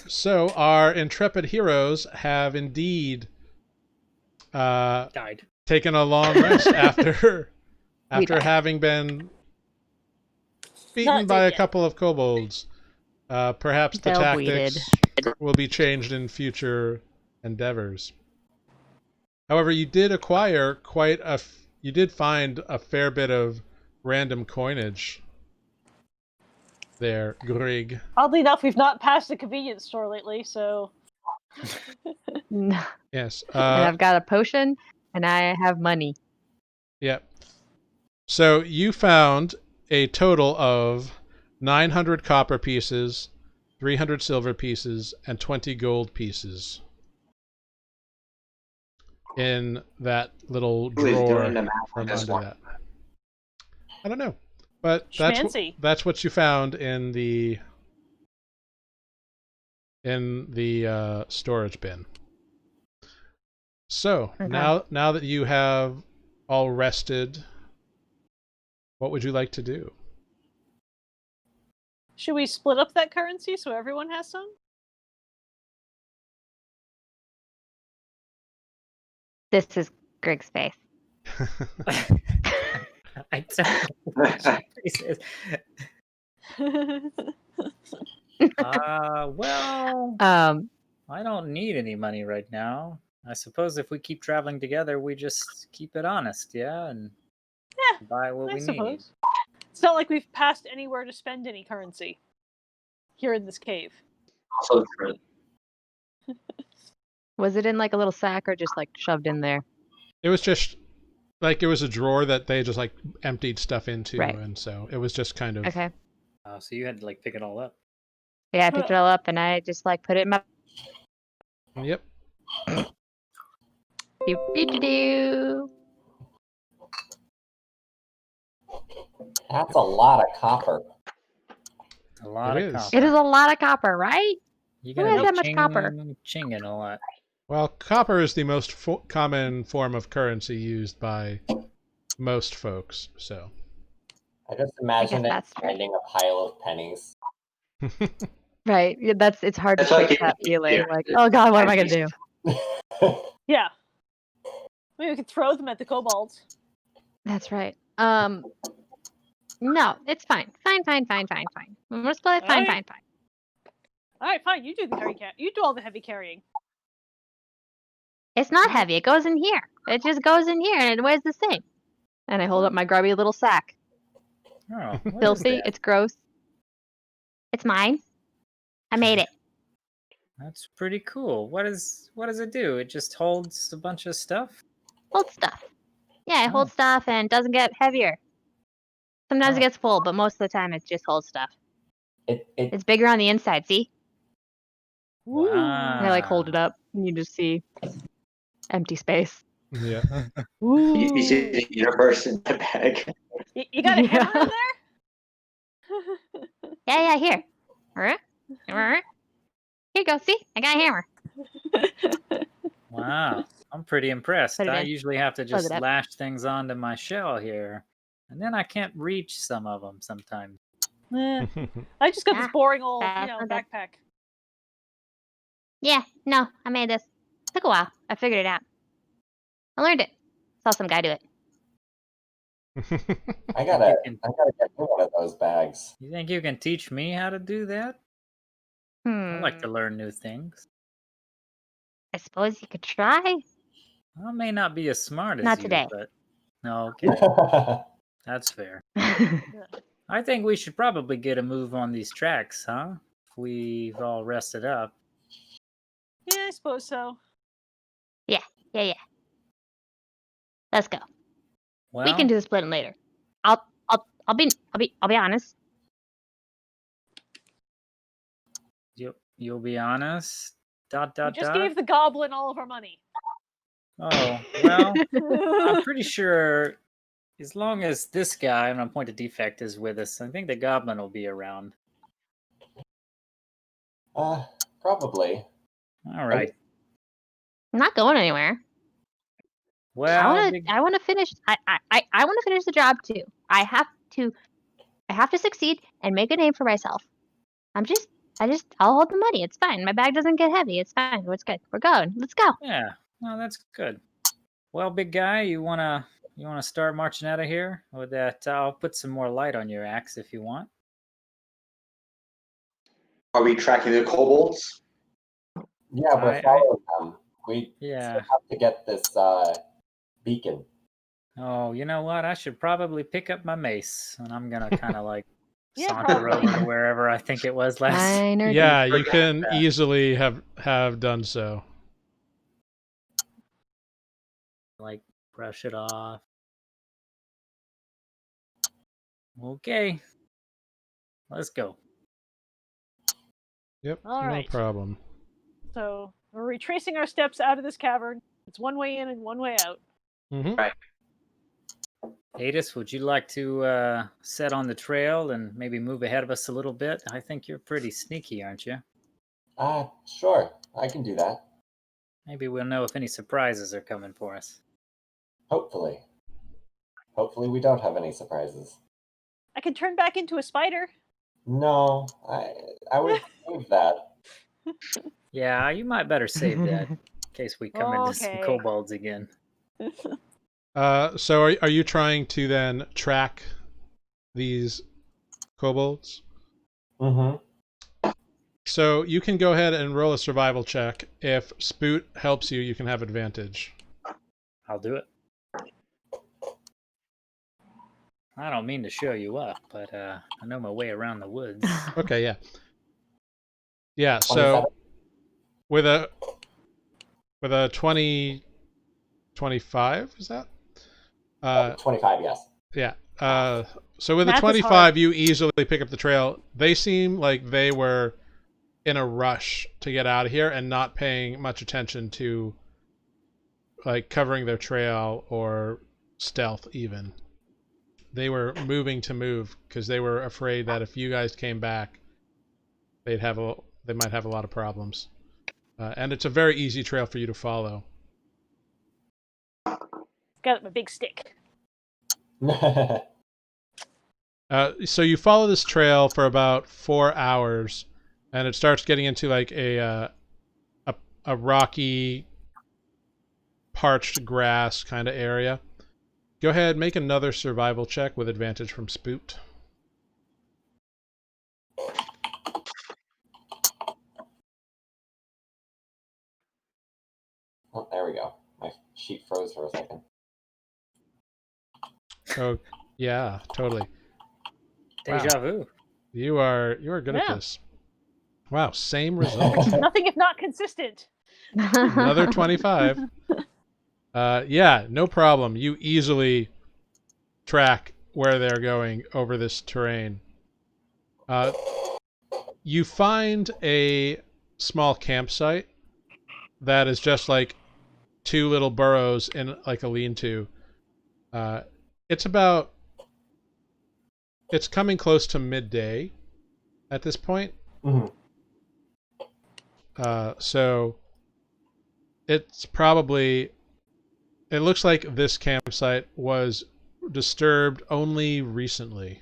Speaker 1: So our intrepid heroes have indeed
Speaker 7: Died.
Speaker 1: taken a long rest after
Speaker 4: died.
Speaker 1: having been beaten
Speaker 5: Not
Speaker 1: by
Speaker 5: dead
Speaker 1: a
Speaker 5: yet.
Speaker 1: couple of kobolds. Perhaps the
Speaker 4: Well
Speaker 1: tactics will be changed in future endeavors. However, you did acquire you did find a fair bit of random coinage there, Grrrig.
Speaker 5: Oddly enough, we've not passed the convenience store lately, so
Speaker 4: No.
Speaker 1: Yes.
Speaker 4: And I've got a potion, and I have money.
Speaker 1: Yep. So you found a total of 900 copper pieces, 300 silver pieces, and 20 gold pieces in that little
Speaker 2: Who is
Speaker 1: drawer
Speaker 2: doing the math on
Speaker 1: from
Speaker 2: this
Speaker 1: under
Speaker 2: one?
Speaker 1: that. I don't know, but
Speaker 5: Schmancy.
Speaker 1: that's what you found in the storage bin. So
Speaker 4: Okay.
Speaker 1: now that you have all rested, what would you like to do?
Speaker 5: should we split up that currency so everyone has some?
Speaker 4: This is Grig's face.
Speaker 7: I don't know what she says. Well, I don't need any money right now. I suppose if we keep traveling together, we just keep it honest, yeah, and
Speaker 5: Yeah,
Speaker 7: buy what
Speaker 5: I
Speaker 7: we need.
Speaker 5: suppose. It's not like we've passed anywhere to spend any currency here in this cave.
Speaker 2: Also true.
Speaker 4: Was it in like a little sack or just like shoved in there?
Speaker 1: It was just like it was a drawer that they just like emptied stuff into,
Speaker 4: Right.
Speaker 1: and so it was just kind of
Speaker 4: Okay.
Speaker 7: So you had to like pick it all up.
Speaker 4: Yeah, I picked it all up and I just like put it in my.
Speaker 1: Yep.
Speaker 4: Do.
Speaker 6: That's a lot of copper.
Speaker 7: A lot
Speaker 1: It
Speaker 7: of
Speaker 1: is.
Speaker 7: copper.
Speaker 4: It is a lot of copper, right?
Speaker 7: You're
Speaker 4: Who
Speaker 7: gonna
Speaker 4: has
Speaker 7: be
Speaker 4: that much copper?
Speaker 7: chinging a lot.
Speaker 1: Well, copper is the most common form of currency used by most folks. So.
Speaker 6: I just imagine it
Speaker 4: that's true.
Speaker 6: finding a pile of pennies.
Speaker 4: Right. Yeah, it's hard
Speaker 2: That's
Speaker 4: to
Speaker 2: like
Speaker 4: shake
Speaker 2: it-
Speaker 4: that feeling.
Speaker 2: yeah.
Speaker 4: Like, oh god, what am I gonna do?
Speaker 5: Yeah. Maybe we could throw them at the kobolds.
Speaker 4: That's right. No, it's fine. Fine. We're split. Fine.
Speaker 5: Alright. All right, fine. You do the you do all the heavy carrying.
Speaker 4: It's not heavy. It goes in here. It just goes in here and it weighs the same. And I hold up my grubby little sack.
Speaker 7: Oh, what is
Speaker 4: Filthy.
Speaker 7: that?
Speaker 4: It's gross. It's mine. I made it.
Speaker 7: That's pretty cool. What does it do? It just holds a bunch of stuff?
Speaker 4: Hold stuff. Yeah, it
Speaker 7: Oh.
Speaker 4: holds stuff and doesn't get heavier. Sometimes
Speaker 7: Oh.
Speaker 4: it gets full, but most of the time it just holds stuff.
Speaker 6: It
Speaker 4: It's bigger on the inside, see?
Speaker 7: Wow.
Speaker 4: And I like hold it up and you just see empty space.
Speaker 1: Yeah.
Speaker 2: You see the universe in the bag.
Speaker 5: You got a
Speaker 4: Yeah.
Speaker 5: hammer in there?
Speaker 4: Yeah, here. Alright. Here you go, see? I got a hammer.
Speaker 7: Wow. I'm pretty impressed.
Speaker 4: Put it
Speaker 7: I
Speaker 4: in.
Speaker 7: usually have to
Speaker 4: Close
Speaker 7: just
Speaker 4: it up.
Speaker 7: lash things onto my shell here. And then I can't reach some of them sometimes.
Speaker 5: I just got this
Speaker 4: Ah,
Speaker 5: boring old,
Speaker 4: that's not bad.
Speaker 5: backpack.
Speaker 4: Yeah, no, I made this. Took a while. I figured it out. I learned it. Saw some guy do it.
Speaker 6: I gotta get one of those bags.
Speaker 7: You think you can teach me how to do that? I like to
Speaker 4: Hmm.
Speaker 7: learn new things.
Speaker 4: I suppose you could try.
Speaker 7: I may not be as smart as
Speaker 4: Not
Speaker 7: you,
Speaker 4: today.
Speaker 7: but no, okay, that's fair. I think we should probably get a move on these tracks, huh? If we've all rested up.
Speaker 5: Yeah, I suppose so.
Speaker 4: yeah. Let's go.
Speaker 7: Well,
Speaker 4: We can do the splitting later. I'll be honest.
Speaker 7: you'll be honest.
Speaker 5: We
Speaker 7: Dot.
Speaker 5: just gave the goblin all of our money.
Speaker 7: Oh, well, I'm pretty sure as long as this guy, and I'm point to Defect, is with us, I think the goblin will be around.
Speaker 6: Probably.
Speaker 7: All right.
Speaker 4: I'm not going anywhere.
Speaker 7: Well,
Speaker 4: I want to finish. I want to finish the job too. I have to succeed and make a name for myself. I'll hold the money. It's fine. My bag doesn't get heavy. It's fine. It's good. We're going. Let's go.
Speaker 7: yeah. No, that's good. Well, big guy, you wanna start marching out of here? With that, I'll put some more light on your axe if you want.
Speaker 2: Are we tracking the kobolds?
Speaker 6: Yeah, we're following them. We
Speaker 7: Yeah.
Speaker 6: still have to get this beacon.
Speaker 7: Oh, you know what? I should probably pick up my mace, and I'm gonna kind of like
Speaker 5: Yeah,
Speaker 7: saunter
Speaker 5: probably.
Speaker 7: over to wherever I think it was last.
Speaker 4: Minor
Speaker 1: Yeah, you
Speaker 2: Forget
Speaker 1: can
Speaker 2: that.
Speaker 1: easily have done so.
Speaker 7: Like brush it off. Okay, let's go.
Speaker 1: Yep,
Speaker 5: All
Speaker 1: no
Speaker 5: right.
Speaker 1: problem.
Speaker 5: So we're retracing our steps out of this cavern. It's one way in and one way out.
Speaker 1: Mm-hmm.
Speaker 7: Aetis, would you like to set on the trail and maybe move ahead of us a little bit? I think you're pretty sneaky, aren't you?
Speaker 6: Sure, I can do that.
Speaker 7: Maybe we'll know if any surprises are coming for us.
Speaker 6: Hopefully. Hopefully we don't have any surprises.
Speaker 5: I can turn back into a spider.
Speaker 6: No, I would save that.
Speaker 7: Yeah, you might better save that in case we come into some
Speaker 5: Okay.
Speaker 7: kobolds again.
Speaker 1: So are you trying to then track these kobolds?
Speaker 6: Mm-hmm.
Speaker 1: So you can go ahead and roll a survival check. If Spoot helps you, you can have advantage.
Speaker 7: I'll do it. I don't mean to show you up, but I know my way around the woods.
Speaker 1: Okay, yeah. Yeah, so with a 20 25, is that?
Speaker 6: 25, yes.
Speaker 1: Yeah. So with
Speaker 5: Math
Speaker 1: a
Speaker 5: is
Speaker 1: 25,
Speaker 5: hard.
Speaker 1: you easily pick up the trail. They seem like they were in a rush to get out of here and not paying much attention to like covering their trail or stealth even. They were moving to move because they were afraid that if you guys came back, they might have a lot of problems. And it's a very easy trail for you to follow.
Speaker 5: Got my big stick.
Speaker 1: So you follow this trail for about 4 hours, and it starts getting into like a rocky, parched grass kind of area. Go ahead, make another survival check with advantage from Spoot.
Speaker 6: Oh, there we go. My sheet froze for a second.
Speaker 1: Oh, yeah, totally.
Speaker 7: Deja vu.
Speaker 1: You are good at
Speaker 5: Yeah.
Speaker 1: this. Wow, same result.
Speaker 5: Nothing if not consistent.
Speaker 1: Another 25. Yeah, no problem. You easily track where they're going over this terrain. You find a small campsite that is just like two little burrows in like a lean-to. It's coming close to midday at this point.
Speaker 6: Mm-hmm.
Speaker 1: So it's probably, it looks like this campsite was disturbed only recently.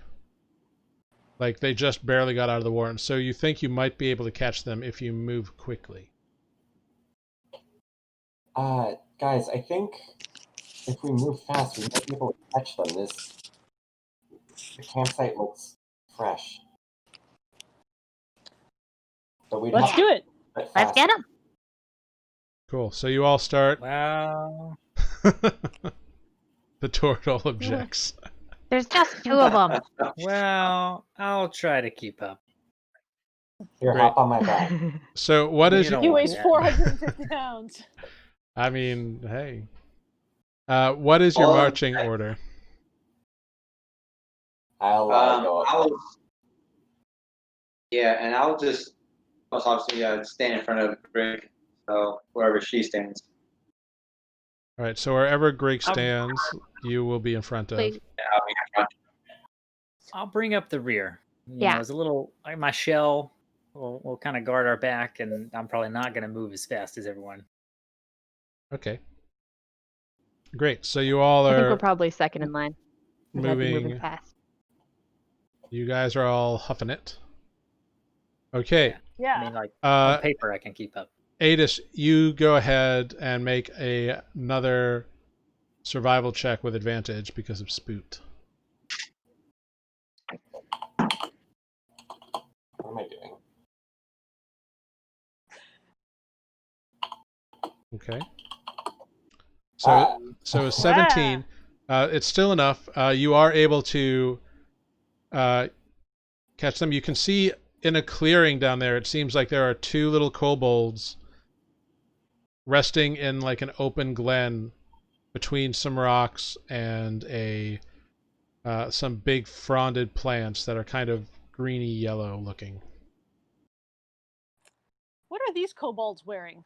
Speaker 1: Like they just barely got out of the water, so you think you might be able to catch them if you move quickly.
Speaker 6: Guys, I think if we move fast, we might be able to catch them. The campsite looks fresh. But we'd
Speaker 5: Let's
Speaker 6: have
Speaker 5: do it.
Speaker 6: to get
Speaker 4: Let's get
Speaker 6: faster.
Speaker 4: him.
Speaker 1: Cool. So you all start.
Speaker 7: Well,
Speaker 1: The turtle objects.
Speaker 4: There's just two of them.
Speaker 7: I'll try to keep up.
Speaker 6: Here,
Speaker 1: Great.
Speaker 6: hop on my back.
Speaker 1: So what is
Speaker 7: You
Speaker 1: your...
Speaker 7: don't
Speaker 5: He
Speaker 7: want
Speaker 5: weighs
Speaker 7: that.
Speaker 5: 450 pounds.
Speaker 1: I mean, hey. What is your marching order?
Speaker 6: I'll go up.
Speaker 2: And I'll just most obviously stand in front of Grrrig, so wherever she stands.
Speaker 1: All right, so wherever Grrrig stands, you will be in front of.
Speaker 4: Wait.
Speaker 2: I'll be in front.
Speaker 7: I'll bring up the rear. You
Speaker 4: Yeah.
Speaker 7: know, as a little, like my shell will kind of guard our back, and I'm probably not going to move as fast as everyone.
Speaker 1: Okay. Great. So you all
Speaker 4: I think we're
Speaker 1: are
Speaker 4: probably second in line. 'cause I'd be moving
Speaker 1: moving.
Speaker 4: fast.
Speaker 1: You guys are all huffing it. Okay.
Speaker 5: Yeah.
Speaker 7: I mean, like
Speaker 1: Uh,
Speaker 7: on paper, I can keep up.
Speaker 1: Aetis, you go ahead and make another survival check with advantage because of Spoot.
Speaker 6: What am I doing?
Speaker 1: Okay. So 17. It's still enough. You are able to catch them. You can see in a clearing down there, it seems like there are two little kobolds resting in like an open glen between some rocks and some big fronded plants that are kind of greeny yellow looking.
Speaker 5: What are these kobolds wearing?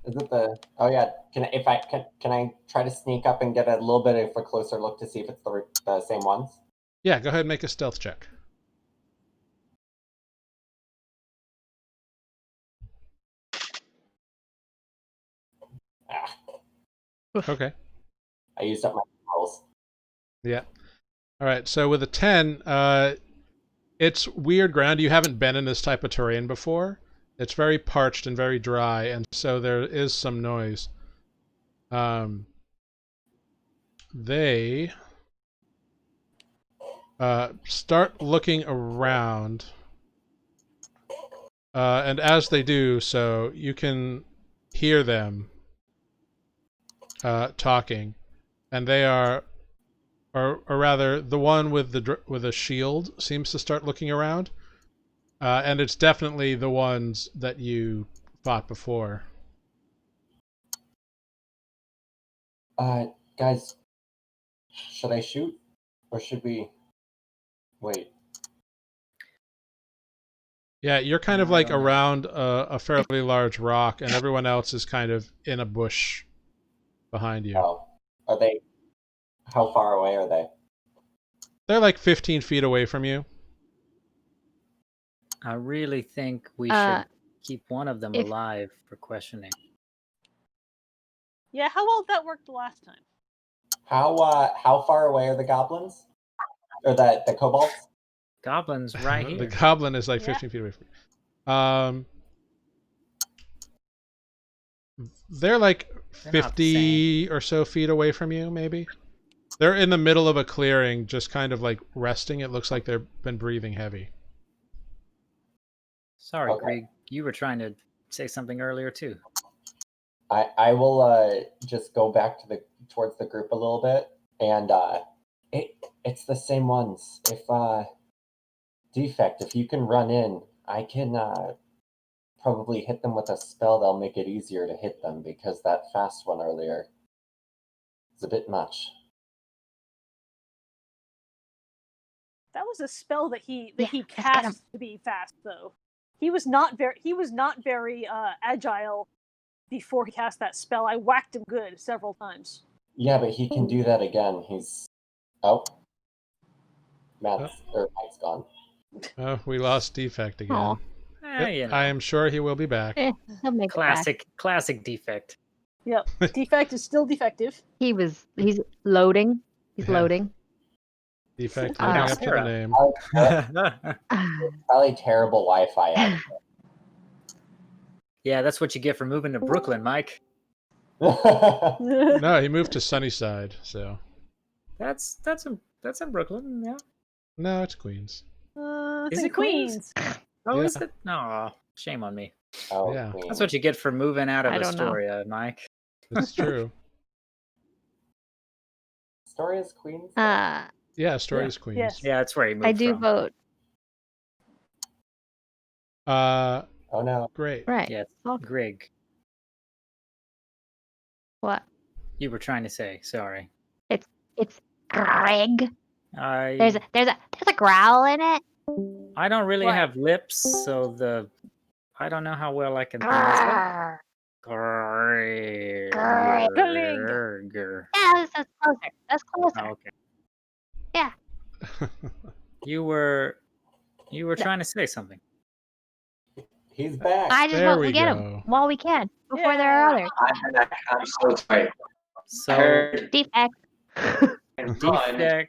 Speaker 6: Is it the? Oh yeah. Can I try to sneak up and get a little bit of a closer look to see if it's the same ones?
Speaker 1: Yeah, go ahead and make a stealth check.
Speaker 6: Ah,
Speaker 1: Okay.
Speaker 6: I used up my rolls.
Speaker 1: Yeah. All right. So with a 10, it's weird ground. You haven't been in this type of terrain before. It's very parched and very dry, and so there is some noise. They start looking around, and as they do so, you can hear them talking, and they are, or rather, the one with a shield seems to start looking around, and it's definitely the ones that you fought before.
Speaker 6: Guys, should I shoot or should we wait?
Speaker 1: Yeah, you're kind of
Speaker 7: No, I
Speaker 1: like
Speaker 7: don't know.
Speaker 1: around a fairly large rock, and everyone else is kind of in a bush behind you.
Speaker 6: Oh, are they? How far away are they?
Speaker 1: They're like 15 feet away from you.
Speaker 7: I really think we
Speaker 4: Uh,
Speaker 7: should keep one of them
Speaker 4: if-
Speaker 7: alive for questioning.
Speaker 5: Yeah, how well that worked the last time?
Speaker 6: How far away are the goblins? Or the kobolds?
Speaker 7: Goblins right
Speaker 1: The
Speaker 7: here.
Speaker 1: goblin is like
Speaker 5: Yeah.
Speaker 1: 15 feet away from you. They're like
Speaker 7: They're not the
Speaker 1: 50 or so feet away from you, maybe. They're in the middle of a clearing, just kind of like resting. It looks like they've been breathing heavy.
Speaker 7: Sorry,
Speaker 6: Okay.
Speaker 7: Grrrig. You were trying to say something earlier too.
Speaker 6: I will just go back towards the group a little bit, and it's the same ones. If Defect, if you can run in, I can probably hit them with a spell that'll make it easier to hit them, because that fast one earlier is a bit much.
Speaker 5: That was a spell that he
Speaker 3: Yeah, let's get him.
Speaker 5: cast to be fast, though. He was not very agile before he cast that spell. I whacked him good several times.
Speaker 6: Yeah, but he can do that again. He's Mike's gone.
Speaker 1: Oh, we lost Defect again.
Speaker 4: Aw.
Speaker 7: You know,
Speaker 1: I am sure he will be back.
Speaker 4: He'll make it back.
Speaker 7: classic Defect.
Speaker 5: Yep, Defect is still defective.
Speaker 4: He's loading. He's
Speaker 1: Yeah.
Speaker 4: loading.
Speaker 1: Defect
Speaker 4: Ah.
Speaker 1: living up to the
Speaker 7: Sarah.
Speaker 1: name.
Speaker 6: Probably terrible Wi-Fi. Actually.
Speaker 7: Yeah, that's what you get for moving to Brooklyn, Mike.
Speaker 1: No, he moved to Sunnyside, so.
Speaker 7: That's in Brooklyn, yeah.
Speaker 1: No, it's Queens.
Speaker 5: It's
Speaker 7: Is
Speaker 5: in
Speaker 7: it Queens?
Speaker 5: Queens.
Speaker 7: Oh,
Speaker 1: Yeah.
Speaker 7: is it? No, shame on me.
Speaker 6: Oh,
Speaker 1: Yeah.
Speaker 6: Queen.
Speaker 7: That's what you get for moving out of
Speaker 4: I don't know.
Speaker 7: Astoria, Mike.
Speaker 1: It's true.
Speaker 6: Astoria's Queens.
Speaker 1: Yeah, Story's Queens.
Speaker 5: Yes.
Speaker 7: Yeah, that's where he moved
Speaker 4: I do
Speaker 7: from.
Speaker 4: vote.
Speaker 6: Oh no.
Speaker 1: Great.
Speaker 4: Right.
Speaker 7: Yeah,
Speaker 4: Oh.
Speaker 7: Grrrig.
Speaker 4: What?
Speaker 7: You were trying to say, sorry.
Speaker 3: It's Grrrig.
Speaker 7: I
Speaker 3: There's a growl in it.
Speaker 7: I don't really
Speaker 5: What?
Speaker 7: have lips, so I don't know how well I can pronounce that.
Speaker 3: Grrr.
Speaker 7: Grrrig.
Speaker 3: Yeah, that's closer. That's closer.
Speaker 7: Oh, okay.
Speaker 3: Yeah.
Speaker 7: You were trying to say something.
Speaker 6: He's back.
Speaker 3: I just
Speaker 1: There
Speaker 3: want
Speaker 1: we
Speaker 3: to get
Speaker 1: go.
Speaker 3: them while we can before there are others.
Speaker 2: I'm back. I'm so sorry.
Speaker 7: So
Speaker 2: heard
Speaker 3: Defect.
Speaker 2: and run.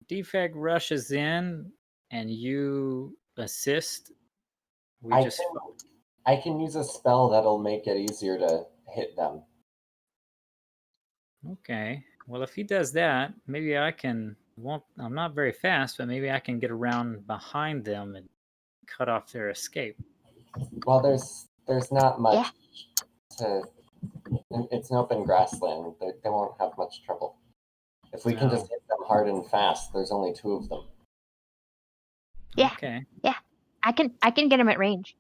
Speaker 7: Defect rushes in, and you assist.
Speaker 6: I can use a spell that'll make it easier to hit them.
Speaker 7: Okay. Well, if he does that, maybe I can. I'm not very fast, but maybe I can get around behind them and cut off their escape.
Speaker 6: Well, there's not much
Speaker 3: Yeah.
Speaker 6: to. It's an open grassland. They won't have much trouble. If we can
Speaker 7: No.
Speaker 6: just hit them hard and fast, there's only 2 of them.
Speaker 3: Yeah.
Speaker 7: Okay.
Speaker 3: I can get him at range.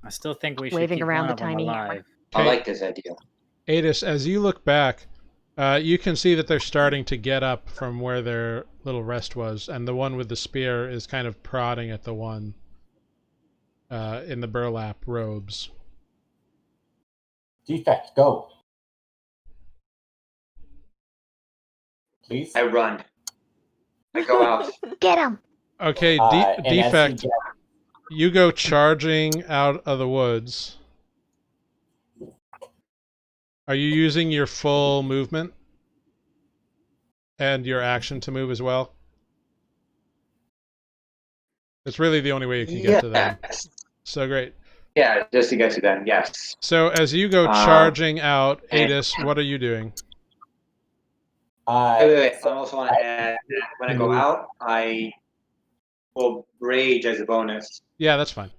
Speaker 7: I still think we should
Speaker 3: Waving
Speaker 7: keep
Speaker 3: around
Speaker 7: one
Speaker 3: the
Speaker 7: of them
Speaker 3: tiny hammer.
Speaker 7: alive.
Speaker 2: I like this idea.
Speaker 1: Aetis, as you look back, you can see that they're starting to get up from where their little rest was, and the one with the spear is kind of prodding at the one in the burlap robes.
Speaker 6: Defect, go. Please.
Speaker 2: I run. I go out.
Speaker 3: Get him.
Speaker 1: Okay,
Speaker 6: And as he
Speaker 1: Defect,
Speaker 6: gets-
Speaker 1: you go charging out of the woods. Are you using your full movement? And your action to move as well? It's really the only way you can get to them.
Speaker 2: Yes.
Speaker 1: So great.
Speaker 2: Yeah, just to get to them, yes.
Speaker 1: So as you go charging out, Aetis, what are you doing?
Speaker 2: Wait. I also want to add that when I go out, I will rage as a bonus.
Speaker 1: Yeah, that's fine.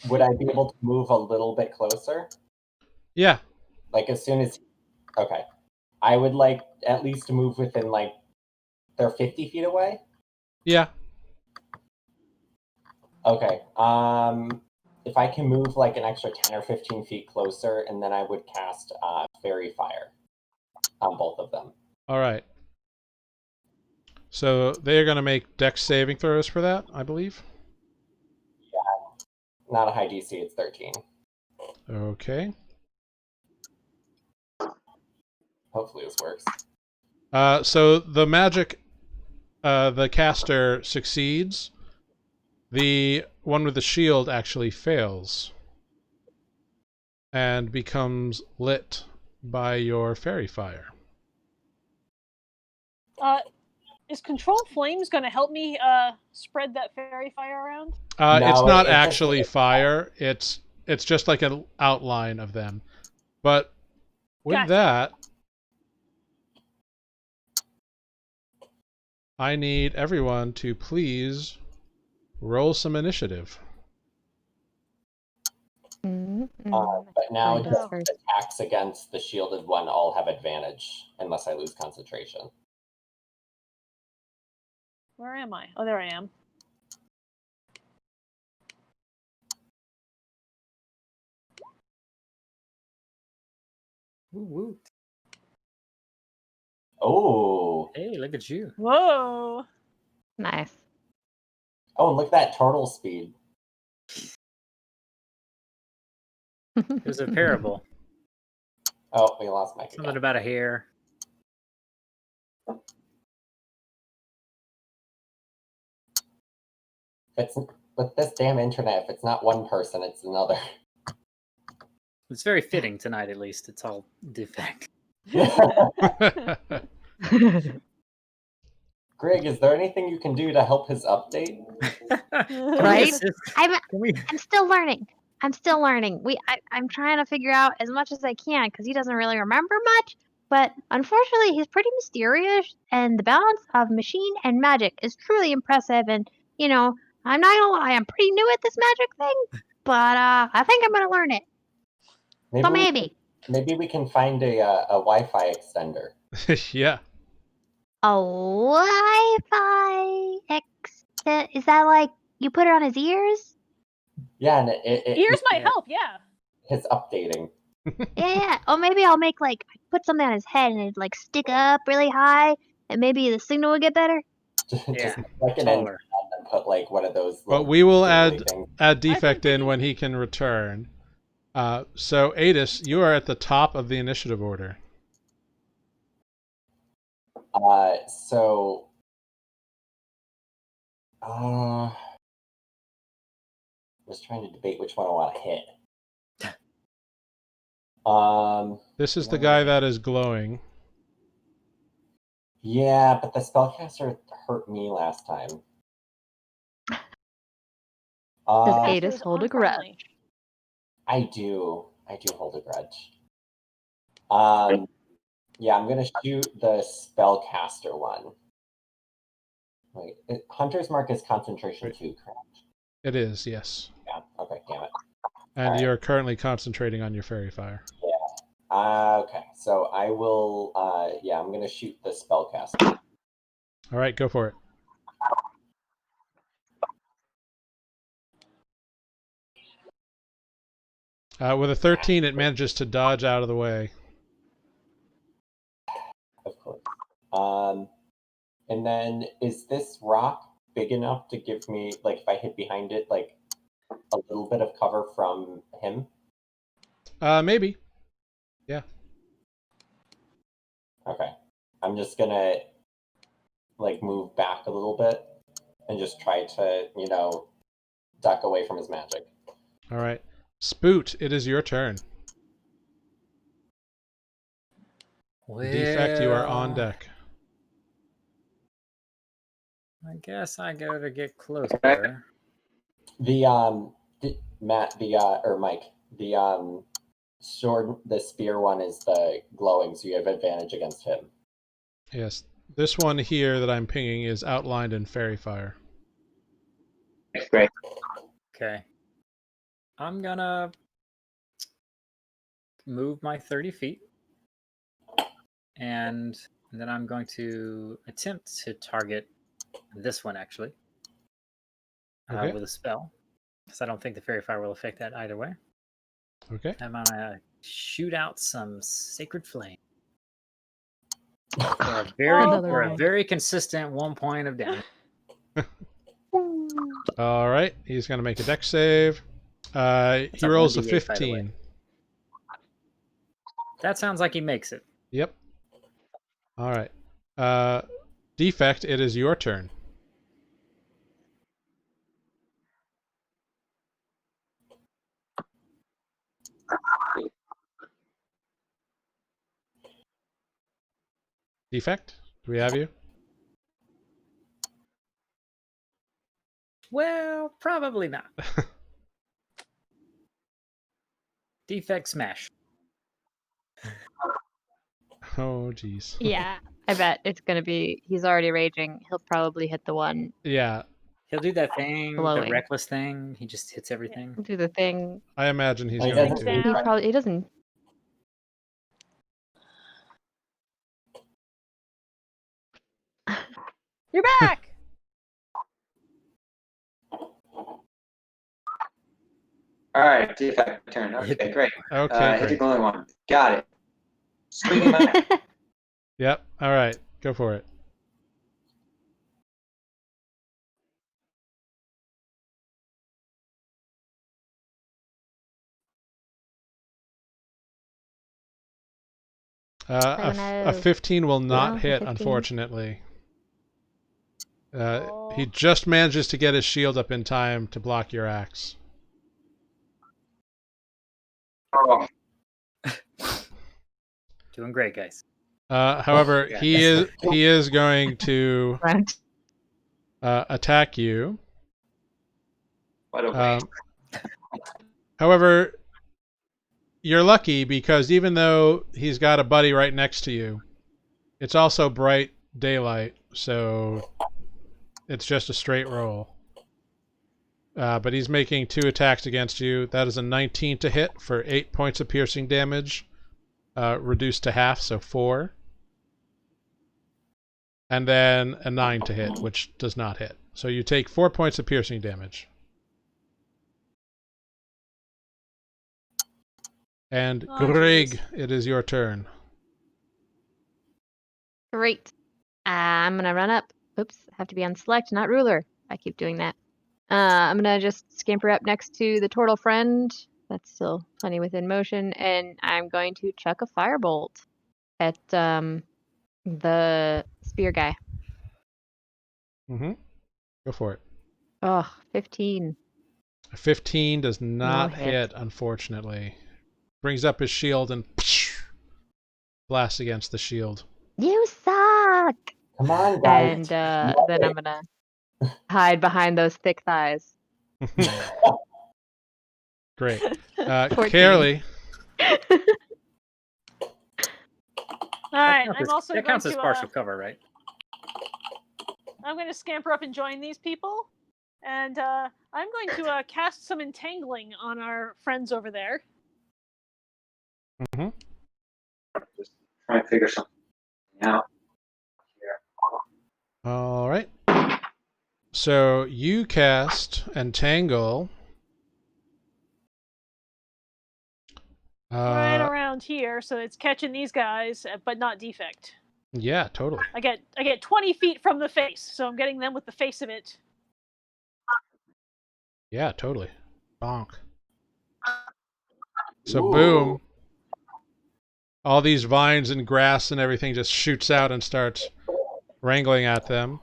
Speaker 6: Would I be able to move a little bit closer?
Speaker 1: Yeah.
Speaker 6: Like as soon as... Okay. I would like at least to move within like... They're 50 feet away?
Speaker 1: Yeah.
Speaker 6: Okay. If I can move like an extra 10 or 15 feet closer, and then I would cast Fairy Fire on both of them.
Speaker 1: All right. So they are going to make Dex saving throws for that, I believe.
Speaker 6: Yeah. Not a high DC, it's 13.
Speaker 1: Okay.
Speaker 6: Hopefully this works.
Speaker 1: So the magic, the caster succeeds. The one with the shield actually fails and becomes lit by your fairy fire.
Speaker 5: Is Control Flames going to help me spread that fairy fire around?
Speaker 6: No,
Speaker 1: It's not
Speaker 6: it
Speaker 1: actually fire. It's just like an outline of them. But with
Speaker 5: Gotcha.
Speaker 1: that, I need everyone to please roll some initiative.
Speaker 6: But now
Speaker 4: Find
Speaker 6: just
Speaker 4: us first.
Speaker 6: attacks against the shielded one all have advantage unless I lose concentration.
Speaker 5: Where am I? Oh, there I am.
Speaker 7: Woo woo.
Speaker 6: Oh.
Speaker 7: Hey, look at you.
Speaker 5: Whoa.
Speaker 4: Nice.
Speaker 6: Oh, and look at that turtle speed.
Speaker 7: It was a parable.
Speaker 6: Oh, we lost Mike
Speaker 7: Something
Speaker 6: again.
Speaker 7: about a hair.
Speaker 6: It's with this damn internet. If it's not one person, it's another.
Speaker 7: It's very fitting tonight, at least. It's all defect.
Speaker 6: Grrrig, is there anything you can do to help his update?
Speaker 3: Right? I'm
Speaker 7: We...
Speaker 3: still learning. I'm trying to figure out as much as I can because he doesn't really remember much. But unfortunately, he's pretty mysterious, and the balance of machine and magic is truly impressive. And I'm not gonna lie, I'm pretty new at this magic thing, but I think I'm gonna learn it.
Speaker 6: Maybe we can find a Wi-Fi extender.
Speaker 1: Yeah.
Speaker 3: A Wi-Fi is that like you put it on his ears?
Speaker 6: Yeah, and
Speaker 5: Ears might help, yeah.
Speaker 6: His updating.
Speaker 3: Yeah. Or maybe I'll put something on his head and it'd like stick up really high, and maybe the signal would get better.
Speaker 6: Just
Speaker 7: Yeah,
Speaker 6: like an
Speaker 7: taller.
Speaker 6: antenna and put like one of those.
Speaker 1: But we will
Speaker 6: things.
Speaker 1: add Defect in when he can return. So Aetis, you are at the top of the initiative order.
Speaker 6: So. I was trying to debate which one I want to hit.
Speaker 1: This is the guy that is glowing.
Speaker 6: Yeah, but the spellcaster hurt me last time.
Speaker 4: Does
Speaker 6: Uh,
Speaker 4: Aetis
Speaker 5: Masters
Speaker 4: hold a
Speaker 5: are friendly.
Speaker 4: grudge?
Speaker 6: I do hold a grudge. Yeah, I'm gonna shoot the spellcaster one. Wait, Hunter's Mark is concentration
Speaker 1: Right.
Speaker 6: 2, correct?
Speaker 1: It is, yes.
Speaker 6: Yeah. Okay, damn it.
Speaker 1: And
Speaker 6: Alright.
Speaker 1: you're currently concentrating on your fairy fire.
Speaker 6: Okay, so I will. Yeah, I'm gonna shoot the spellcaster.
Speaker 1: All right, go for it. With a 13, it manages to dodge out of the way.
Speaker 6: Of course. And then is this rock big enough to give me, like, if I hit behind it, like, a little bit of cover from him?
Speaker 1: Maybe. Yeah.
Speaker 6: Okay. I'm just gonna, like, move back a little bit and just try to, duck away from his magic.
Speaker 1: All right. Spoot, it is your turn. Defect, you are on deck.
Speaker 7: I guess I gotta get closer.
Speaker 6: Matt, or Mike, the sword, the spear one is the glowing, so you have advantage against him.
Speaker 1: Yes. This one here that I'm pinging is outlined in fairy fire.
Speaker 2: Great.
Speaker 7: Okay. I'm gonna move my 30 feet. And then I'm going to attempt to target this one, actually.
Speaker 1: Okay.
Speaker 7: With a spell. Because I don't think the fairy fire will affect that either way.
Speaker 1: Okay.
Speaker 7: I'm gonna shoot out some sacred flame. For a very consistent 1 point of damage.
Speaker 1: All right. He's going to make a dex save. He rolls a 15.
Speaker 7: That sounds like he makes it.
Speaker 1: Yep. All right. Defect, it is your turn. Defect, do we have you?
Speaker 7: Well, probably not. Defect smash.
Speaker 1: Oh, jeez.
Speaker 4: Yeah, I bet it's gonna be. He's already raging. He'll probably hit the one.
Speaker 1: Yeah.
Speaker 7: He'll do that thing,
Speaker 4: Glowing.
Speaker 7: the reckless thing. He just hits everything.
Speaker 4: Do the thing.
Speaker 1: I imagine he's
Speaker 6: He
Speaker 1: going
Speaker 6: doesn't
Speaker 1: to.
Speaker 4: He probably. He doesn't.
Speaker 5: You're back!
Speaker 2: All right, defect turn. Okay, great.
Speaker 1: Okay,
Speaker 2: Hit the
Speaker 1: great.
Speaker 2: glowing one. Got it. Swinging back.
Speaker 1: Yep. All right. Go for it. A 15 will not hit, unfortunately. He just manages to get his shield up in time to block your axe.
Speaker 2: Oh,
Speaker 7: Doing great, guys.
Speaker 1: However,
Speaker 7: Yeah.
Speaker 1: he is going to attack you.
Speaker 2: what a waste.
Speaker 1: However, you're lucky because even though he's got a buddy right next to you, it's also bright daylight, so it's just a straight roll. But he's making 2 attacks against you. That is a 19 to hit for 8 points of piercing damage, reduced to half, so 4. And then a 9 to hit, which does not hit. So you take 4 points of piercing damage. And Grrrig, it is your turn.
Speaker 4: Great. I'm gonna run up. Oops, I have to be on select, not ruler. I keep doing that. I'm gonna just scamper up next to the turtle friend. That's still plenty within motion, and I'm going to chuck a firebolt at the spear guy.
Speaker 1: Mm-hmm. Go for it.
Speaker 4: Oh, 15.
Speaker 1: A 15 does not
Speaker 4: No hit.
Speaker 1: hit, unfortunately. brings up his shield and blasts against the shield.
Speaker 3: You suck!
Speaker 6: Come on, guys.
Speaker 4: And then I'm gonna hide behind those thick thighs.
Speaker 1: Great.
Speaker 4: 14.
Speaker 1: Kaerlie,
Speaker 5: All right, I'm also
Speaker 7: that
Speaker 5: going
Speaker 7: counts as
Speaker 5: to.
Speaker 7: partial cover, right?
Speaker 5: I'm going to scamper up and join these people, and I'm going to cast some entangling on our friends over there.
Speaker 1: Mm-hmm.
Speaker 2: Just trying to figure something out here.
Speaker 1: All right. So you cast Entangle.
Speaker 5: Right around here, so it's catching these guys, but not Defect.
Speaker 1: Yeah, totally.
Speaker 5: I get 20 feet from the face, so I'm getting them with the face of it.
Speaker 1: Yeah, totally. Bonk. So
Speaker 6: Ooh.
Speaker 1: boom. All these vines and grass and everything just shoots out and starts wrangling at them.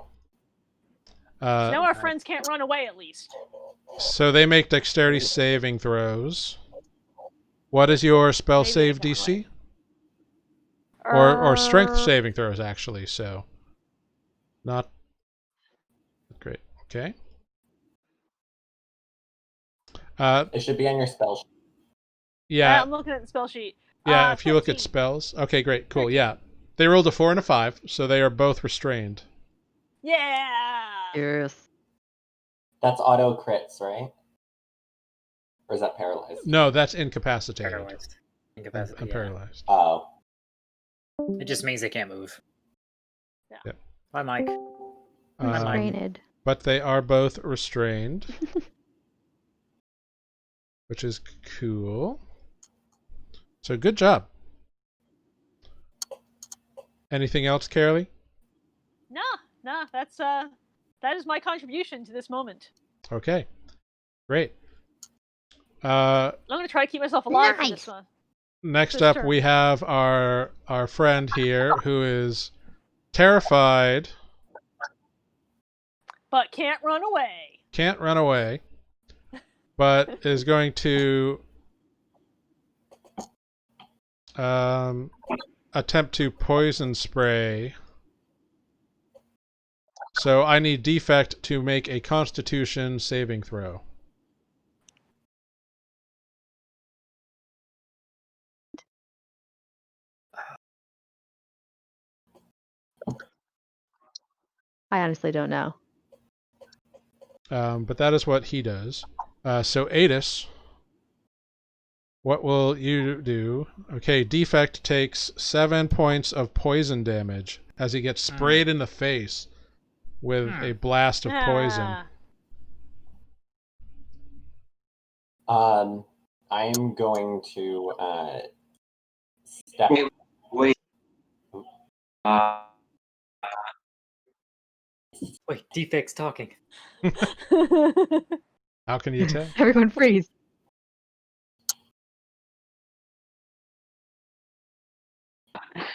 Speaker 5: So now our friends can't run away, at least.
Speaker 1: So they make dexterity saving throws. What is your spell
Speaker 5: Maybe
Speaker 1: save
Speaker 5: they can't
Speaker 1: DC? Or strength
Speaker 5: Uh,
Speaker 1: saving throws, actually, so not great. Okay.
Speaker 6: It should be on your spell sheet.
Speaker 1: Yeah,
Speaker 5: I'm looking at the spell sheet.
Speaker 1: yeah, if you look at
Speaker 5: 13.
Speaker 1: spells. Okay, great, cool,
Speaker 5: 13.
Speaker 1: yeah. They rolled a 4 and a 5, so they are both restrained.
Speaker 5: Yeah!
Speaker 4: Yes.
Speaker 6: That's auto crits, right? Or is that paralyzed?
Speaker 1: No, that's incapacitated.
Speaker 7: Paralyzed.
Speaker 1: And
Speaker 7: Incapacity. Yeah.
Speaker 1: paralyzed.
Speaker 6: Oh.
Speaker 7: It just means they can't move.
Speaker 5: Yeah.
Speaker 1: Yep.
Speaker 7: Bye, Mike.
Speaker 4: Restrained.
Speaker 1: But they are both restrained. Which is cool. So good job. Anything else, Kaerlie?
Speaker 5: Nah, that is my contribution to this moment.
Speaker 1: Okay. Great.
Speaker 5: I'm gonna try to keep myself alive for
Speaker 3: Nice.
Speaker 5: this one.
Speaker 1: Next
Speaker 5: This
Speaker 1: up,
Speaker 5: turn.
Speaker 1: we have our friend here who is terrified,
Speaker 5: But can't run away.
Speaker 1: can't run away, but is going to attempt to poison spray. So I need Defect to make a Constitution saving throw.
Speaker 4: I honestly don't know.
Speaker 1: But that is what he does. So Aetis, what will you do? Okay, Defect takes 7 points of poison damage as he gets sprayed in the face with a blast of poison.
Speaker 6: I'm going to step.
Speaker 2: Wait.
Speaker 7: Wait, Defect's talking.
Speaker 1: How can you tell?
Speaker 4: Everyone freeze.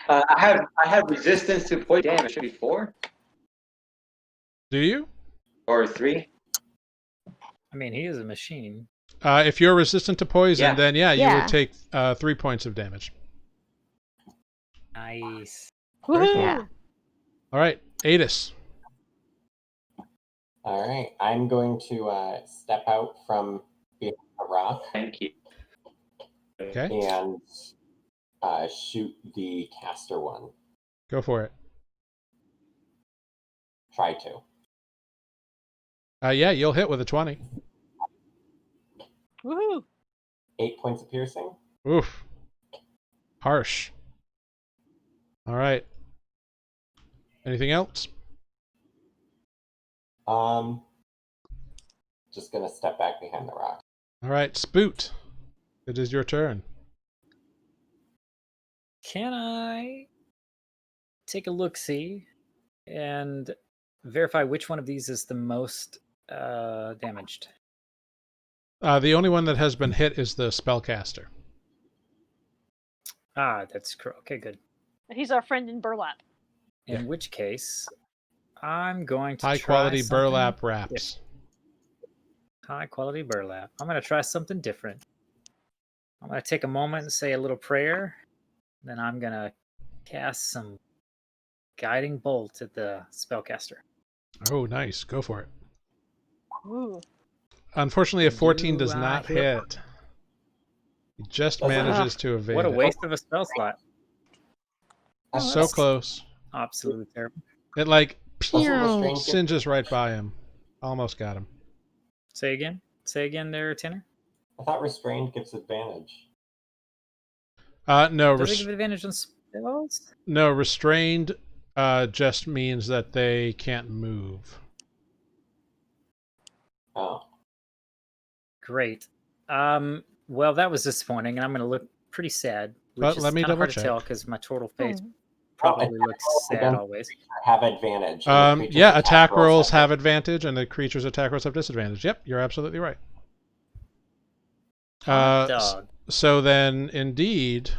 Speaker 2: I have resistance to poison damage. Should be 4
Speaker 1: Do you?
Speaker 2: or 3.
Speaker 7: I mean, he is a machine.
Speaker 1: If you're resistant to poison,
Speaker 2: Yeah.
Speaker 1: then you
Speaker 4: Yeah.
Speaker 1: would take 3 points of damage.
Speaker 7: Nice.
Speaker 5: Woohoo!
Speaker 4: Yeah.
Speaker 1: All right, Aetis.
Speaker 6: All right, I'm going to step out from behind a rock
Speaker 2: Thank you.
Speaker 1: Okay,
Speaker 6: and shoot the caster one.
Speaker 1: go for it.
Speaker 6: Try to.
Speaker 1: Yeah, you'll hit with a 20.
Speaker 5: Woohoo!
Speaker 6: 8 points of piercing.
Speaker 1: Oof. Harsh. All right. Anything else?
Speaker 6: Just gonna step back behind the rock.
Speaker 1: All right, Spoot. It is your turn.
Speaker 7: Can I take a look-see and verify which one of these is the most damaged?
Speaker 1: The only one that has been hit is the spellcaster.
Speaker 7: Ah, that's correct. Okay, good.
Speaker 5: He's our friend in burlap.
Speaker 7: In
Speaker 1: Yeah.
Speaker 7: which case, I'm going to
Speaker 1: High
Speaker 7: try
Speaker 1: quality
Speaker 7: something
Speaker 1: burlap wraps.
Speaker 7: different. High quality burlap. I'm going to try something different. I'm going to take a moment and say a little prayer. Then I'm going to cast some guiding bolt at the spellcaster.
Speaker 1: Oh, nice. Go for it.
Speaker 5: Ooh.
Speaker 1: Unfortunately, a 14
Speaker 7: Do
Speaker 1: does
Speaker 7: I
Speaker 1: not
Speaker 7: hit?
Speaker 1: hit. He just
Speaker 6: Doesn't-
Speaker 1: manages to evade
Speaker 7: What a
Speaker 1: it.
Speaker 7: waste of a spell slot.
Speaker 6: Oh,
Speaker 1: So
Speaker 6: that's-
Speaker 1: close.
Speaker 7: Absolutely terrible.
Speaker 1: It like
Speaker 6: Doesn't restrain get-
Speaker 1: singes right by him. Almost got him.
Speaker 7: Say again. Say again there, Tanner.
Speaker 6: I thought restrained gives advantage.
Speaker 1: No,
Speaker 7: Does it give advantage on spells?
Speaker 1: no, restrained just means that they can't move.
Speaker 6: Oh.
Speaker 7: Great. Well, that was disappointing, and I'm going to look pretty sad, which
Speaker 1: But
Speaker 7: is
Speaker 1: let me
Speaker 7: kind of hard
Speaker 1: double
Speaker 7: to tell
Speaker 1: check.
Speaker 7: because my total face
Speaker 5: Hmm.
Speaker 7: probably looks sad
Speaker 6: Again.
Speaker 7: always.
Speaker 6: Have advantage. and the creature's
Speaker 1: Yeah, attack rolls
Speaker 6: have
Speaker 1: have advantage, and the creature's attack rolls have disadvantage. Yep, you're absolutely right.
Speaker 7: Hot dog.
Speaker 1: So then, indeed,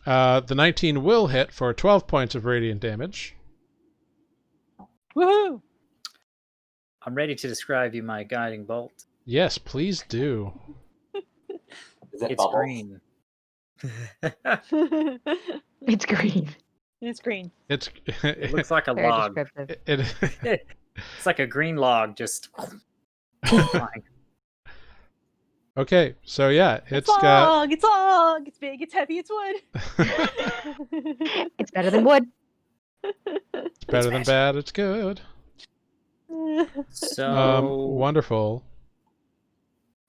Speaker 1: the 19 will hit for 12 points of radiant damage.
Speaker 5: Woohoo!
Speaker 7: I'm ready to describe you my guiding bolt.
Speaker 1: Yes, please do.
Speaker 6: Is it
Speaker 7: It's
Speaker 6: bubbles?
Speaker 7: green.
Speaker 4: It's green.
Speaker 5: It's green.
Speaker 1: It's
Speaker 7: It looks like a
Speaker 4: Very
Speaker 7: log.
Speaker 4: descriptive.
Speaker 7: It's like a green log just flying.
Speaker 1: Okay, so yeah, it's got
Speaker 5: log. It's log. It's big. It's heavy. It's wood.
Speaker 4: It's better than wood.
Speaker 1: it's better than bad. It's good.
Speaker 7: So
Speaker 1: Wonderful.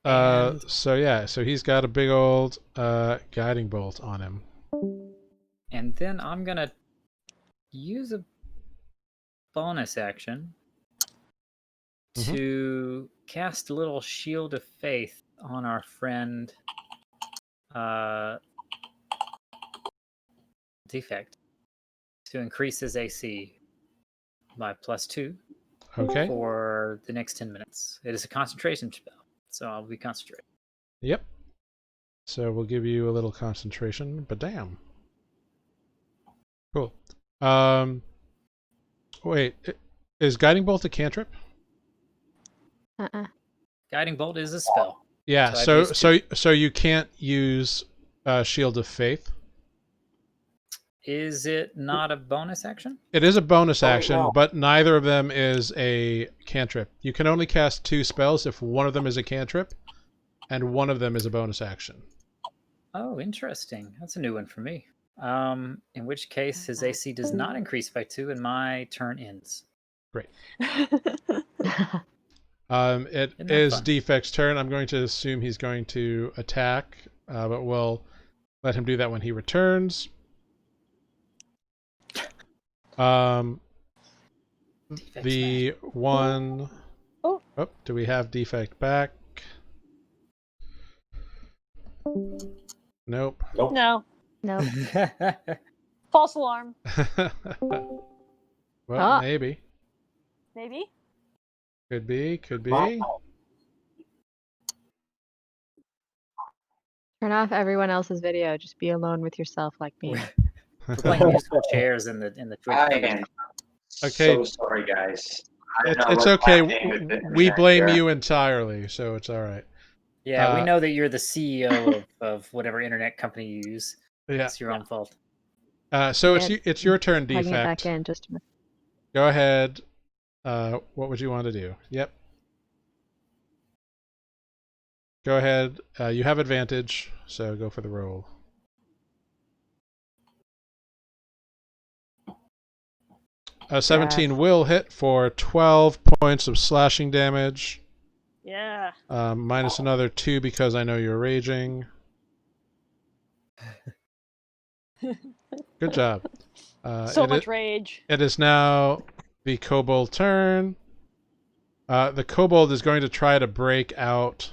Speaker 1: So yeah, so he's got a big old guiding bolt on him.
Speaker 7: and then I'm gonna use a bonus action
Speaker 1: Mhm.
Speaker 7: to cast a little shield of faith on our friend Defect to increase his AC by +2
Speaker 1: Okay.
Speaker 7: for the next 10 minutes. It is a concentration spell, so I'll be concentrating.
Speaker 1: Yep. So we'll give you a little concentration, but damn. Cool. Wait, is guiding bolt a cantrip?
Speaker 7: Guiding bolt is a spell.
Speaker 1: Yeah.
Speaker 7: So
Speaker 1: So you can't use shield of faith.
Speaker 7: Is it not a bonus action?
Speaker 1: It is a bonus
Speaker 6: Oh, wait,
Speaker 1: action,
Speaker 6: no.
Speaker 1: but neither of them is a cantrip. You can only cast 2 spells if one of them is a cantrip, and one of them is a bonus action.
Speaker 7: Oh, interesting. That's a new one for me. In which case, his AC does not increase by 2, and my turn ends.
Speaker 1: Great.
Speaker 7: Isn't
Speaker 1: It
Speaker 7: that
Speaker 1: is
Speaker 7: fun?
Speaker 1: Defect's turn. I'm going to assume he's going to attack, but we'll let him do that when he returns.
Speaker 7: Defect's
Speaker 1: The one...
Speaker 5: Oh.
Speaker 1: Do we have Defect back? Nope.
Speaker 6: Nope.
Speaker 5: No.
Speaker 4: No.
Speaker 7: mad.
Speaker 5: False alarm.
Speaker 1: Well,
Speaker 4: Ah.
Speaker 1: maybe.
Speaker 5: Maybe.
Speaker 1: Could be. Could be.
Speaker 6: Wow.
Speaker 4: Turn off everyone else's video. Just be alone with yourself like me.
Speaker 7: We're playing musical chairs in the Twitch.
Speaker 2: I
Speaker 7: feed.
Speaker 2: am
Speaker 1: Okay.
Speaker 2: so sorry, guys. I don't know
Speaker 1: It's
Speaker 2: what's
Speaker 1: okay.
Speaker 2: happening with the
Speaker 1: We
Speaker 2: internet
Speaker 1: blame
Speaker 2: here.
Speaker 1: you entirely, so it's all right.
Speaker 7: Yeah, we
Speaker 1: Uh,
Speaker 7: know that you're the CEO of whatever internet company you use.
Speaker 1: Yeah.
Speaker 7: It's your own fault.
Speaker 1: So
Speaker 4: Yeah,
Speaker 1: it's your turn,
Speaker 4: Plugging it back
Speaker 1: Defect.
Speaker 4: in just a minute.
Speaker 1: Go ahead. What would you want to do? Yep. Go ahead. You have advantage, so go for the roll. A 17
Speaker 4: Yes.
Speaker 1: will hit for 12 points of slashing damage.
Speaker 5: Yeah.
Speaker 1: Minus another 2 because I know you're raging. Good job.
Speaker 5: So
Speaker 1: it
Speaker 5: much
Speaker 1: i-
Speaker 5: rage.
Speaker 1: It is now the Kobold turn. The Kobold is going to try to break out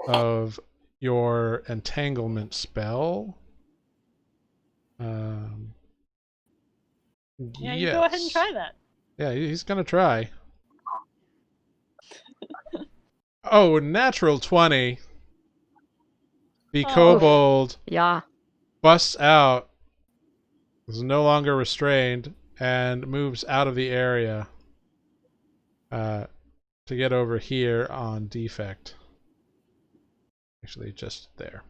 Speaker 1: of your entanglement spell.
Speaker 5: Yeah, you go ahead and try that.
Speaker 1: Yeah, he's going to try. Oh, natural 20. The
Speaker 5: Oh.
Speaker 1: Kobold
Speaker 4: Yeah.
Speaker 1: busts out, is no longer restrained, and moves out of the area to get over here on Defect. Actually, just there.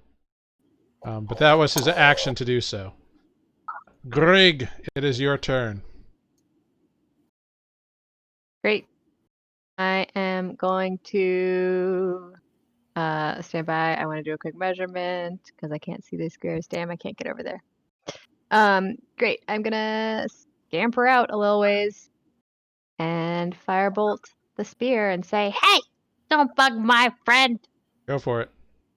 Speaker 1: But that was his action to do so. Grrrig, it is your turn.
Speaker 4: Great. I am going to stand by. I want to do a quick measurement because I can't see these squares. Damn, I can't get over there. Great. I'm gonna scamper out a little ways and firebolt the spear and say, "Hey, don't bug my friend."
Speaker 1: Go for it.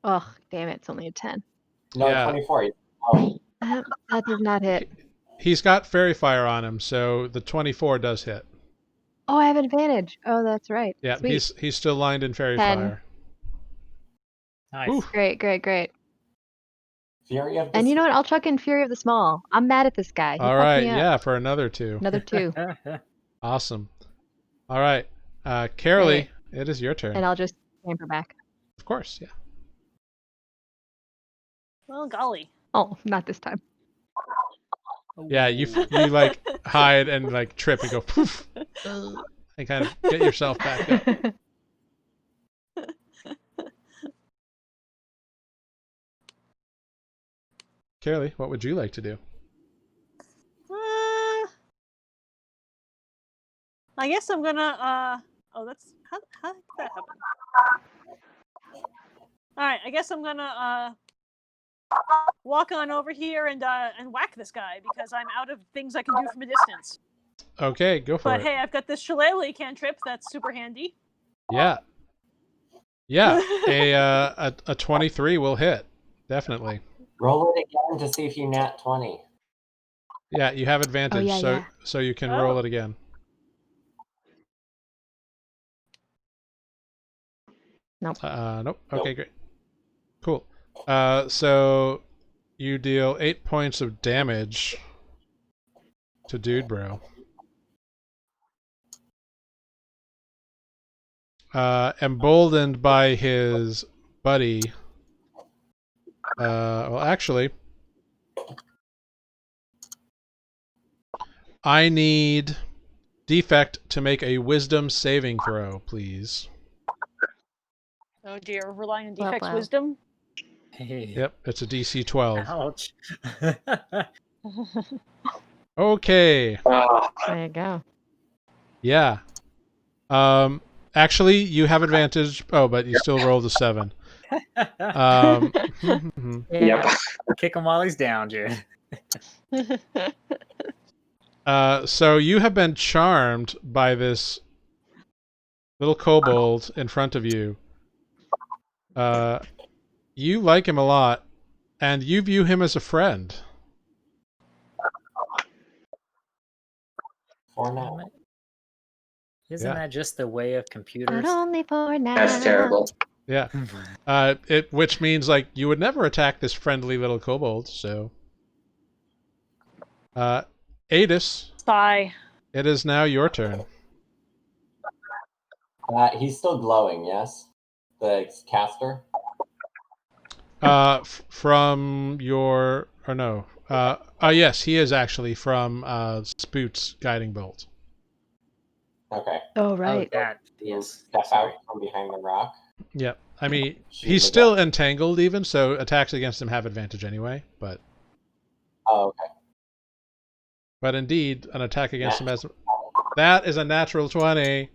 Speaker 4: Oh, damn it! It's only a 10.
Speaker 6: No,
Speaker 1: Yeah.
Speaker 6: 24. Oh,
Speaker 4: That does not hit.
Speaker 1: He's got fairy fire on him, so the 24 does hit.
Speaker 4: Oh, I have advantage. Oh, that's right.
Speaker 1: Yeah,
Speaker 4: Sweet.
Speaker 1: he's still lined in fairy
Speaker 4: 10.
Speaker 1: fire.
Speaker 7: Nice.
Speaker 1: Ooh.
Speaker 4: Great.
Speaker 6: Fury of the
Speaker 4: And you know what? I'll chuck in Fury of the Small. I'm mad at this guy. He
Speaker 1: All
Speaker 4: fucked
Speaker 1: right,
Speaker 4: me up.
Speaker 1: yeah, for another 2.
Speaker 4: Another 2.
Speaker 1: Awesome. All right, Kaerlie, it is your turn.
Speaker 4: And I'll just scamper back.
Speaker 1: Of course, yeah.
Speaker 5: Well, golly.
Speaker 4: Oh, not this time.
Speaker 1: Yeah, you like hide and like trip and go poof, and kind of get yourself back up. Kaerlie, what would you like to do?
Speaker 5: I guess I'm gonna. Oh, that's how did that happen? All right, I guess I'm gonna walk on over here and whack this guy because I'm out of things I can do from a distance.
Speaker 1: Okay, go for
Speaker 5: But
Speaker 1: it.
Speaker 5: hey, I've got this shillelagh cantrip that's super handy.
Speaker 1: Yeah, a 23 will hit, definitely.
Speaker 6: Roll it again to see if you nat 20.
Speaker 1: Yeah, you have advantage,
Speaker 4: yeah.
Speaker 1: so you can roll it again.
Speaker 4: Nope.
Speaker 1: Nope. Okay, great. Cool. So you deal 8 points of damage to Dude Bro. Emboldened by his buddy. Well, actually, I need Defect to make a wisdom saving throw, please.
Speaker 5: Oh dear, relying on
Speaker 4: Wow,
Speaker 5: Defect's
Speaker 4: wow.
Speaker 5: wisdom.
Speaker 7: Hey.
Speaker 1: Yep, it's a DC 12.
Speaker 7: Ouch.
Speaker 1: Okay.
Speaker 4: There you go.
Speaker 1: Yeah. Actually, you have advantage. Oh, but you still rolled a 7.
Speaker 4: Yeah.
Speaker 2: Yep.
Speaker 7: Kick him while he's down, Jared.
Speaker 1: So you have been charmed by this little kobold in front of you. You like him a lot, and you view him as a friend.
Speaker 6: For now.
Speaker 7: Isn't
Speaker 1: Yeah.
Speaker 7: that just the way of computers?
Speaker 4: But only for now.
Speaker 2: That's terrible.
Speaker 1: Yeah. Which means like you would never attack this friendly little kobold. So, Aetis,
Speaker 5: Sigh.
Speaker 1: it is now your turn.
Speaker 6: He's still glowing, yes? The caster?
Speaker 1: From your or no? Yes, he is actually from Spoot's guiding bolt.
Speaker 6: Okay.
Speaker 4: Oh,
Speaker 7: Oh,
Speaker 4: right.
Speaker 7: that.
Speaker 6: He'll
Speaker 7: Yes.
Speaker 6: step
Speaker 7: Sorry.
Speaker 6: out from behind the rock.
Speaker 1: Yep. I mean,
Speaker 6: Shoot
Speaker 1: he's
Speaker 6: the
Speaker 1: still entangled even, so attacks against him have advantage anyway. But
Speaker 6: Oh, okay.
Speaker 1: indeed, an attack against him has that is a natural 20.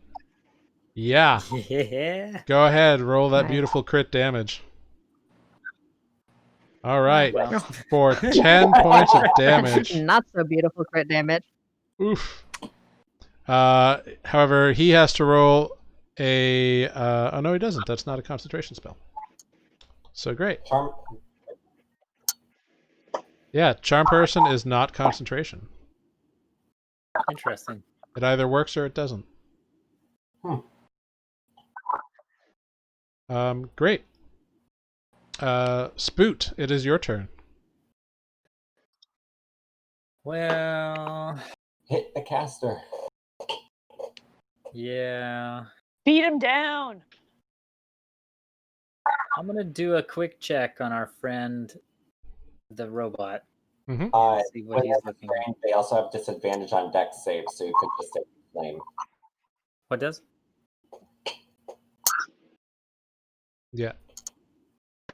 Speaker 1: Yeah.
Speaker 7: Yeah.
Speaker 1: Go ahead, roll that
Speaker 4: Nice.
Speaker 1: beautiful crit damage. All right,
Speaker 7: Well,
Speaker 1: for 10 points of damage.
Speaker 4: Not so beautiful crit damage.
Speaker 1: Oof. However, he has to roll a. Oh no, he doesn't. That's not a concentration spell. So great.
Speaker 6: Charm.
Speaker 1: Yeah, charm person is not concentration.
Speaker 7: interesting.
Speaker 1: It either works or it doesn't. Great. Spoot, it is your turn.
Speaker 7: Well,
Speaker 6: Hit the caster.
Speaker 7: yeah.
Speaker 5: Beat him down.
Speaker 7: I'm gonna do a quick check on our friend, the robot.
Speaker 1: Mm-hmm.
Speaker 7: See what
Speaker 6: When
Speaker 7: he's
Speaker 6: they're
Speaker 7: looking
Speaker 6: trained,
Speaker 7: at.
Speaker 6: they also have disadvantage on dex saves, so you could just take the flame.
Speaker 7: What does?
Speaker 1: Yeah.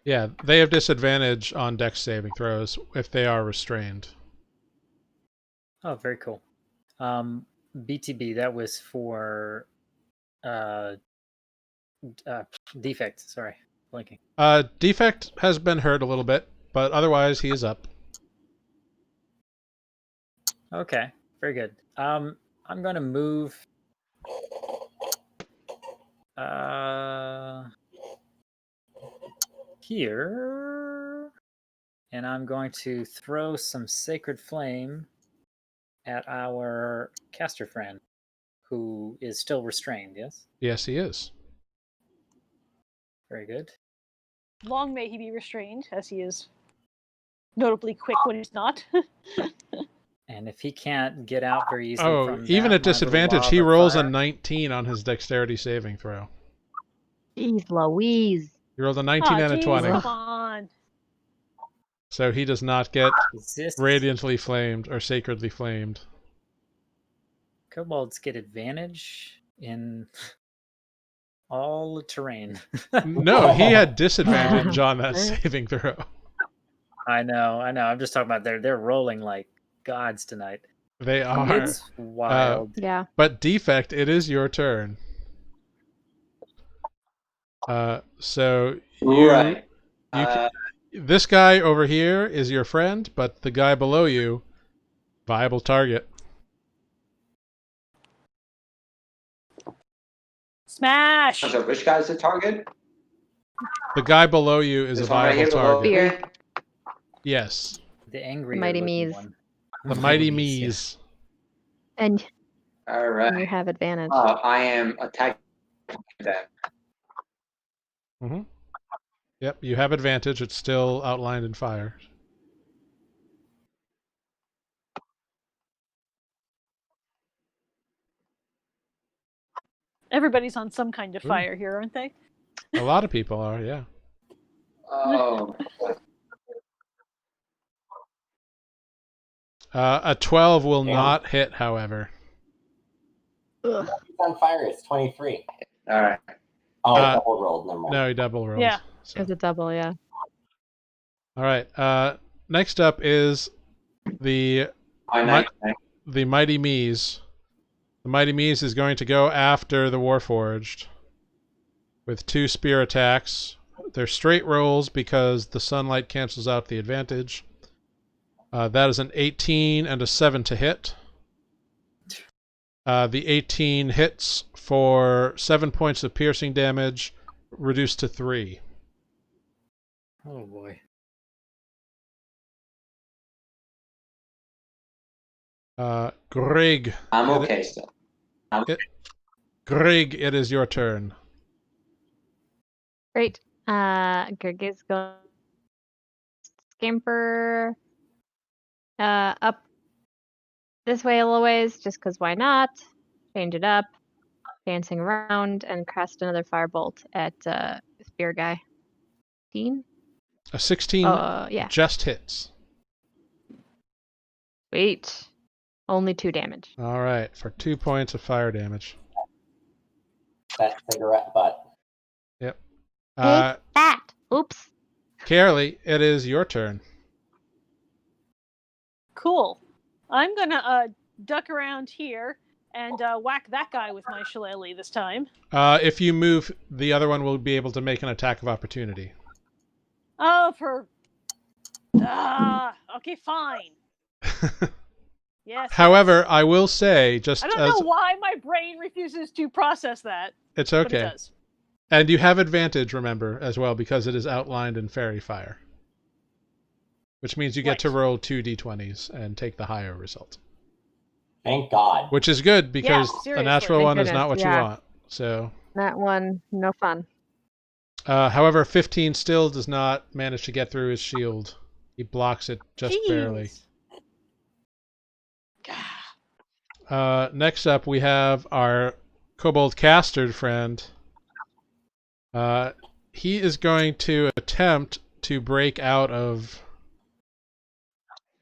Speaker 1: Yeah, they have disadvantage on dex saving throws if they are restrained.
Speaker 7: Oh, very cool. BTB, that was for Defect. Sorry, blinking.
Speaker 1: Defect has been hurt a little bit, but otherwise he is up.
Speaker 7: Okay, very good. I'm going to move here, and I'm going to throw some Sacred Flame at our caster friend, who is still restrained, yes?
Speaker 1: Yes, he is.
Speaker 7: Very good.
Speaker 5: Long may he be restrained, as he is notably quick when he's not.
Speaker 7: And if he can't get out very easily from
Speaker 1: even
Speaker 7: that,
Speaker 1: at
Speaker 7: my little
Speaker 1: disadvantage, he
Speaker 7: lava
Speaker 1: rolls a
Speaker 7: fire-
Speaker 1: 19 on his dexterity saving throw.
Speaker 4: Jeez Louise.
Speaker 1: He rolled a 19 and a
Speaker 5: geez,
Speaker 1: 20.
Speaker 5: come on.
Speaker 1: So he does not get
Speaker 7: Is this
Speaker 1: radiantly flamed or sacredly flamed.
Speaker 7: kobolds get advantage in all the terrain?
Speaker 1: No, he had disadvantage on that saving throw.
Speaker 7: I know. I'm just talking about they're rolling like gods tonight.
Speaker 1: They are.
Speaker 7: It's wild.
Speaker 4: Yeah.
Speaker 1: But Defect, it is your turn. So you,
Speaker 2: Right.
Speaker 1: this guy over here is your friend, but the guy below you, viable target.
Speaker 5: Smash!
Speaker 2: So which guy's the target?
Speaker 1: The guy below you is
Speaker 2: This
Speaker 1: a
Speaker 2: one right
Speaker 1: viable
Speaker 2: here below
Speaker 1: target.
Speaker 2: me?
Speaker 1: Yes,
Speaker 7: The angry
Speaker 4: Mighty Mees.
Speaker 7: one.
Speaker 1: the Mighty
Speaker 7: Mees, yeah.
Speaker 1: Mees.
Speaker 4: And
Speaker 2: All
Speaker 4: you
Speaker 2: right.
Speaker 4: have advantage.
Speaker 2: I am attacking them.
Speaker 1: Mm-hmm. Yep, you have advantage. It's still outlined in fire.
Speaker 5: Everybody's on some kind of
Speaker 1: Ooh.
Speaker 5: fire here, aren't they?
Speaker 1: A lot of people are, yeah.
Speaker 2: Oh.
Speaker 1: A 12 will
Speaker 6: Damn.
Speaker 1: not hit, however.
Speaker 4: Ugh.
Speaker 6: He's on fire. It's 23.
Speaker 2: All right.
Speaker 6: Oh,
Speaker 1: Uh,
Speaker 6: double rolled. Never mind.
Speaker 1: No, he double rolls.
Speaker 5: Yeah.
Speaker 1: So.
Speaker 4: It's a double, yeah.
Speaker 1: All right. Next up is the the Mighty Mees. The Mighty Mees is going to go after the Warforged with 2 spear attacks. They're straight rolls because the sunlight cancels out the advantage. That is an 18 and a 7 to hit. The 18 hits for 7 points of piercing damage, reduced to 3.
Speaker 7: Oh boy.
Speaker 1: Grrrig.
Speaker 2: I'm okay still.
Speaker 1: Grrrig, it is your turn.
Speaker 4: Great. Grrrig is going to scamper up this way a little ways, just because why not? Change it up, dancing around, and cast another firebolt at spear guy. 16?
Speaker 1: A 16
Speaker 4: Yeah.
Speaker 1: just hits.
Speaker 4: Sweet. Only 2 damage.
Speaker 1: All right, for 2 points of fire damage.
Speaker 6: That cigarette butt.
Speaker 1: Yep.
Speaker 4: Take that. Oops.
Speaker 1: Kaerlie, it is your turn.
Speaker 5: Cool. I'm gonna duck around here and whack that guy with my shillelagh this time.
Speaker 1: If you move, the other one will be able to make an attack of opportunity.
Speaker 5: Oh, okay, fine. Yes.
Speaker 1: However, I will say, just
Speaker 5: I don't
Speaker 1: as
Speaker 5: know why my brain refuses to process that.
Speaker 1: it's
Speaker 5: But it
Speaker 1: okay,
Speaker 5: does.
Speaker 1: and you have advantage, remember, as well, because it is outlined in fairy fire, which means you get to
Speaker 5: Right.
Speaker 1: roll 2 d20s and take the higher result,
Speaker 6: Thank God.
Speaker 1: which is good because a
Speaker 5: seriously.
Speaker 1: natural
Speaker 4: Thank
Speaker 1: one is
Speaker 4: goodness,
Speaker 1: not what
Speaker 4: yeah.
Speaker 1: you want. So,
Speaker 4: That one, no fun.
Speaker 1: however, 15 still does not manage to get through his shield. He blocks it just barely.
Speaker 5: Jeez.
Speaker 1: Next up, we have our Kobold caster friend. He is going to attempt to break out of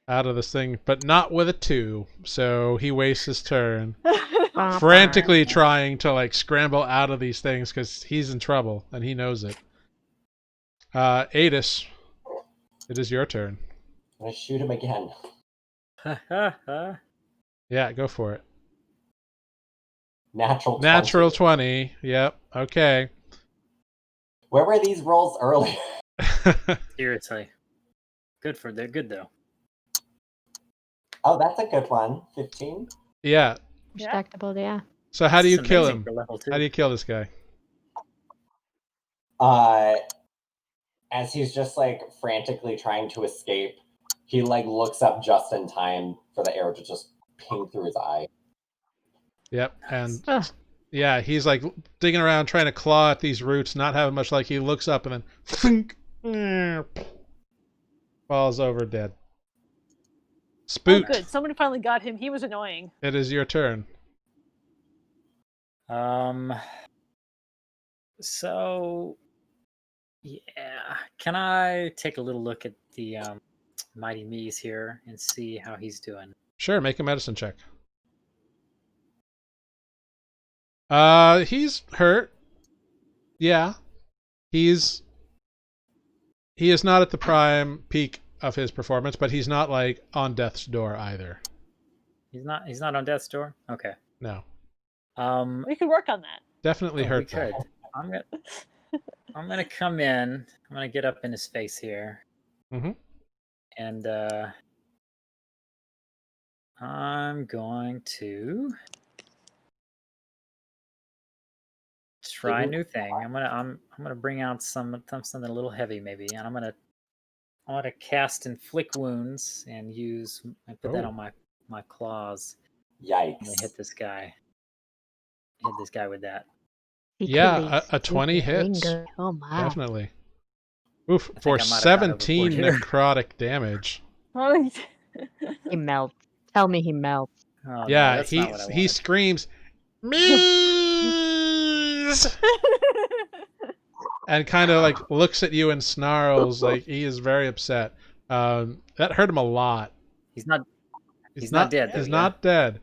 Speaker 1: this thing, but not with a 2. So he wastes his turn, frantically trying to like scramble out of these things because he's in trouble and he knows it. Aetis, it is your turn.
Speaker 6: I'm gonna shoot him again.
Speaker 7: Ha ha ha.
Speaker 1: Yeah, go for it.
Speaker 6: Natural 20.
Speaker 1: Natural 20. Yep. Okay.
Speaker 6: Where were these rolls earlier?
Speaker 7: Seriously. They're good though.
Speaker 6: Oh, that's a good one. 15.
Speaker 1: Yeah.
Speaker 5: Yeah.
Speaker 4: Respectable, yeah.
Speaker 1: So how do you
Speaker 7: This is
Speaker 1: kill
Speaker 7: amazing
Speaker 1: him?
Speaker 7: for level 2.
Speaker 1: How do you kill this guy?
Speaker 6: As he's just like frantically trying to escape, he like looks up just in time for the arrow to just ping through his eye.
Speaker 1: Yep. And
Speaker 4: Ugh.
Speaker 1: yeah, he's like digging around trying to claw at these roots, not having much luck. He looks up and then thunk, falls over dead.
Speaker 5: Oh,
Speaker 1: Spoot,
Speaker 5: good. Somebody finally got him. He was annoying.
Speaker 1: it is your turn.
Speaker 7: So yeah, can I take a little look at the Mighty Mees here and see how he's doing?
Speaker 1: Sure, make a medicine check. He's hurt. Yeah. He is not at the prime peak of his performance, but he's not like on death's door either.
Speaker 7: He's not on death's door? Okay.
Speaker 1: No.
Speaker 5: We could work on that.
Speaker 1: Definitely
Speaker 7: we
Speaker 1: hurt
Speaker 7: could.
Speaker 1: though.
Speaker 7: I'm gonna come in. I'm gonna get up in his face here.
Speaker 1: Mhm.
Speaker 7: And I'm going to try a new thing. I'm gonna bring out something a little heavy maybe, and I'm gonna cast Inflict Wounds and put that
Speaker 1: Oh.
Speaker 7: on my claws.
Speaker 6: Yikes.
Speaker 7: I'm gonna hit this guy. Hit this guy with that.
Speaker 1: Yeah, a 20 hits.
Speaker 4: Finger. Oh my.
Speaker 1: Definitely. Oof,
Speaker 7: I
Speaker 1: for
Speaker 7: think I might have gone
Speaker 1: 17
Speaker 7: overboard here.
Speaker 1: necrotic damage.
Speaker 4: He melts. Tell me he melts.
Speaker 7: Oh, no,
Speaker 1: Yeah,
Speaker 7: that's not what I
Speaker 1: he
Speaker 7: wanted.
Speaker 1: screams, "Mees!" and kind of like looks at you and snarls like he is very upset. That hurt him a lot.
Speaker 7: He's not dead, though,
Speaker 1: He's
Speaker 7: yeah?
Speaker 1: not dead,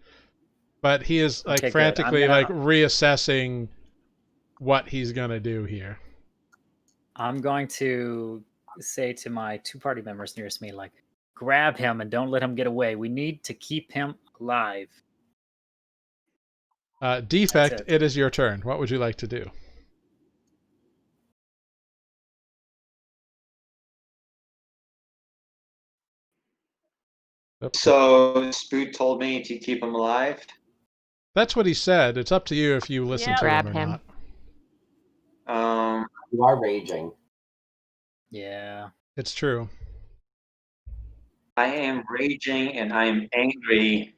Speaker 1: but he is like
Speaker 7: Okay, good.
Speaker 1: frantically
Speaker 7: I'm gonna-
Speaker 1: like reassessing what he's gonna do here.
Speaker 7: I'm going to say to my 2 party members nearest me, like, grab him and don't let him get away. We need to keep him alive.
Speaker 1: Defect,
Speaker 7: it.
Speaker 1: it is your turn. What would you like to do? Oops.
Speaker 2: So Spoot told me to keep him alive.
Speaker 1: That's what he said. It's up to you if you listen
Speaker 5: Yeah.
Speaker 1: to
Speaker 4: Grab
Speaker 1: him or
Speaker 4: him.
Speaker 1: not.
Speaker 6: You are raging.
Speaker 7: Yeah.
Speaker 1: It's true.
Speaker 2: I am raging and I am angry.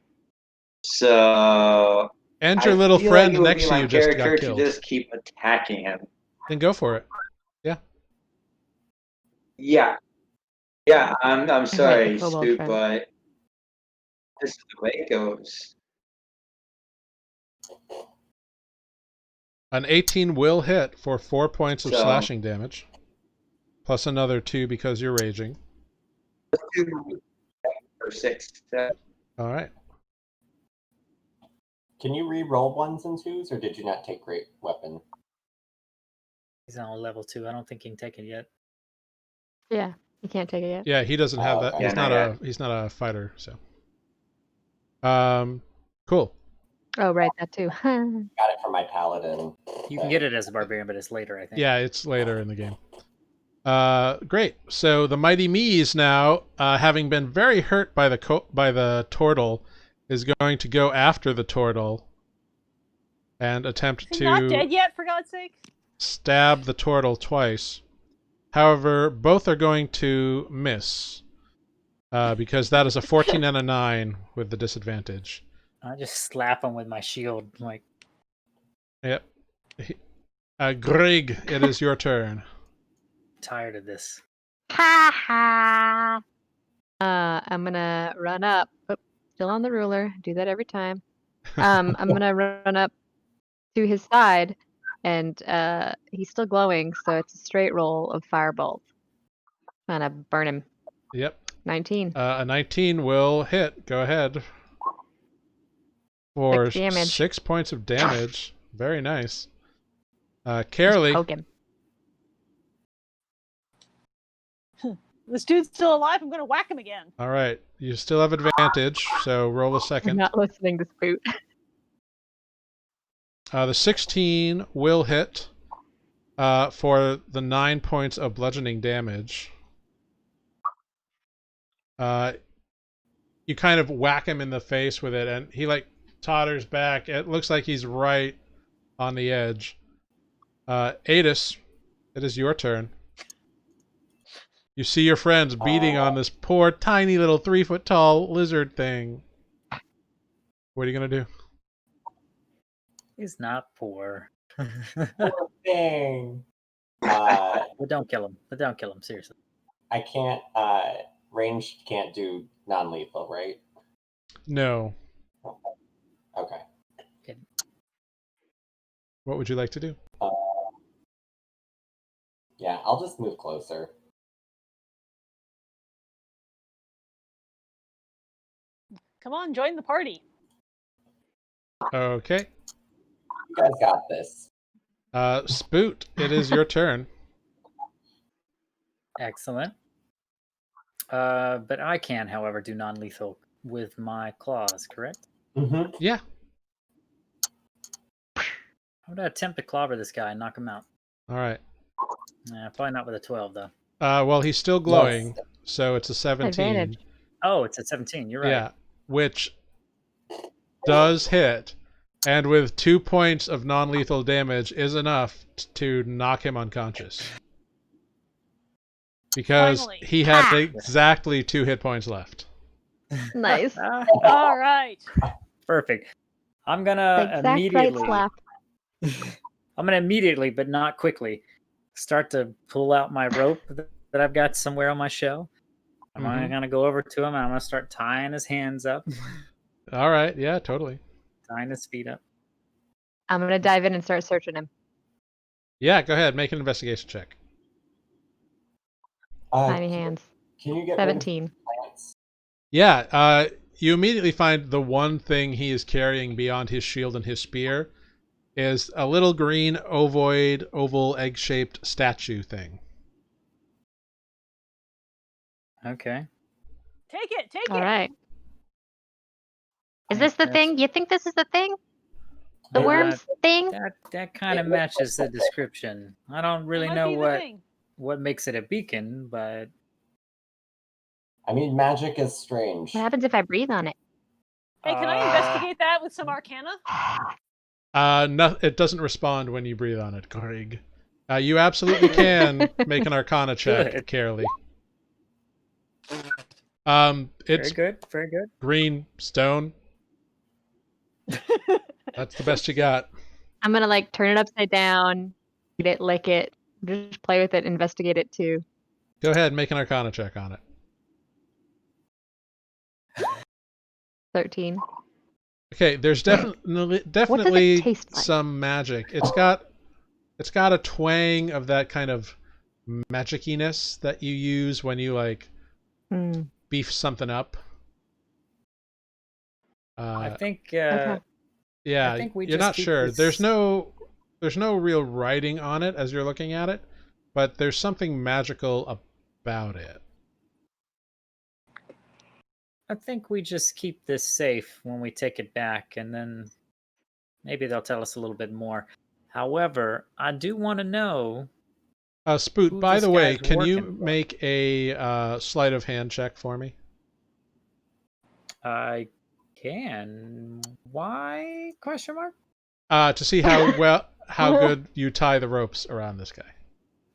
Speaker 2: So
Speaker 1: And
Speaker 2: I
Speaker 1: your little
Speaker 2: feel
Speaker 1: friend
Speaker 2: like it would
Speaker 1: next
Speaker 2: be
Speaker 1: to
Speaker 2: my
Speaker 1: you just got
Speaker 2: character to
Speaker 1: killed.
Speaker 2: just keep attacking him.
Speaker 1: Then go for it.
Speaker 2: Yeah, I'm sorry,
Speaker 4: Kobold
Speaker 2: Spoot,
Speaker 4: friend.
Speaker 2: but this is the way it goes.
Speaker 1: An 18 will hit for 4 points of
Speaker 2: So-
Speaker 1: slashing damage. Plus another 2 because you're raging.
Speaker 2: Let's do for 6.
Speaker 1: All right.
Speaker 6: Can you re-roll 1s and 2s, or did you not take great weapon?
Speaker 7: He's on level 2. I don't think he can take it yet.
Speaker 4: Yeah, you can't take it yet.
Speaker 1: Yeah, he doesn't have
Speaker 6: Oh,
Speaker 1: that.
Speaker 6: okay.
Speaker 1: He's
Speaker 2: Yeah,
Speaker 1: not
Speaker 2: not
Speaker 1: he's not a fighter, so. Cool.
Speaker 4: Oh, right, that too.
Speaker 6: Got it from my paladin.
Speaker 7: You can get it as a barbarian, but it's later, I think.
Speaker 1: Yeah, it's later in the game. Great. So the Mighty Mees now, having been very hurt by the turtle, is going to go after the turtle and attempt
Speaker 5: He's not dead
Speaker 1: to
Speaker 5: yet, for God's sake.
Speaker 1: stab the turtle twice. However, both are going to miss because that is a 14 and a 9 with the disadvantage.
Speaker 7: I just slap him with my shield. Like,
Speaker 1: Yep. Grrrig, it is your turn.
Speaker 7: tired of this.
Speaker 4: Ha ha. I'm gonna run up. Oh, still on the ruler. Do that every time. I'm gonna run up to his side, and he's still glowing, so it's a straight roll of firebolt. I'm gonna burn him.
Speaker 1: Yep.
Speaker 4: 19.
Speaker 1: A 19 will hit. Go ahead. For
Speaker 4: 6 damage.
Speaker 1: 6 points of damage. Very nice.
Speaker 4: Just
Speaker 1: Kaerlie,
Speaker 4: poke him.
Speaker 5: This dude's still alive. I'm gonna whack him again.
Speaker 1: All right. You still have advantage, so roll a
Speaker 4: I'm
Speaker 1: second.
Speaker 4: not listening to Spoot.
Speaker 1: The 16 will hit for the 9 points of bludgeoning damage. You kind of whack him in the face with it, and he like totters back. It looks like he's right on the edge. Aetis, it is your turn. You see your friends beating on this poor, tiny little 3-foot-tall lizard thing. What are you gonna do?
Speaker 7: He's not poor.
Speaker 6: Poor thing.
Speaker 7: But don't kill him. But don't kill him, seriously.
Speaker 6: I can't. Ranged can't do non-lethal, right?
Speaker 1: No.
Speaker 6: Okay.
Speaker 1: What would you like to do?
Speaker 6: Yeah, I'll just move closer.
Speaker 5: Come on, join the party.
Speaker 1: Okay.
Speaker 6: You guys got this.
Speaker 1: Spoot, it is your turn.
Speaker 7: Excellent. But I can, however, do non-lethal with my claws, correct?
Speaker 6: Mm-hmm.
Speaker 1: Yeah.
Speaker 7: I'm gonna attempt to clobber this guy and knock him out.
Speaker 1: All right.
Speaker 7: Probably not with a 12, though.
Speaker 1: Well, he's still glowing, so it's a 17.
Speaker 4: Advantage.
Speaker 7: Oh, it's a 17. You're right.
Speaker 1: Yeah, which does hit, and with 2 points of non-lethal damage is enough to knock him unconscious. Because
Speaker 5: Finally.
Speaker 1: he had exactly 2 hit points left.
Speaker 4: Nice.
Speaker 5: All right.
Speaker 7: Perfect. I'm
Speaker 4: The
Speaker 7: gonna
Speaker 4: exact right
Speaker 7: immediately.
Speaker 4: slap.
Speaker 7: I'm gonna immediately, but not quickly, start to pull out my rope that I've got somewhere on my shell. I'm gonna go over to him and I'm gonna start tying his hands up,
Speaker 1: All right, yeah, totally.
Speaker 7: tying his feet up.
Speaker 4: I'm gonna dive in and start searching him.
Speaker 1: Yeah, go ahead, make an investigation check.
Speaker 4: Tiny hands.
Speaker 6: Can you get rid of
Speaker 4: 17.
Speaker 6: plants?
Speaker 1: Yeah, you immediately find the one thing he is carrying beyond his shield and his spear is a little green oval egg-shaped statue thing.
Speaker 7: Okay.
Speaker 5: Take it. Take
Speaker 4: All
Speaker 5: it.
Speaker 4: right. Is
Speaker 7: Think
Speaker 4: this the
Speaker 7: that's-
Speaker 4: thing? You think this is the thing? The
Speaker 6: Yeah,
Speaker 4: worms thing?
Speaker 7: That kind of matches the description. I don't really
Speaker 5: Might
Speaker 7: know
Speaker 5: be the
Speaker 7: what
Speaker 5: thing.
Speaker 7: makes it a beacon, but
Speaker 6: I mean, magic is strange.
Speaker 4: What happens if I breathe on it?
Speaker 5: Hey, can I investigate that with some arcana?
Speaker 1: No, it doesn't respond when you breathe on it, Grrrig. You absolutely can make an Arcana check,
Speaker 7: Good.
Speaker 1: Kaerlie. It's
Speaker 7: very good, very good.
Speaker 1: green stone. That's the best you got.
Speaker 4: I'm gonna like turn it upside down, eat it, lick it, just play with it, investigate it too.
Speaker 1: Go ahead and make an Arcana check on it.
Speaker 4: 13.
Speaker 1: Okay, there's definitely
Speaker 4: taste like?
Speaker 1: some magic. It's got a twang of that kind of magiciness that you use when you like beef something up.
Speaker 7: I think
Speaker 4: Okay.
Speaker 1: Yeah,
Speaker 7: I think we
Speaker 1: you're
Speaker 7: just
Speaker 1: not
Speaker 7: keep
Speaker 1: sure.
Speaker 7: this-
Speaker 1: There's no real writing on it as you're looking at it, but there's something magical about it.
Speaker 7: I think we just keep this safe when we take it back, and then maybe they'll tell us a little bit more. However, I do want to know.
Speaker 1: Spoot,
Speaker 7: Who
Speaker 1: by
Speaker 7: this
Speaker 1: the way,
Speaker 7: guy's
Speaker 1: can you
Speaker 7: working for.
Speaker 1: make a sleight of hand check for me?
Speaker 7: I can. Why? Question mark.
Speaker 1: To see how good you tie the ropes around this guy.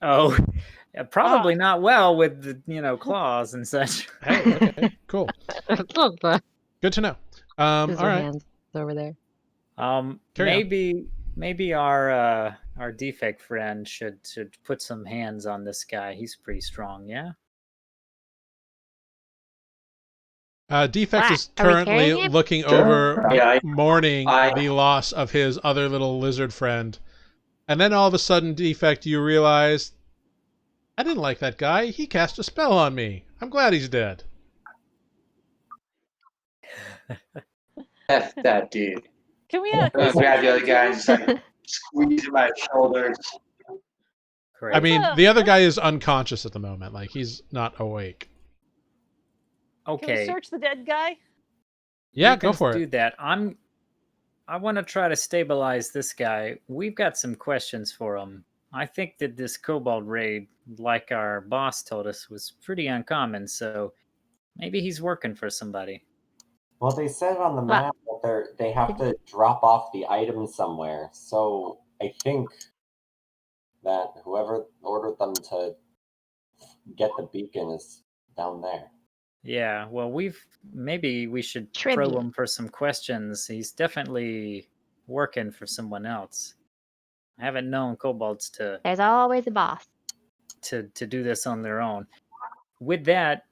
Speaker 7: Oh, yeah, probably not well with the claws and such.
Speaker 1: Hey, okay, cool. Good to know. All
Speaker 4: Scissor
Speaker 1: right.
Speaker 4: hands over there.
Speaker 1: Carry on.
Speaker 7: Maybe our defect friend should put some hands on this guy. He's pretty strong, yeah.
Speaker 1: Defect is
Speaker 4: Are we
Speaker 1: currently
Speaker 4: carrying him?
Speaker 1: looking
Speaker 2: Sure.
Speaker 1: over,
Speaker 2: Yeah,
Speaker 1: mourning
Speaker 2: I-
Speaker 1: the loss of his other little lizard friend. And then all of a sudden, Defect, you realize, I didn't like that guy. He cast a spell on me. I'm glad he's dead.
Speaker 2: F that dude.
Speaker 5: Can we?
Speaker 2: I'm gonna grab the other guy and just like squeeze my shoulders.
Speaker 7: Great.
Speaker 1: I mean,
Speaker 5: So,
Speaker 1: the other guy is unconscious at the moment. Like, he's not awake.
Speaker 5: Can we
Speaker 7: Okay.
Speaker 5: search the dead guy?
Speaker 1: Yeah,
Speaker 7: You
Speaker 1: go
Speaker 7: can
Speaker 1: for
Speaker 7: do
Speaker 1: it.
Speaker 7: that. I want to try to stabilize this guy. We've got some questions for him. I think that this Kobold raid, like our boss told us, was pretty uncommon, so maybe he's working for somebody.
Speaker 6: Well, they said on the
Speaker 3: Well-
Speaker 6: map that they have to drop off the item somewhere. So I think that whoever ordered them to get the beacon is down there.
Speaker 7: Yeah, well, maybe we should probe
Speaker 3: Tribute.
Speaker 7: him for some questions. He's definitely working for someone else. I haven't known kobolds to
Speaker 3: There's always a boss.
Speaker 7: do this on their own. With that,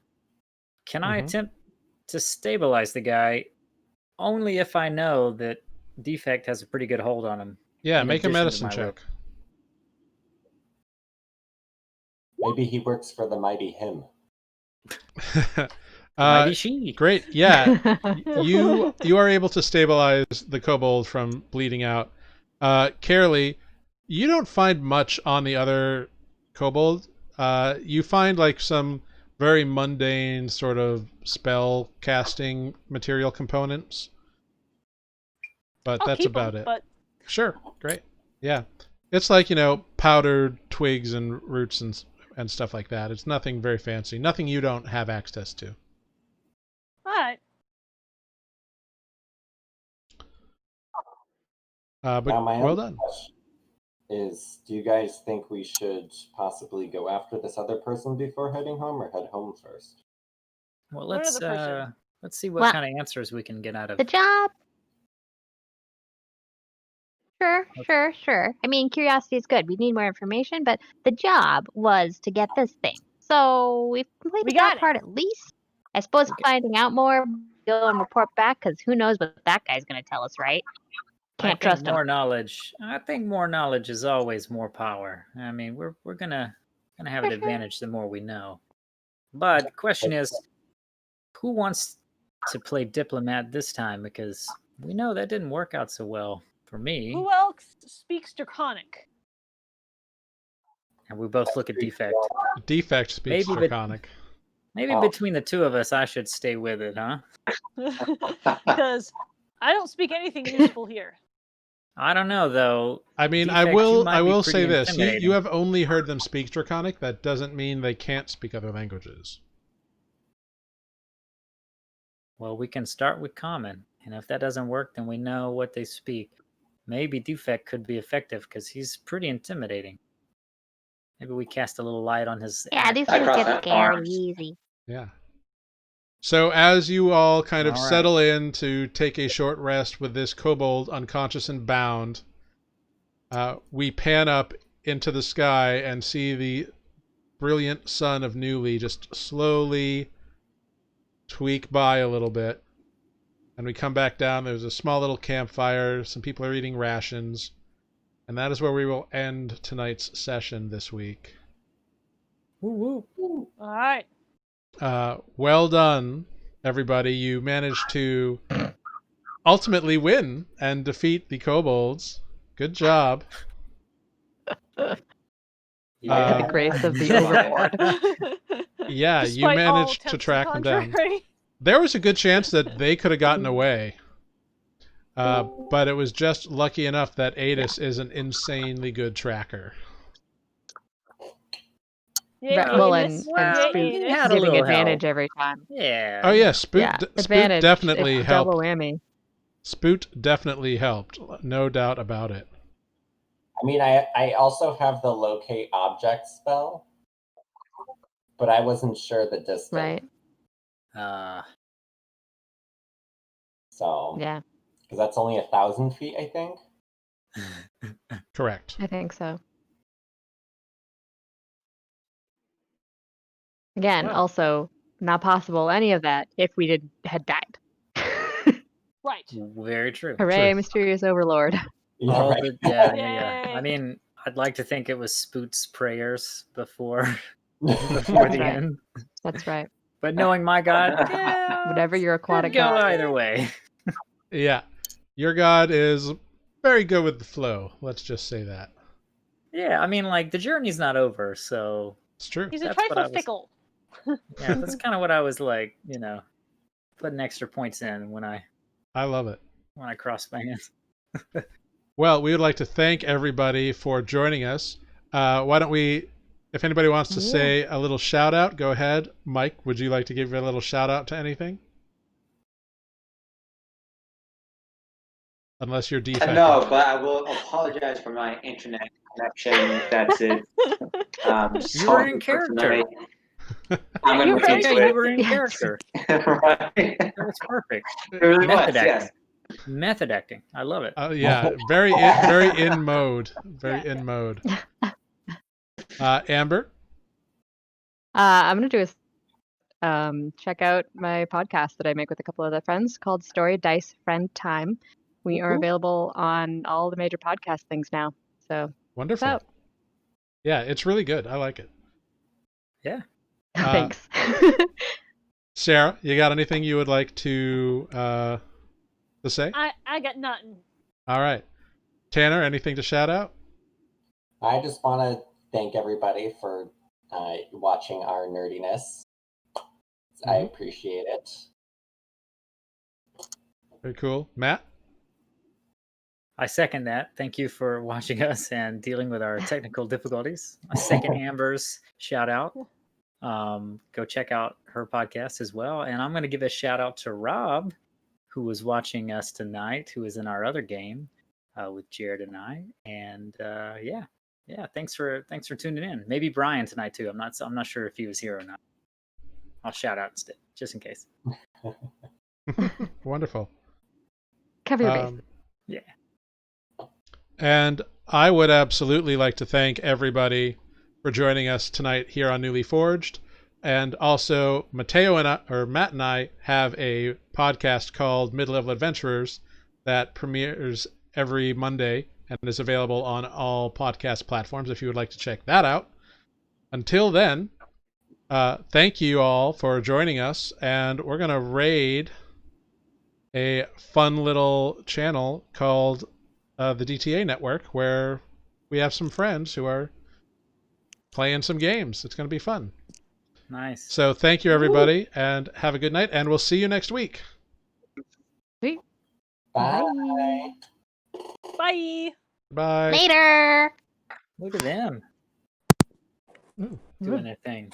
Speaker 7: can I
Speaker 1: Mhm.
Speaker 7: attempt to stabilize the guy only if I know that Defect has a pretty good hold on him?
Speaker 1: Yeah,
Speaker 7: in
Speaker 1: make a
Speaker 7: addition to
Speaker 1: medicine
Speaker 7: my
Speaker 1: check.
Speaker 6: Maybe he works for the Mighty Him.
Speaker 7: Mighty she.
Speaker 1: Great. Yeah, you are able to stabilize the kobold from bleeding out. Kaerlie, you don't find much on the other kobold. You find like some very mundane sort of spell casting material components, but
Speaker 5: I'll
Speaker 1: that's
Speaker 5: keep
Speaker 1: about
Speaker 5: him,
Speaker 1: it.
Speaker 5: but
Speaker 1: Sure. Great. Yeah, it's like powdered twigs and roots and stuff like that. It's nothing very fancy. Nothing you don't have access to.
Speaker 5: all right.
Speaker 1: But
Speaker 6: Now, my
Speaker 1: well
Speaker 6: own
Speaker 1: done.
Speaker 6: question is, do you guys think we should possibly go after this other person before heading home, or head home first?
Speaker 7: Well,
Speaker 5: What other person?
Speaker 7: let's see what
Speaker 3: Well,
Speaker 7: kind of answers we can get out of.
Speaker 3: The job. Sure. I mean, curiosity is good. We need more information, but the job was to get this thing. So we've completed
Speaker 5: We got
Speaker 3: that
Speaker 5: it.
Speaker 3: part at least. I suppose
Speaker 7: Okay.
Speaker 3: finding out more, go and report back, because who knows what that guy's going to tell us, right? Can't trust him.
Speaker 7: More knowledge. I think more knowledge is always more power. I mean, we're gonna have an advantage the more we know. But the question is, who wants to play diplomat this time? Because we know that didn't work out so well for me.
Speaker 5: Who else speaks Draconic?
Speaker 7: And we both look at Defect.
Speaker 1: Defect speaks
Speaker 7: Maybe, but-
Speaker 1: Draconic.
Speaker 7: Maybe
Speaker 6: Oh.
Speaker 7: between the two of us, I should stay with it, huh?
Speaker 5: Because I don't speak anything useful here.
Speaker 7: I don't know though.
Speaker 1: I mean,
Speaker 7: Defect,
Speaker 1: I
Speaker 7: you
Speaker 1: will
Speaker 7: might be
Speaker 1: say
Speaker 7: pretty
Speaker 1: this. You
Speaker 7: intimidating.
Speaker 1: have only heard them speak Draconic. That doesn't mean they can't speak other languages.
Speaker 7: Well, we can start with Common, and if that doesn't work, then we know what they speak. Maybe Defect could be effective because he's pretty intimidating. Maybe we cast a little light on his.
Speaker 3: Yeah, these
Speaker 2: I
Speaker 3: things
Speaker 2: cross
Speaker 3: get
Speaker 2: my
Speaker 3: scary
Speaker 2: arms.
Speaker 3: easy.
Speaker 1: Yeah. So as you all kind of
Speaker 7: All right.
Speaker 1: settle in to take a short rest with this kobold unconscious and bound, we pan up into the sky and see the brilliant sun of Nuuli just slowly tweak by a little bit. And we come back down. There's a small little campfire. Some people are eating rations. And that is where we will end tonight's session this week.
Speaker 7: Woo woo.
Speaker 5: All right.
Speaker 1: Well done, everybody. You managed to ultimately win and defeat the kobolds. Good job.
Speaker 4: By the grace of the Overlord.
Speaker 1: Yeah, you
Speaker 5: Despite all
Speaker 1: managed to
Speaker 5: attempts
Speaker 1: track them down.
Speaker 5: contrary.
Speaker 1: There was a good chance that they could have gotten away. But it was just lucky enough that Aetis is an insanely good tracker.
Speaker 5: Yeah,
Speaker 4: Well,
Speaker 5: Aetis.
Speaker 4: and
Speaker 5: Yeah,
Speaker 4: Spoot
Speaker 5: Aetis.
Speaker 7: had a
Speaker 4: giving
Speaker 7: little
Speaker 4: advantage
Speaker 7: help.
Speaker 4: every time.
Speaker 7: Yeah.
Speaker 1: Oh yeah, Spoot,
Speaker 4: Yeah,
Speaker 1: Spoot
Speaker 4: advantage.
Speaker 1: definitely
Speaker 4: It's
Speaker 1: helped.
Speaker 4: double whammy.
Speaker 1: Spoot definitely helped, no doubt about it.
Speaker 6: I mean, I also have the locate object spell, but I wasn't sure the distance.
Speaker 4: Right.
Speaker 6: So,
Speaker 4: Yeah,
Speaker 6: because that's only 1,000 feet, I think.
Speaker 1: Correct.
Speaker 4: I think so. Again,
Speaker 7: Wow.
Speaker 4: also not possible any of that if we had died.
Speaker 5: Right.
Speaker 7: Very true.
Speaker 4: Hooray,
Speaker 1: True.
Speaker 4: mysterious overlord.
Speaker 6: Yeah,
Speaker 7: All
Speaker 6: right.
Speaker 7: the, yeah.
Speaker 5: Yay.
Speaker 7: I mean, I'd like to think it was Spoot's prayers before
Speaker 4: That's
Speaker 7: the
Speaker 4: right.
Speaker 7: end.
Speaker 4: That's right.
Speaker 7: But knowing my God, yeah,
Speaker 4: Whatever your
Speaker 7: could
Speaker 4: aquatic
Speaker 7: go
Speaker 4: god.
Speaker 7: either way.
Speaker 1: Yeah. Your god is very good with the flow. Let's just say that.
Speaker 7: Yeah, I mean, like the journey's not over, so
Speaker 1: It's true.
Speaker 5: He's a
Speaker 7: That's what
Speaker 5: trifle
Speaker 7: I was-
Speaker 5: fickle.
Speaker 7: yeah, that's kind of what I was like, putting extra points in when I
Speaker 1: love it.
Speaker 7: crossed my hands.
Speaker 1: Well, we would like to thank everybody for joining us. Why don't we, if anybody wants to say a little shout out, go ahead. Mike, would you like to give a little shout out to anything? Unless you're defective.
Speaker 2: No, but I will apologize for my internet connection. That's it.
Speaker 7: You were in character.
Speaker 2: I'm gonna
Speaker 5: You're
Speaker 2: look
Speaker 5: very
Speaker 2: into
Speaker 7: Okay, you
Speaker 2: it.
Speaker 7: were in character.
Speaker 2: Right.
Speaker 7: That was perfect.
Speaker 2: It really was,
Speaker 7: Method
Speaker 2: yes.
Speaker 7: acting. Method acting. I love it.
Speaker 1: Yeah, very in mode. Very in mode. Amber?
Speaker 4: I'm gonna do a check out my podcast that I make with a couple other friends called Story Dice Friend Time. We are available on all the major podcast things now. So
Speaker 1: Wonderful.
Speaker 4: out.
Speaker 1: Yeah, it's really good. I like it.
Speaker 7: Yeah.
Speaker 4: Thanks.
Speaker 1: Sarah, you got anything you would like to say?
Speaker 5: I got nothing.
Speaker 1: All right. Tanner, anything to shout out?
Speaker 6: I just want to thank everybody for watching our nerdiness. I appreciate it.
Speaker 1: Very cool. Matt?
Speaker 7: I second that. Thank you for watching us and dealing with our technical difficulties. I second Amber's shout out. Go check out her podcast as well. And I'm going to give a shout out to Rob, who was watching us tonight, who was in our other game with Jared and I. And yeah, thanks for tuning in. Maybe Brian tonight too. I'm not sure if he was here or not. I'll shout out instead, just in case.
Speaker 1: Wonderful.
Speaker 4: Cover your bases.
Speaker 7: Yeah.
Speaker 1: And I would absolutely like to thank everybody for joining us tonight here on Nuuli Forged. And also, Matt and I have a podcast called Mid-Level Adventurers that premieres every Monday and is available on all podcast platforms if you would like to check that out. Until then, thank you all for joining us, and we're going to raid a fun little channel called the DTA Network, where we have some friends who are playing some games. It's going to be fun.
Speaker 7: Nice.
Speaker 1: So thank you, everybody, and have a good night, and we'll see you next week.
Speaker 4: Sweet.
Speaker 6: Bye.
Speaker 5: Bye.
Speaker 1: Bye.
Speaker 3: Later.
Speaker 7: Look at them
Speaker 1: Ooh.
Speaker 7: doing their thing.